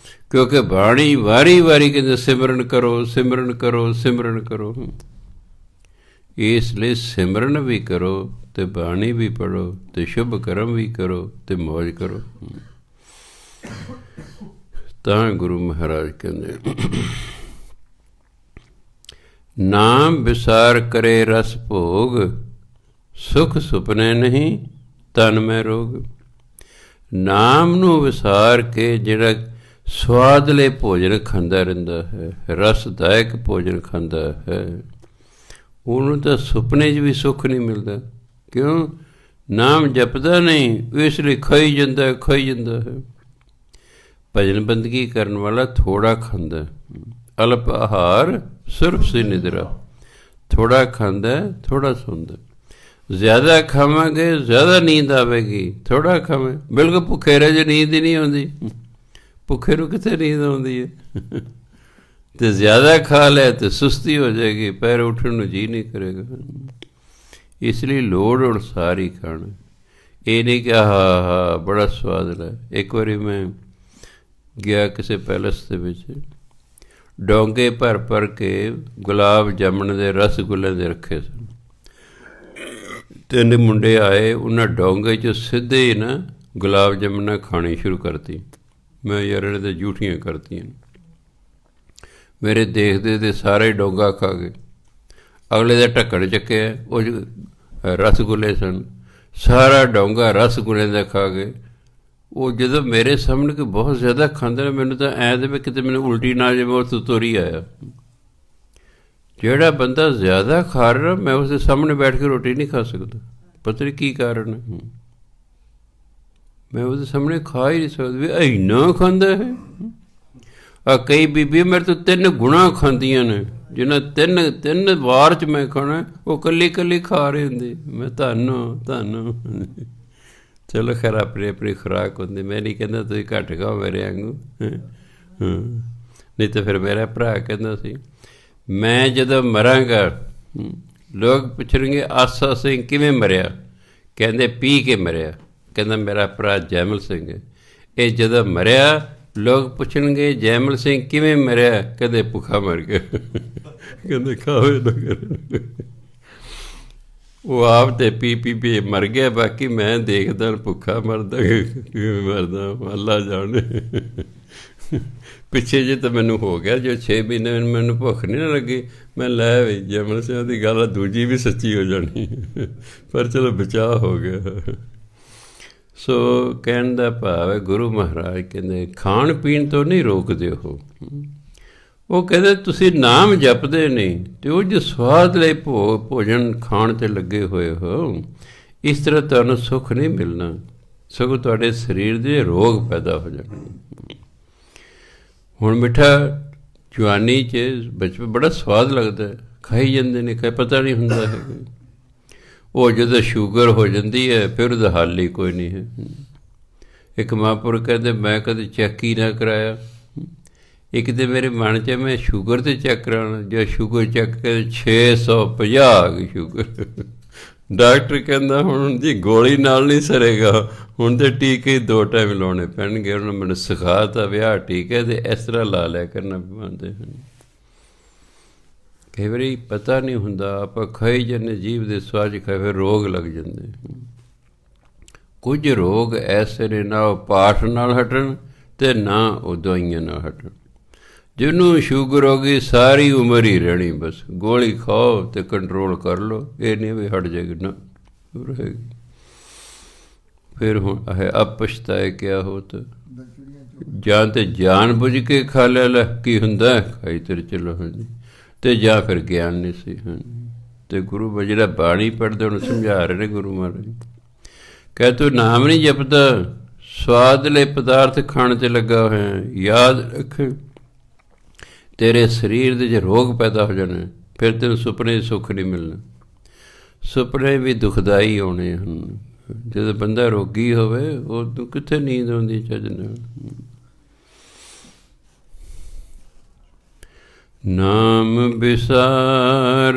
ਕਿਉਂਕਿ ਬਾਣੀ ਵਾਰੀ ਵਾਰੀ ਕਹਿੰਦੇ ਸਿਮਰਨ ਕਰੋ, ਸਿਮਰਨ ਕਰੋ, ਸਿਮਰਨ ਕਰੋ। ਇਸ ਲਈ ਸਿਮਰਨ ਵੀ ਕਰੋ ਅਤੇ ਬਾਣੀ ਵੀ ਪੜ੍ਹੋ ਅਤੇ ਸ਼ੁਭ ਕਰਮ ਵੀ ਕਰੋ ਅਤੇ ਮੌਜ ਕਰੋ। ਤਾਂ ਗੁਰੂ ਮਹਾਰਾਜ ਕਹਿੰਦੇ, ਨਾਮ ਵਿਸਾਰ ਕਰੇ ਰਸ ਭੋਗ, ਸੁਖ ਸੁਪਨੇ ਨਹੀਂ ਤਨ ਮੈਂ ਰੋਗ। ਨਾਮ ਨੂੰ ਵਿਸਾਰ ਕੇ ਜਿਹੜਾ ਸਵਾਦਲੇ ਭੋਜਨ ਖਾਂਦਾ ਰਹਿੰਦਾ ਹੈ, ਰਸਦਾਇਕ ਭੋਜਨ ਖਾਂਦਾ ਹੈ, ਉਹਨੂੰ ਤਾਂ ਸੁਪਨੇ 'ਚ ਵੀ ਸੁੱਖ ਨਹੀਂ ਮਿਲਦਾ। ਕਿਉਂ? ਨਾਮ ਜਪਦਾ ਨਹੀਂ, ਇਸ ਲਈ ਖਾਈ ਜਾਂਦਾ ਹੈ। ਭਜਨ ਬੰਦਗੀ ਕਰਨ ਵਾਲਾ ਥੋੜ੍ਹਾ ਖਾਂਦਾ, ਅਲਪ ਆਹਾਰ ਸੁਰਫ ਸੀ ਨਿਦਰਾ, ਥੋੜ੍ਹਾ ਖਾਂਦਾ ਥੋੜ੍ਹਾ ਸੌਂਦਾ। ਜ਼ਿਆਦਾ ਖਾਵਾਂਗੇ ਜ਼ਿਆਦਾ ਨੀਂਦ ਆਵੇਗੀ, ਥੋੜ੍ਹਾ ਖਾਵੇਂ ਬਿਲਕੁਲ ਭੁੱਖੇ ਰਹਿ ਜੇ ਨੀਂਦ ਹੀ ਨਹੀਂ ਆਉਂਦੀ। ਭੁੱਖੇ ਨੂੰ ਕਿੱਥੇ ਨੀਂਦ ਆਉਂਦੀ ਹੈ? ਅਤੇ ਜ਼ਿਆਦਾ ਖਾ ਲੈ ਤਾਂ ਸੁਸਤੀ ਹੋ ਜਾਏਗੀ, ਪੈਰ ਉੱਠਣ ਨੂੰ ਜੀਅ ਨਹੀਂ ਕਰੇਗਾ। ਇਸ ਲਈ ਲੋੜ ਅਨੁਸਾਰ ਹੀ ਖਾਣਾ। ਇਹ ਨਹੀਂ ਕਿ ਆਹ ਬੜਾ ਸਵਾਦ ਲੈ। ਇੱਕ ਵਾਰੀ ਮੈਂ ਗਿਆ ਕਿਸੇ ਪੈਲਸ ਦੇ ਵਿੱਚ, ਡੋਂਗੇ ਭਰ ਕੇ ਗੁਲਾਬ ਜਾਮਣ ਦੇ ਰਸਗੁੱਲੇ ਦੇ ਰੱਖੇ ਸਨ। 3 ਮੁੰਡੇ ਆਏ, ਉਹਨਾਂ ਡੋਂਗੇ 'ਚ ਸਿੱਧੇ ਹੀ ਨਾ ਗੁਲਾਬ ਜਾਮਣਾ ਖਾਣੀ ਸ਼ੁਰੂ ਕਰਤੀ। ਮੈਂ ਯਾਰ ਇਹਨੇ ਤਾਂ ਜੂਠੀਆਂ ਕਰਤੀਆਂ। ਮੇਰੇ ਦੇਖਦੇ ਤੇ ਸਾਰੇ ਡੋਂਗਾ ਖਾ ਗਏ। ਅਗਲੇ ਦਾ ਢੱਕਣ ਚੱਕਿਆ, ਉਹ ਰਸਗੁੱਲੇ ਸਨ, ਸਾਰਾ ਡੋਂਗਾ ਰਸਗੁੱਲੇ ਦਾ ਖਾ ਗਏ। ਉਹ ਜਦੋਂ ਮੇਰੇ ਸਾਹਮਣੇ ਕੋਈ ਬਹੁਤ ਜ਼ਿਆਦਾ ਖਾਂਦੇ ਨੇ, ਮੈਨੂੰ ਤਾਂ ਐਂ ਦੇ ਵੀ ਕਿਤੇ ਮੈਨੂੰ ਉਲਟੀ ਨਾ ਜਾਵੇ, ਉਹ ਤੁਰ ਆਇਆ। ਜਿਹੜਾ ਬੰਦਾ ਜ਼ਿਆਦਾ ਖਾ ਰਿਹਾ, ਮੈਂ ਉਸਦੇ ਸਾਹਮਣੇ ਬੈਠ ਕੇ ਰੋਟੀ ਨਹੀਂ ਖਾ ਸਕਦਾ। ਪਤਾ ਨਹੀਂ ਕੀ ਕਾਰਨ ਹੈ, ਮੈਂ ਉਹਦੇ ਸਾਹਮਣੇ ਖਾ ਹੀ ਨਹੀਂ ਸਕਦਾ। ਵੀ ਇੰਨਾ ਖਾਂਦਾ ਹੈ। ਕਈ ਬੀਬੀਆਂ ਮੇਰੇ ਤੋਂ 3 ਗੁਣਾ ਖਾਂਦੀਆਂ ਨੇ, ਜਿਹਨਾਂ 3 ਵਾਰ 'ਚ ਮੈਂ ਖਾਣਾ, ਉਹ ਇਕੱਲੀ ਖਾ ਰਹੇ ਹੁੰਦੇ। ਮੈਂ ਤੁਹਾਨੂੰ ਚਲੋ ਖੈਰ ਆਪਣੀ ਖੁਰਾਕ ਹੁੰਦੀ। ਮੈਂ ਨਹੀਂ ਕਹਿੰਦਾ ਤੁਸੀਂ ਘੱਟ ਖਾਓ ਮੇਰੇ ਵਾਂਗੂ, ਨਹੀਂ ਤਾਂ ਫਿਰ ਮੇਰਾ ਭਰਾ ਕਹਿੰਦਾ ਸੀ, ਮੈਂ ਜਦੋਂ ਮਰਾਂਗਾ ਲੋਕ ਪੁੱਛਣਗੇ ਆਸਾ ਸਿੰਘ ਕਿਵੇਂ ਮਰਿਆ? ਕਹਿੰਦੇ ਪੀ ਕੇ ਮਰਿਆ। ਕਹਿੰਦਾ ਮੇਰਾ ਭਰਾ ਜੈਮਲ ਸਿੰਘ ਹੈ, ਇਹ ਜਦੋਂ ਮਰਿਆ ਲੋਕ ਪੁੱਛਣਗੇ ਜੈਮਲ ਸਿੰਘ ਕਿਵੇਂ ਮਰਿਆ? ਕਹਿੰਦੇ ਭੁੱਖਾ ਮਰ ਗਿਆ। ਕਹਿੰਦੇ ਖਾਵੇ ਨਾ ਕਰ। ਉਹ ਆਪ ਤੇ ਪੀ ਮਰ ਗਿਆ, ਬਾਕੀ ਮੈਂ ਦੇਖਦਾ ਭੁੱਖਾ ਮਰਦਾ ਕਿਵੇਂ ਮਰਦਾ ਅੱਲਾ ਜਾਣੇ। ਪਿੱਛੇ ਜੇ ਤਾਂ ਮੈਨੂੰ ਹੋ ਗਿਆ, ਜੋ 6 ਮਹੀਨੇ ਮੈਨੂੰ ਭੁੱਖ ਨਹੀਂ ਨਾ ਲੱਗੀ, ਮੈਂ ਲੈ ਵੀ ਜੈਮਲ ਸਿੰਘ ਦੀ ਗੱਲ ਦੂਜੀ ਵੀ ਸੱਚੀ ਹੋ ਜਾਣੀ, ਪਰ ਚਲੋ ਬਚਾਅ ਹੋ ਗਿਆ। ਸੋ ਕਹਿਣ ਦਾ ਭਾਵ ਹੈ, ਗੁਰੂ ਮਹਾਰਾਜ ਕਹਿੰਦੇ ਖਾਣ ਪੀਣ ਤੋਂ ਨਹੀਂ ਰੋਕਦੇ ਹੋ। ਉਹ ਕਹਿੰਦੇ ਤੁਸੀਂ ਨਾਮ ਜਪਦੇ ਨਹੀਂ ਅਤੇ ਉਹ ਜੋ ਸਵਾਦ ਲਈ ਭੋਜਨ ਖਾਣ 'ਤੇ ਲੱਗੇ ਹੋਏ ਹੋ, ਇਸ ਤਰ੍ਹਾਂ ਤੁਹਾਨੂੰ ਸੁੱਖ ਨਹੀਂ ਮਿਲਣਾ, ਸਗੋਂ ਤੁਹਾਡੇ ਸਰੀਰ ਦੇ ਰੋਗ ਪੈਦਾ ਹੋ ਜਾਣੇ। ਹੁਣ ਮਿੱਠਾ ਜਵਾਨੀ 'ਚ ਬਚਪਨ ਬੜਾ ਸਵਾਦ ਲੱਗਦਾ, ਖਾਈ ਜਾਂਦੇ ਨੇ, ਪਤਾ ਨਹੀਂ ਹੁੰਦਾ ਹੈ। ਉਹ ਜਦੋਂ ਸ਼ੂਗਰ ਹੋ ਜਾਂਦੀ ਹੈ ਫਿਰ ਉਹਦਾ ਹੱਲ ਹੀ ਕੋਈ ਨਹੀਂ ਹੈ। ਇੱਕ ਮਹਾਂਪੁਰਖ ਕਹਿੰਦੇ ਮੈਂ ਕਦੇ ਚੈੱਕ ਹੀ ਨਾ ਕਰਾਇਆ। ਇੱਕ ਤਾਂ ਮੇਰੇ ਮਨ 'ਚ ਮੈਂ ਸ਼ੂਗਰ 'ਤੇ ਚੈੱਕ ਕਰਾਉਣਾ, ਜੇ ਸ਼ੂਗਰ ਚੈੱਕ ਕਰ 650 ਆ ਗਈ ਸ਼ੂਗਰ। ਡਾਕਟਰ ਕਹਿੰਦਾ ਹੁਣ ਜੀ ਗੋਲੀ ਨਾਲ ਨਹੀਂ ਸਰੇਗਾ, ਹੁਣ ਤਾਂ ਟੀਕੇ 2 ਟਾਈਮ ਲਾਉਣੇ ਪੈਣਗੇ। ਉਹਨਾਂ ਮੈਨੂੰ ਸਿਖਾ ਤਾ ਵਿਆਹ ਟੀਕੇ ਅਤੇ ਇਸ ਤਰ੍ਹਾਂ ਲਾ ਲਿਆ ਕਰਨਾ ਪਾਉਂਦੇ ਹਨ। ਕਈ ਵਾਰੀ ਪਤਾ ਨਹੀਂ ਹੁੰਦਾ, ਆਪਾਂ ਖਾਈ ਜਾਂਦੇ ਜੀਭ ਦੇ ਸਵਾਦ ਖਾਏ, ਫਿਰ ਰੋਗ ਲੱਗ ਜਾਂਦੇ। ਕੁਝ ਰੋਗ ਐਸੇ ਨੇ ਨਾ ਉਹ ਪਾਠ ਨਾਲ ਹਟਣ ਅਤੇ ਨਾ ਉਹ ਦਵਾਈਆਂ ਨਾਲ ਹਟਣ। ਜਿਹਨੂੰ ਸ਼ੂਗਰ ਹੋ ਗਈ ਸਾਰੀ ਉਮਰ ਹੀ ਰਹਿਣੀ, ਬਸ ਗੋਲੀ ਖਾਓ ਅਤੇ ਕੰਟਰੋਲ ਕਰ ਲਓ, ਇਹ ਨਹੀਂ ਵੀ ਹਟ ਜਾਏਗੀ, ਨਾ ਰਹੇਗੀ। ਫਿਰ ਹੁਣ ਅਬ ਪਛਤਾਏ ਕਿਆ ਹੋਤ, ਜਾਂ ਤਾਂ ਜਾਣ ਬੁੱਝ ਕੇ ਖਾ ਲਿਆ ਕੀ ਹੁੰਦਾ, ਖਾਈ ਤੇਰੇ ਚਲੋ ਹਾਂਜੀ, ਅਤੇ ਜਾਂ ਫਿਰ ਗਿਆਨ ਨਹੀਂ ਸੀ। ਅਤੇ ਗੁਰੂ ਜਿਹੜਾ ਬਾਣੀ ਪੜ੍ਹਦੇ ਉਹਨੂੰ ਸਮਝਾ ਰਹੇ ਨੇ ਗੁਰੂ ਮਹਾਰਾਜ, ਕਹਿ ਤੂੰ ਨਾਮ ਨਹੀਂ ਜਪਦਾ, ਸਵਾਦ ਲਈ ਪਦਾਰਥ ਖਾਣ 'ਤੇ ਲੱਗਾ ਹੋਇਆ, ਯਾਦ ਰੱਖ ਤੇਰੇ ਸਰੀਰ ਦੇ 'ਚ ਰੋਗ ਪੈਦਾ ਹੋ ਜਾਣੇ, ਫਿਰ ਤੈਨੂੰ ਸੁਪਨੇ ਸੁੱਖ ਨਹੀਂ ਮਿਲਣਾ। ਸੁਪਨੇ ਵੀ ਦੁਖਦਾਈ ਆਉਣੇ ਹਨ। ਜਦੋਂ ਬੰਦਾ ਰੋਗੀ ਹੋਵੇ ਉਦੋਂ ਕਿੱਥੇ ਨੀਂਦ ਆਉਂਦੀ ਚੱਜ ਨਾਲ। ਨਾਮ ਵਿਸਾਰ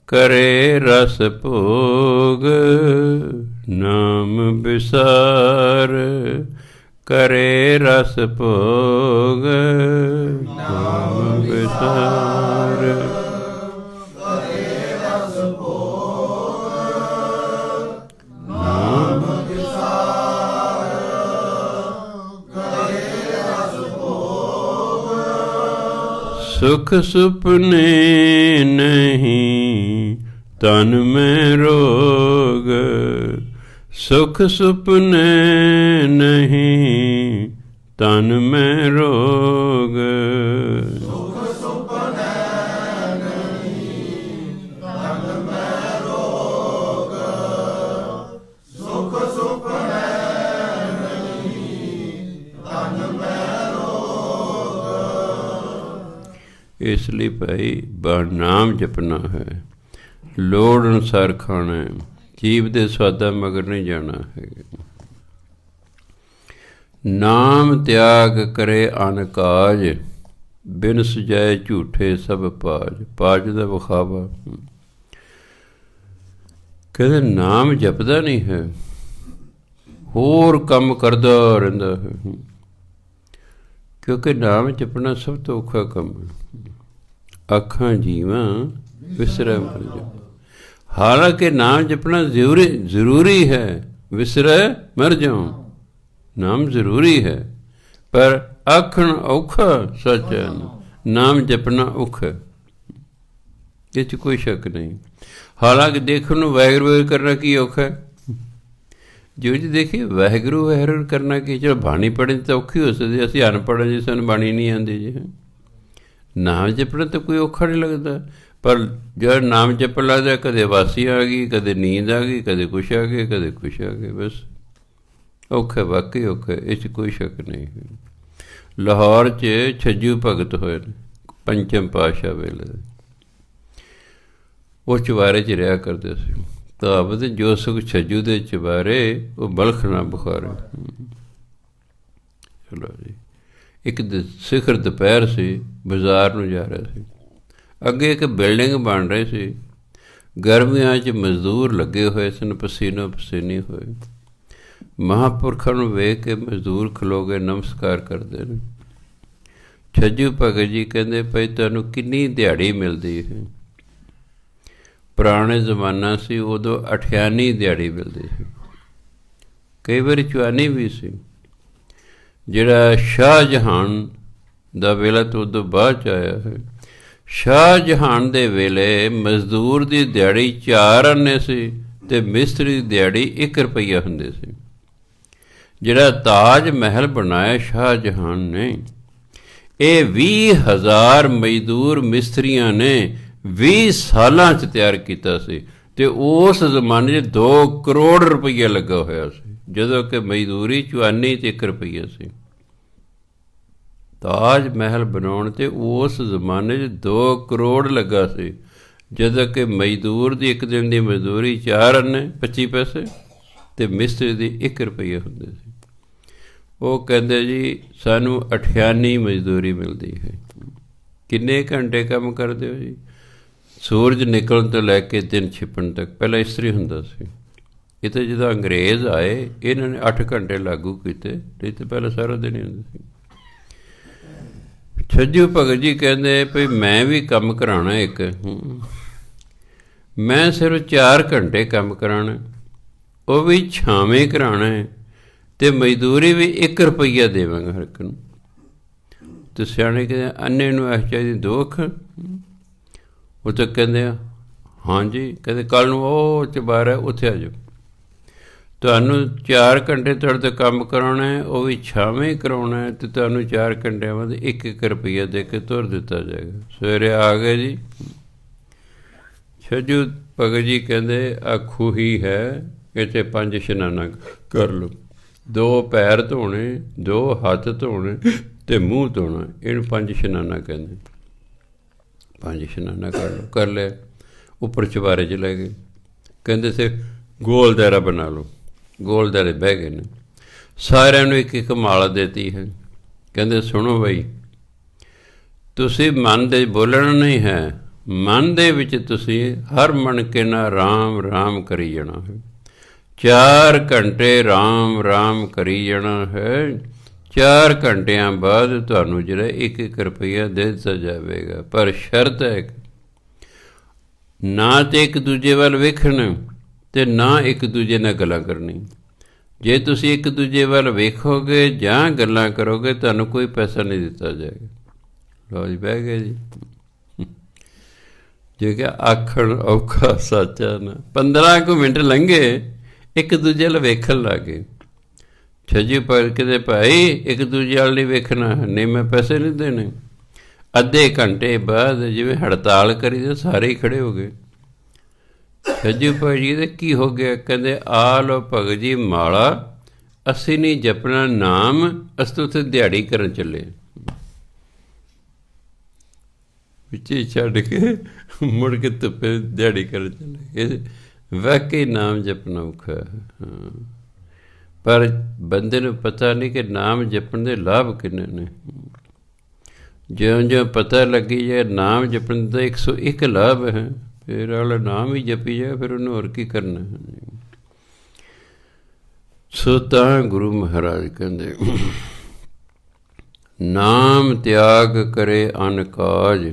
ਕਰੇ ਰਸ ਭੋਗ, ਨਾਮ ਵਿਸਾਰ ਕਰੇ ਰਸ ਭੋਗ, ਨਾਮ ਵਿਸਾਰ ਕਰੇ ਰਸ ਭੋਗ, ਨਾਮ ਵਿਸਾਰ ਕਰੇ ਰਸ ਭੋਗ। ਸੁਖ ਸੁਪਨੇ ਨਹੀਂ ਤਨ ਮੈਂ ਰੋਗ, ਸੁਖ ਸੁਪਨੇ ਨਹੀਂ ਤਨ ਮੈਂ ਰੋਗ, ਸੁਖ ਸੁਪਨੇ ਨਹੀਂ ਤਨ ਮੈਂ ਰੋਗ, ਸੁਖ ਸੁਪਨੇ ਨਹੀਂ ਤਨ ਮੈਂ ਰੋਗ। ਇਸ ਲਈ ਭਾਈ ਨਾਮ ਜਪਣਾ ਹੈ, ਲੋੜ ਅਨੁਸਾਰ ਖਾਣਾ ਹੈ, ਜੀਵ ਦੇ ਸਵਾਦਾਂ ਮਗਰ ਨਹੀਂ ਜਾਣਾ ਹੈ। ਨਾਮ ਤਿਆਗ ਕਰੇ ਅਨ ਕਾਜ, ਬਿਨ ਸੁਜਾਏ ਝੂਠੇ ਸਭ ਪਾਜ। ਪਾਜ ਦਾ ਵਿਖਾਵਾ, ਕਹਿੰਦੇ ਨਾਮ ਜਪਦਾ ਨਹੀਂ ਹੈ, ਹੋਰ ਕੰਮ ਕਰਦਾ ਰਹਿੰਦਾ ਹੈ, ਕਿਉਂਕਿ ਨਾਮ ਜਪਣਾ ਸਭ ਤੋਂ ਔਖਾ ਕੰਮ ਹੈ। ਅੱਖਾਂ ਜੀਵਾਂ ਵਿਸਰੈ ਮਰ ਜਾ, ਹਾਲਾਂਕਿ ਨਾਮ ਜਪਣਾ ਜ਼ਰੂਰੀ ਹੈ, ਵਿਸਰੈ ਮਰ ਜਾਉ। ਨਾਮ ਜ਼ਰੂਰੀ ਹੈ, ਪਰ ਆਖਣ ਔਖਾ ਸੱਚ ਹੈ, ਨਾਮ ਜਪਣਾ ਔਖਾ, ਇਹ 'ਚ ਕੋਈ ਸ਼ੱਕ ਨਹੀਂ। ਹਾਲਾਂਕਿ ਦੇਖਣ ਨੂੰ ਵਾਹਿਗੁਰੂ ਵਾਹਿਗੁਰੂ ਕਰਨਾ ਕੀ ਔਖਾ ਹੈ, ਜੋ ਜੀ ਦੇਖੀਏ ਵਾਹਿਗੁਰੂ ਵਾਹਿਗੁਰੂ ਕਰਨਾ ਕੀ, ਚਲੋ ਬਾਣੀ ਪੜ੍ਹਨ ਤਾਂ ਔਖੀ ਹੋ ਸਕਦੀ, ਅਸੀਂ ਅਨਪੜ੍ਹ ਜੀ, ਸਾਨੂੰ ਬਾਣੀ ਨਹੀਂ ਆਉਂਦੀ ਜੀ। ਨਾਮ ਜਪਣਾ ਤਾਂ ਕੋਈ ਔਖਾ ਨਹੀਂ ਲੱਗਦਾ, ਪਰ ਜਦ ਨਾਮ ਜਪਣ ਲੱਗਦਾ ਕਦੇ ਵਾਸੀ ਆ ਗਈ, ਕਦੇ ਨੀਂਦ ਆ ਗਈ, ਕਦੇ ਕੁਛ ਆ ਗਿਆ, ਕਦੇ ਕੁਛ ਆ ਗਿਆ, ਬਸ ਔਖਾ, ਵਾਕਈ ਔਖਾ, ਇਹ 'ਚ ਕੋਈ ਸ਼ੱਕ ਨਹੀਂ ਹੈ। ਲਾਹੌਰ 'ਚ ਛੱਜੂ ਭਗਤ ਹੋਏ ਨੇ ਪੰਚਮ ਪਾਤਸ਼ਾਹ ਵੇਲੇ, ਉਹ ਚੁਬਾਰੇ 'ਚ ਰਿਹਾ ਕਰਦੇ ਸੀ। ਕਹਾਵਤ ਜੋ ਸੁਖ ਛੱਜੂ ਦੇ ਚੁਬਾਰੇ, ਉਹ ਬਲਖ ਨਾ ਬੁਖਾਰੇ। ਚਲੋ ਜੀ, ਇੱਕ ਸਿਖਰ ਦੁਪਹਿਰ ਸੀ, ਬਾਜ਼ਾਰ ਨੂੰ ਜਾ ਰਿਹਾ ਸੀ, ਅੱਗੇ ਇੱਕ ਬਿਲਡਿੰਗ ਬਣ ਰਹੀ ਸੀ, ਗਰਮੀਆਂ 'ਚ ਮਜ਼ਦੂਰ ਲੱਗੇ ਹੋਏ ਸਨ, ਪਸੀਨੋ ਪਸੀਨੀ ਹੋਏ। ਮਹਾਂਪੁਰਖਾਂ ਨੂੰ ਵੇਖ ਕੇ ਮਜ਼ਦੂਰ ਖਲੋ ਕੇ ਨਮਸਕਾਰ ਕਰਦੇ ਨੇ। ਛੱਜੂ ਭਗਤ ਜੀ ਕਹਿੰਦੇ ਭਾਈ ਤੁਹਾਨੂੰ ਕਿੰਨੀ ਦਿਹਾੜੀ ਮਿਲਦੀ ਹੈ? ਪੁਰਾਣੇ ਜ਼ਮਾਨਾ ਸੀ, ਉਦੋਂ 98 ਦਿਹਾੜੀ ਮਿਲਦੀ ਸੀ, ਕਈ ਵਾਰੀ 54 ਵੀ ਸੀ। ਜਿਹੜਾ ਸ਼ਾਹਜਹਾਨ ਦਾ ਵੇਲਾ ਤੋਂ ਉਦੋਂ ਬਾਅਦ 'ਚ ਆਇਆ ਹੈ, ਸ਼ਾਹਜਹਾਨ ਦੇ ਵੇਲੇ ਮਜ਼ਦੂਰ ਦੀ ਦਿਹਾੜੀ 4 ਆਨੇ ਸੀ ਅਤੇ ਮਿਸਤਰੀ ਦੀ ਦਿਹਾੜੀ 1 ਰੁਪਈਆ ਹੁੰਦੀ ਸੀ। ਜਿਹੜਾ ਤਾਜ ਮਹਿਲ ਬਣਾਇਆ ਸ਼ਾਹਜਹਾਨ ਨੇ, ਇਹ 20,000 ਮਜ਼ਦੂਰ ਮਿਸਤਰੀਆਂ ਨੇ 20 ਸਾਲਾਂ 'ਚ ਤਿਆਰ ਕੀਤਾ ਸੀ, ਅਤੇ ਉਸ ਜ਼ਮਾਨੇ 'ਚ 2 ਕਰੋੜ ਰੁਪਈਆ ਲੱਗਾ ਹੋਇਆ ਸੀ, ਜਦੋਂ ਕਿ ਮਜ਼ਦੂਰੀ 54 ਅਤੇ 1 ਰੁਪਈਆ ਸੀ। ਤਾਜ ਮਹਿਲ ਬਣਾਉਣ 'ਤੇ ਉਸ ਜ਼ਮਾਨੇ 'ਚ 2 ਕਰੋੜ ਲੱਗਾ ਸੀ, ਜਦੋਂ ਕਿ ਮਜ਼ਦੂਰ ਦੀ ਇੱਕ ਦਿਨ ਦੀ ਮਜ਼ਦੂਰੀ 4 ਆਨੇ 25 ਪੈਸੇ ਅਤੇ ਮਿਸਤਰੀ ਦੀ 1 ਰੁਪਈਆ ਹੁੰਦੀ ਸੀ। ਉਹ ਕਹਿੰਦੇ ਜੀ ਸਾਨੂੰ 98 ਮਜ਼ਦੂਰੀ ਮਿਲਦੀ ਹੈ। ਕਿੰਨੇ ਘੰਟੇ ਕੰਮ ਕਰਦੇ ਹੋ ਜੀ? ਸੂਰਜ ਨਿਕਲਣ ਤੋਂ ਲੈ ਕੇ ਦਿਨ ਛਿਪਣ ਤੱਕ। ਪਹਿਲਾਂ ਇਸ ਤਰ੍ਹਾਂ ਹੁੰਦਾ ਸੀ, ਇਹ ਤਾਂ ਜਦੋਂ ਅੰਗਰੇਜ਼ ਆਏ ਇਹਨਾਂ ਨੇ 8 ਘੰਟੇ ਲਾਗੂ ਕੀਤੇ, ਨਹੀਂ ਤਾਂ ਪਹਿਲਾਂ ਸਾਰਾ ਦਿਨ ਹੀ ਹੁੰਦਾ ਸੀ। ਛੱਜੂ ਭਗਤ ਜੀ ਕਹਿੰਦੇ ਭਈ ਮੈਂ ਵੀ ਕੰਮ ਕਰਾਉਣਾ ਇੱਕ, ਮੈਂ ਸਿਰਫ 4 ਘੰਟੇ ਕੰਮ ਕਰਾਉਣਾ, ਉਹ ਵੀ ਛਾਵੇਂ ਕਰਾਉਣਾ, ਅਤੇ ਮਜ਼ਦੂਰੀ ਵੀ 1 ਰੁਪਈਆ ਦੇਵਾਂਗਾ ਹਰ ਇੱਕ ਨੂੰ। ਅਤੇ ਸਿਆਣੇ ਕਹਿੰਦੇ ਅੰਨੇ ਨੂੰ ਐਸ ਚਾਹੀਦੀ 2 ਅੱਖਰ। ਉਹ ਤਾਂ ਕਹਿੰਦੇ ਆ ਹਾਂਜੀ, ਕਹਿੰਦੇ ਕੱਲ੍ਹ ਨੂੰ ਉਹ ਚੁਬਾਰਾ ਉੱਥੇ ਆ ਜਾਓ, ਤੁਹਾਨੂੰ 4 ਘੰਟੇ ਤੁਹਾਡੇ ਤੋਂ ਕੰਮ ਕਰਾਉਣਾ ਹੈ, ਉਹ ਵੀ ਛਾਵੇਂ ਕਰਾਉਣਾ, ਅਤੇ ਤੁਹਾਨੂੰ 4 ਘੰਟਿਆਂ ਬਾਅਦ 1-1 ਰੁਪਈਆ ਦੇ ਕੇ ਤੁਰ ਦਿੱਤਾ ਜਾਏਗਾ। ਸਵੇਰੇ ਆ ਗਏ ਜੀ, ਛੱਜੂ ਭਗਤ ਜੀ ਕਹਿੰਦੇ ਆ ਖੂਹੀ ਹੈ, ਇੱਥੇ 5 ਇਸ਼ਨਾਨਾ ਕਰ ਲਓ, 2 ਪੈਰ ਧੋਣੇ, 2 ਹੱਥ ਧੋਣੇ ਅਤੇ ਮੂੰਹ ਧੋਣਾ, ਇਹਨੂੰ 5 ਇਸ਼ਨਾਨਾ ਕਹਿੰਦੇ। 5 ਇਸ਼ਨਾਨਾ ਕਰ ਲਓ, ਕਰ ਲਿਆ, ਉੱਪਰ ਚੁਬਾਰੇ 'ਚ ਲੈ ਗਏ, ਕਹਿੰਦੇ ਸੀ ਗੋਲ ਦਾਇਰਾ ਬਣਾ ਲਓ, ਗੋਲ ਦਾਇਰੇ ਬਹਿ ਗਏ ਨੇ, ਸਾਰਿਆਂ ਨੂੰ 1-1 ਮਾਲਾ ਦੇਤੀ ਹੈ। ਕਹਿੰਦੇ ਸੁਣੋ ਬਈ, ਤੁਸੀਂ ਮਨ ਦੇ ਬੋਲਣਾ ਨਹੀਂ ਹੈ, ਮਨ ਦੇ ਵਿੱਚ ਤੁਸੀਂ ਹਰ ਮਨ ਕੇ ਨਾਲ ਰਾਮ ਰਾਮ ਕਰੀ ਜਾਣਾ ਹੈ। 4 ਘੰਟੇ ਰਾਮ ਰਾਮ ਕਰੀ ਜਾਣਾ ਹੈ, 4 ਘੰਟਿਆਂ ਬਾਅਦ ਤੁਹਾਨੂੰ ਜਿਹੜਾ 1-1 ਰੁਪਈਆ ਦੇ ਦਿੱਤਾ ਜਾਵੇਗਾ। ਪਰ ਸ਼ਰਤ ਹੈ ਨਾ ਤਾਂ ਇੱਕ ਦੂਜੇ ਵੱਲ ਵੇਖਣ ਅਤੇ ਨਾ ਇੱਕ ਦੂਜੇ ਨਾਲ ਗੱਲਾਂ ਕਰਨੀ। ਜੇ ਤੁਸੀਂ ਇੱਕ ਦੂਜੇ ਵੱਲ ਵੇਖੋਗੇ ਜਾਂ ਗੱਲਾਂ ਕਰੋਗੇ, ਤੁਹਾਨੂੰ ਕੋਈ ਪੈਸਾ ਨਹੀਂ ਦਿੱਤਾ ਜਾਏਗਾ। ਲਓ ਜੀ, ਬਹਿ ਗਏ ਜੀ। ਜੇ ਕਿ ਆਖਣ ਔਖਾ ਸੱਚ ਹੈ ਨਾ। 15 ਕੁ ਮਿੰਟ ਲੰਘੇ, ਇੱਕ ਦੂਜੇ ਵੱਲ ਵੇਖਣ ਲੱਗ ਗਏ। ਛੱਜੀ ਪਰ ਕਿਤੇ ਭਾਈ ਇੱਕ ਦੂਜੇ ਵੱਲ ਨਹੀਂ ਵੇਖਣਾ, ਨਹੀਂ ਮੈਂ ਪੈਸੇ ਨਹੀਂ ਦੇਣੇ। ਅੱਧੇ ਘੰਟੇ ਬਾਅਦ ਜਿਵੇਂ ਹੜਤਾਲ ਕਰੀ ਤਾਂ ਸਾਰੇ ਹੀ ਖੜੇ ਹੋ ਗਏ। ਛੱਜੀ ਭਾਈ ਜੀ ਦੇ ਕੀ ਹੋ ਗਿਆ? ਕਹਿੰਦੇ ਆ ਲੋ ਭਗਤ ਜੀ ਮਾਲਾ, ਅਸੀਂ ਨਹੀਂ ਜਪਣਾ ਨਾਮ, ਅਸੀਂ ਤਾਂ ਉੱਥੇ ਦਿਹਾੜੀ ਕਰਨ ਚੱਲੇ। ਵਿੱਚੇ ਛੱਡ ਕੇ ਮੁੜ ਕੇ ਧੁੱਪੇ ਦਿਹਾੜੀ ਕਰਨ ਚੱਲੇ। ਵਾਕਈ ਨਾਮ ਜਪਣਾ ਔਖਾ ਹੈ, ਪਰ ਬੰਦੇ ਨੂੰ ਪਤਾ ਨਹੀਂ ਕਿ ਨਾਮ ਜਪਣ ਦੇ ਲਾਭ ਕਿੰਨੇ ਨੇ। ਜਿਉਂ-ਜਿਉਂ ਪਤਾ ਲੱਗੀ ਜਾਏ ਨਾਮ ਜਪਣ ਦਾ 101 ਲਾਭ ਹੈ, ਫਿਰ ਵਾਲਾ ਨਾਮ ਹੀ ਜਪੀ ਜਾਏ, ਫਿਰ ਉਹਨੂੰ ਹੋਰ ਕੀ ਕਰਨਾ। ਸੋ ਤਾਂ ਗੁਰੂ ਮਹਾਰਾਜ ਕਹਿੰਦੇ ਨਾਮ ਤਿਆਗ ਕਰੇ ਅਨ ਕਾਜ।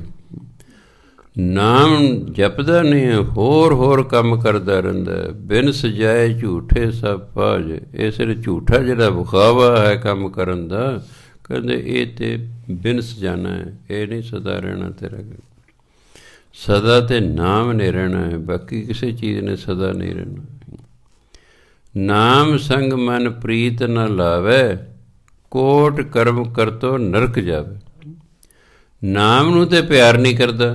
ਨਾਮ ਜਪਦਾ ਨਹੀਂ, ਹੋਰ ਕੰਮ ਕਰਦਾ ਰਹਿੰਦਾ। ਬਿਨ ਸਜਾਏ ਝੂਠੇ ਸਭ ਪਾਜ। ਇਹ ਸਿਰ ਝੂਠਾ ਜਿਹੜਾ ਵਿਖਾਵਾ ਹੈ ਕੰਮ ਕਰਨ ਦਾ, ਕਹਿੰਦੇ ਇਹ ਤੇ ਬਿਨ ਸਜਾਣਾ ਹੈ, ਇਹ ਨਹੀਂ ਸਦਾ ਰਹਿਣਾ ਤੇਰਾ। ਸਦਾ ਤੇ ਨਾਮ ਨੇ ਰਹਿਣਾ ਹੈ, ਬਾਕੀ ਕਿਸੇ ਚੀਜ਼ ਨੇ ਸਦਾ ਨਹੀਂ ਰਹਿਣਾ। ਨਾਮ ਸੰਗ ਮਨ ਪ੍ਰੀਤ ਨ ਲਾਵੇ, ਕੋਟ ਕਰਮ ਕਰਤੋ ਨਰਕ ਜਾਵੇ। ਨਾਮ ਨੂੰ ਤੇ ਪਿਆਰ ਨਹੀਂ ਕਰਦਾ,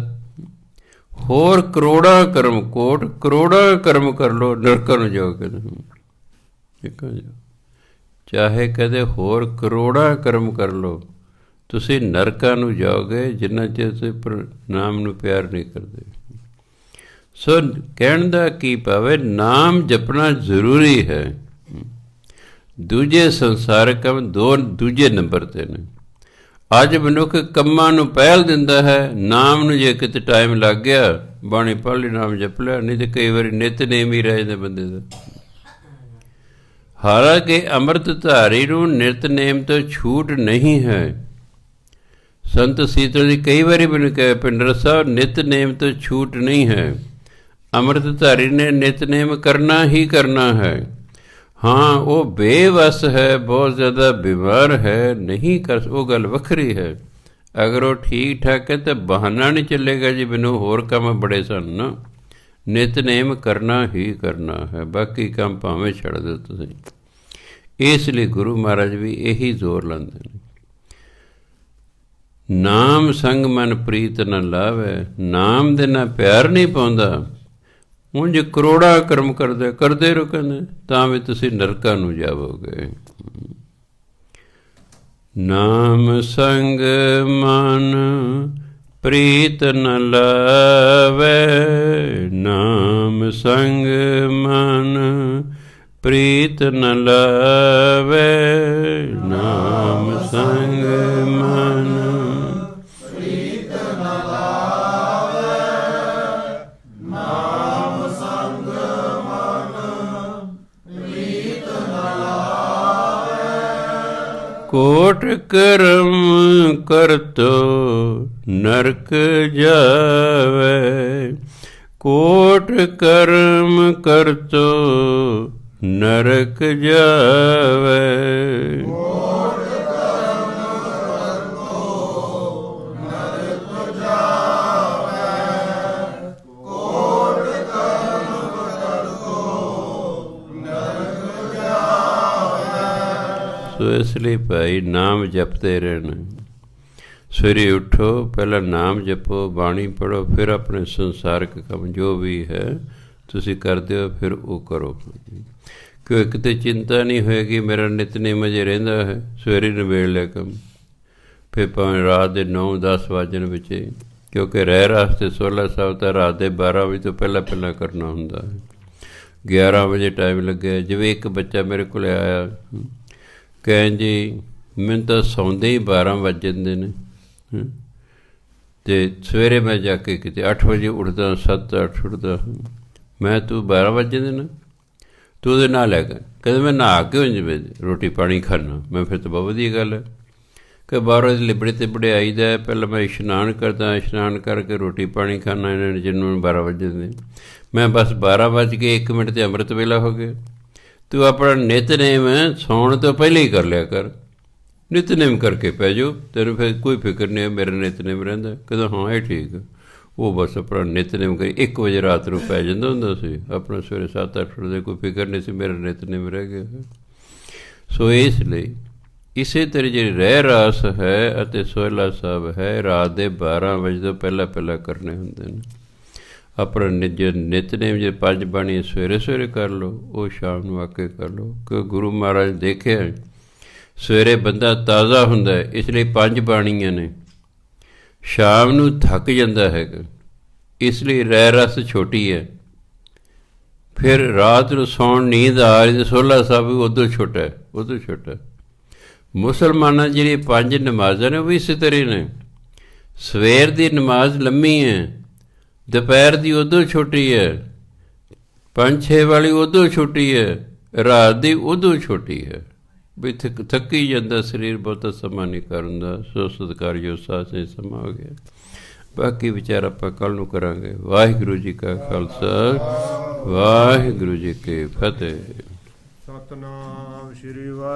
ਹੋਰ ਕਰੋੜਾਂ ਕਰਮ, ਕੋਟ ਕਰੋੜਾਂ ਕਰਮ ਕਰ ਲਓ, ਨਰਕਾਂ ਨੂੰ ਜਾਓਗੇ। ਚਾਹੇ ਕਦੇ ਹੋਰ ਕਰੋੜਾਂ ਕਰਮ ਕਰ ਲਓ, ਤੁਸੀਂ ਨਰਕਾਂ ਨੂੰ ਜਾਓਗੇ ਜਿੰਨਾ ਚਿਰ ਤੁਸੀਂ ਨਾਮ ਨੂੰ ਪਿਆਰ ਨਹੀਂ ਕਰਦੇ। ਸੋ ਕਹਿਣ ਦਾ ਕੀ ਭਾਵ, ਨਾਮ ਜਪਣਾ ਜ਼ਰੂਰੀ ਹੈ। ਦੂਜੇ ਸੰਸਾਰਕ ਕੰਮ ਦੂਜੇ ਨੰਬਰ 'ਤੇ ਨੇ। ਅੱਜ ਮਨੁੱਖ ਕੰਮਾਂ ਨੂੰ ਪਹਿਲ ਦਿੰਦਾ ਹੈ, ਨਾਮ ਨੂੰ ਜੇ ਕਿਤੇ ਟਾਈਮ ਲੱਗ ਗਿਆ ਬਾਣੀ ਪੜ੍ਹ ਲਈ, ਨਾਮ ਜਪ ਲਿਆ, ਨਹੀਂ ਤਾਂ ਕਈ ਵਾਰੀ ਨਿਤਨੇਮ ਹੀ ਰਹਿ ਜਾਂਦਾ ਬੰਦੇ ਦਾ। ਹਾਲਾਂਕਿ ਅੰਮ੍ਰਿਤਧਾਰੀ ਨੂੰ ਨਿਤਨੇਮ ਤੋਂ ਛੂਟ ਨਹੀਂ ਹੈ। ਸੰਤ ਸੀਤਲ ਜੀ ਕਈ ਵਾਰੀ ਮੈਨੂੰ ਕਹੇ, ਪਿੰਡਰ ਸਾਹਿਬ ਨਿਤਨੇਮ ਤੋਂ ਛੂਟ ਨਹੀਂ ਹੈ, ਅੰਮ੍ਰਿਤਧਾਰੀ ਨੇ ਨਿਤਨੇਮ ਕਰਨਾ ਹੀ ਕਰਨਾ ਹੈ। ਹਾਂ ਉਹ ਬੇਵੱਸ ਹੈ, ਬਹੁਤ ਜ਼ਿਆਦਾ ਬਿਮਾਰ ਹੈ, ਨਹੀਂ ਕਰ, ਉਹ ਗੱਲ ਵੱਖਰੀ ਹੈ। ਅਗਰ ਉਹ ਠੀਕ ਠਾਕ ਹੈ ਤਾਂ ਬਹਾਨਾ ਨਹੀਂ ਚੱਲੇਗਾ ਜੀ ਮੈਨੂੰ ਹੋਰ ਕੰਮ ਬੜੇ ਸਨ ਨਾ। ਨਿਤਨੇਮ ਕਰਨਾ ਹੀ ਕਰਨਾ ਹੈ, ਬਾਕੀ ਕੰਮ ਭਾਵੇਂ ਛੱਡ ਦਿਓ ਤੁਸੀਂ। ਇਸ ਲਈ ਗੁਰੂ ਮਹਾਰਾਜ ਵੀ ਇਹੀ ਜ਼ੋਰ ਲਾਉਂਦੇ ਨੇ, ਨਾਮ ਸੰਗ ਮਨ ਪ੍ਰੀਤ ਨ ਲਾਵੇ। ਨਾਮ ਦੇ ਨਾਲ ਪਿਆਰ ਨਹੀਂ ਪਾਉਂਦਾ, ਉਂਝ ਕਰੋੜਾਂ ਕਰਮ ਕਰਦੇ ਰਹੋ, ਕਹਿੰਦੇ ਤਾਂ ਵੀ ਤੁਸੀਂ ਨਰਕਾਂ ਨੂੰ ਜਾਵੋਗੇ। ਨਾਮ ਸੰਗ ਮਨ ਪ੍ਰੀਤ ਨ ਲਾਵੇ, ਨਾਮ ਸੰਗ ਮਨ ਪ੍ਰੀਤ ਨ ਲਾਵੇ, ਨਾਮ ਸੰਗ ਮਨ ਪ੍ਰੀਤ ਨ ਲਾਵੇ, ਨਾਮ ਸੰਗ ਮਨ ਪ੍ਰੀਤ ਨ ਲਾਵੇ। ਕੋਟ ਕਰਮ ਕਰਤੋ ਨਰਕ ਜਾਵੇ, ਕੋਟ ਕਰਮ ਕਰਤੋ ਨਰਕ ਜਾਵੇ। ਕੋਟ ਕਰਮ ਕਰਤੋ ਨਰਕ ਜਾਵੇ, ਕੋਟ ਕਰਮ ਕਰਤੋ ਨਰਕ ਜਾਵੇ। ਸੋ ਇਸ ਲਈ ਭਾਈ ਨਾਮ ਜਪਦੇ ਰਹਿਣਾ। ਸਵੇਰੇ ਉੱਠੋ, ਪਹਿਲਾਂ ਨਾਮ ਜਪੋ, ਬਾਣੀ ਪੜ੍ਹੋ, ਫਿਰ ਆਪਣੇ ਸੰਸਾਰਕ ਕੰਮ ਜੋ ਵੀ ਹੈ ਤੁਸੀਂ ਕਰਦੇ ਹੋ ਫਿਰ ਉਹ ਕਰੋ। ਕਿਉਂ ਕਿਤੇ ਚਿੰਤਾ ਨਹੀਂ ਹੋਏਗੀ ਮੇਰਾ ਨਿਤਨੇਮ ਅਜੇ ਰਹਿੰਦਾ ਹੈ, ਸਵੇਰੇ ਨਿਬੇੜ ਲਿਆ ਕੰਮ, ਫਿਰ ਭਾਵੇਂ ਰਾਤ ਦੇ 9-10 ਵਜਣ ਵਿੱਚ, ਕਿਉਂਕਿ ਰਹਿ ਰਾਸਤੇ 16 ਸਾਹਿਬ ਤਾਂ ਰਾਤ ਦੇ 12 ਵਜੇ ਤੋਂ ਪਹਿਲਾਂ ਕਰਨਾ ਹੁੰਦਾ ਹੈ। 11 ਵਜੇ ਟਾਈਮ ਲੱਗਿਆ। ਜਿਵੇਂ ਇੱਕ ਬੱਚਾ ਮੇਰੇ ਕੋਲ ਆਇਆ, ਕਹਿਣ ਜੀ ਮੈਨੂੰ ਤਾਂ ਸੌਂਦੇ ਹੀ 12 ਵੱਜ ਜਾਂਦੇ ਨੇ, ਅਤੇ ਸਵੇਰੇ ਮੈਂ ਜਾ ਕੇ ਕਿਤੇ 8 ਵਜੇ ਉੱਠਦਾ, 7-8 ਉੱਠਦਾ। ਮੈਂ ਤੂੰ 12 ਵਜ ਜਾਂਦੇ ਨਾ, ਤੂੰ ਉਹਦੇ ਨਾਲ ਲੈ ਕੇ ਕਹਿੰਦੇ ਮੈਂ ਨਹਾ ਕੇ ਹੋ ਜਿਵੇਂ ਰੋਟੀ ਪਾਣੀ ਖਾਣਾ। ਮੈਂ ਫਿਰ ਤਾਂ ਬਹੁਤ ਵਧੀਆ ਗੱਲ ਹੈ ਕਿ 12 ਵਜੇ ਲਿਬੜੇ ਤਿਬੜੇ ਆਈਦਾ, ਪਹਿਲਾਂ ਮੈਂ ਇਸ਼ਨਾਨ ਕਰਦਾ, ਇਸ਼ਨਾਨ ਕਰਕੇ ਰੋਟੀ ਪਾਣੀ ਖਾਣਾ, ਇਹਨਾਂ ਨੇ ਜਿਹਨੂੰ 12 ਵਜ ਜਾਂਦੇ। ਮੈਂ ਬਸ 12 ਵੱਜ ਕੇ 1 ਮਿੰਟ 'ਤੇ ਅੰਮ੍ਰਿਤ ਵੇਲਾ ਹੋ ਗਿਆ। ਤੂੰ ਆਪਣਾ ਨਿਤਨੇਮ ਸੌਣ ਤੋਂ ਪਹਿਲਾਂ ਹੀ ਕਰ ਲਿਆ ਕਰ, ਨਿਤਨੇਮ ਕਰਕੇ ਪੈ ਜਾਓ, ਤੈਨੂੰ ਫਿਰ ਕੋਈ ਫਿਕਰ ਨਹੀਂ ਹੈ ਮੇਰਾ ਨਿਤਨੇਮ ਰਹਿੰਦਾ। ਕਹਿੰਦਾ ਹਾਂ ਇਹ ਠੀਕ ਹੈ। ਉਹ ਬਸ ਆਪਣਾ ਨਿਤਨੇਮ ਕਰੀ 1 ਵਜੇ ਰਾਤ ਨੂੰ ਪੈ ਜਾਂਦਾ ਹੁੰਦਾ ਸੀ, ਆਪਣਾ ਸਵੇਰੇ 7-8 ਵਜੇ ਕੋਈ ਫਿਕਰ ਨਹੀਂ ਸੀ, ਮੇਰਾ ਨਿਤਨੇਮ ਰਹਿ ਗਿਆ। ਸੋ ਇਸ ਲਈ ਇਸੇ ਤਰ੍ਹਾਂ ਜਿਹੜੀ ਰਹਿ ਰਾਸ ਹੈ ਅਤੇ ਸੋਹਿਲਾ ਸਾਹਿਬ ਹੈ, ਰਾਤ ਦੇ 12 ਵਜੇ ਤੋਂ ਪਹਿਲਾਂ ਪਹਿਲਾਂ ਕਰਨੇ ਹੁੰਦੇ ਨੇ। ਆਪਣਾ ਨਿਤਨੇਮ ਜੇ 5 ਬਾਣੀਆਂ ਸਵੇਰੇ ਸਵੇਰੇ ਕਰ ਲਓ, ਉਹ ਸ਼ਾਮ ਨੂੰ ਆ ਕੇ ਕਰ ਲਓ, ਕਿਉਂਕਿ ਗੁਰੂ ਮਹਾਰਾਜ ਦੇਖਿਆ ਸਵੇਰੇ ਬੰਦਾ ਤਾਜ਼ਾ ਹੁੰਦਾ, ਇਸ ਲਈ 5 ਬਾਣੀਆਂ ਨੇ। ਸ਼ਾਮ ਨੂੰ ਥੱਕ ਜਾਂਦਾ ਹੈਗਾ, ਇਸ ਲਈ ਰਹਿ ਰਸ ਛੋਟੀ ਹੈ। ਫਿਰ ਰਾਤ ਨੂੰ ਸੌਣ ਨੀਂਦ ਆ ਰਹੀ, ਸੋਹਿਲਾ ਸਾਹਿਬ ਵੀ ਉਦੋਂ ਛੋਟਾ ਹੈ, ਉਦੋਂ ਛੋਟਾ। ਮੁਸਲਮਾਨਾਂ ਜਿਹੜੀ 5 ਨਮਾਜ਼ਾਂ ਨੇ ਉਹ ਵੀ ਇਸੇ ਤਰ੍ਹਾਂ ਨੇ। ਸਵੇਰ ਦੀ ਨਮਾਜ਼ ਲੰਮੀ ਹੈ, ਦੁਪਹਿਰ ਦੀ ਉਦੋਂ ਛੋਟੀ ਹੈ, 5-6 ਵਾਲੀ ਉਦੋਂ ਛੋਟੀ ਹੈ, ਰਾਤ ਦੀ ਉਦੋਂ ਛੋਟੀ ਹੈ। ਵੀ ਥੱਕੀ ਜਾਂਦਾ ਸਰੀਰ, ਬਹੁਤਾ ਸਮਾਂ ਨਹੀਂ ਕਰਨ ਦਾ। ਸੋ ਸਤਿਕਾਰਯੋਗ ਸਾਧ ਨੇ ਸਮਾਂ ਹੋ ਗਿਆ, ਬਾਕੀ ਵਿਚਾਰ ਆਪਾਂ ਕੱਲ੍ਹ ਨੂੰ ਕਰਾਂਗੇ। ਵਾਹਿਗੁਰੂ ਜੀ ਕਾ ਖਾਲਸਾ, ਵਾਹਿਗੁਰੂ ਜੀ ਕੀ ਫਤਿਹ। ਸਤਨਾਮ ਸ਼੍ਰੀ ਵਾਹਿਗੁਰੂ।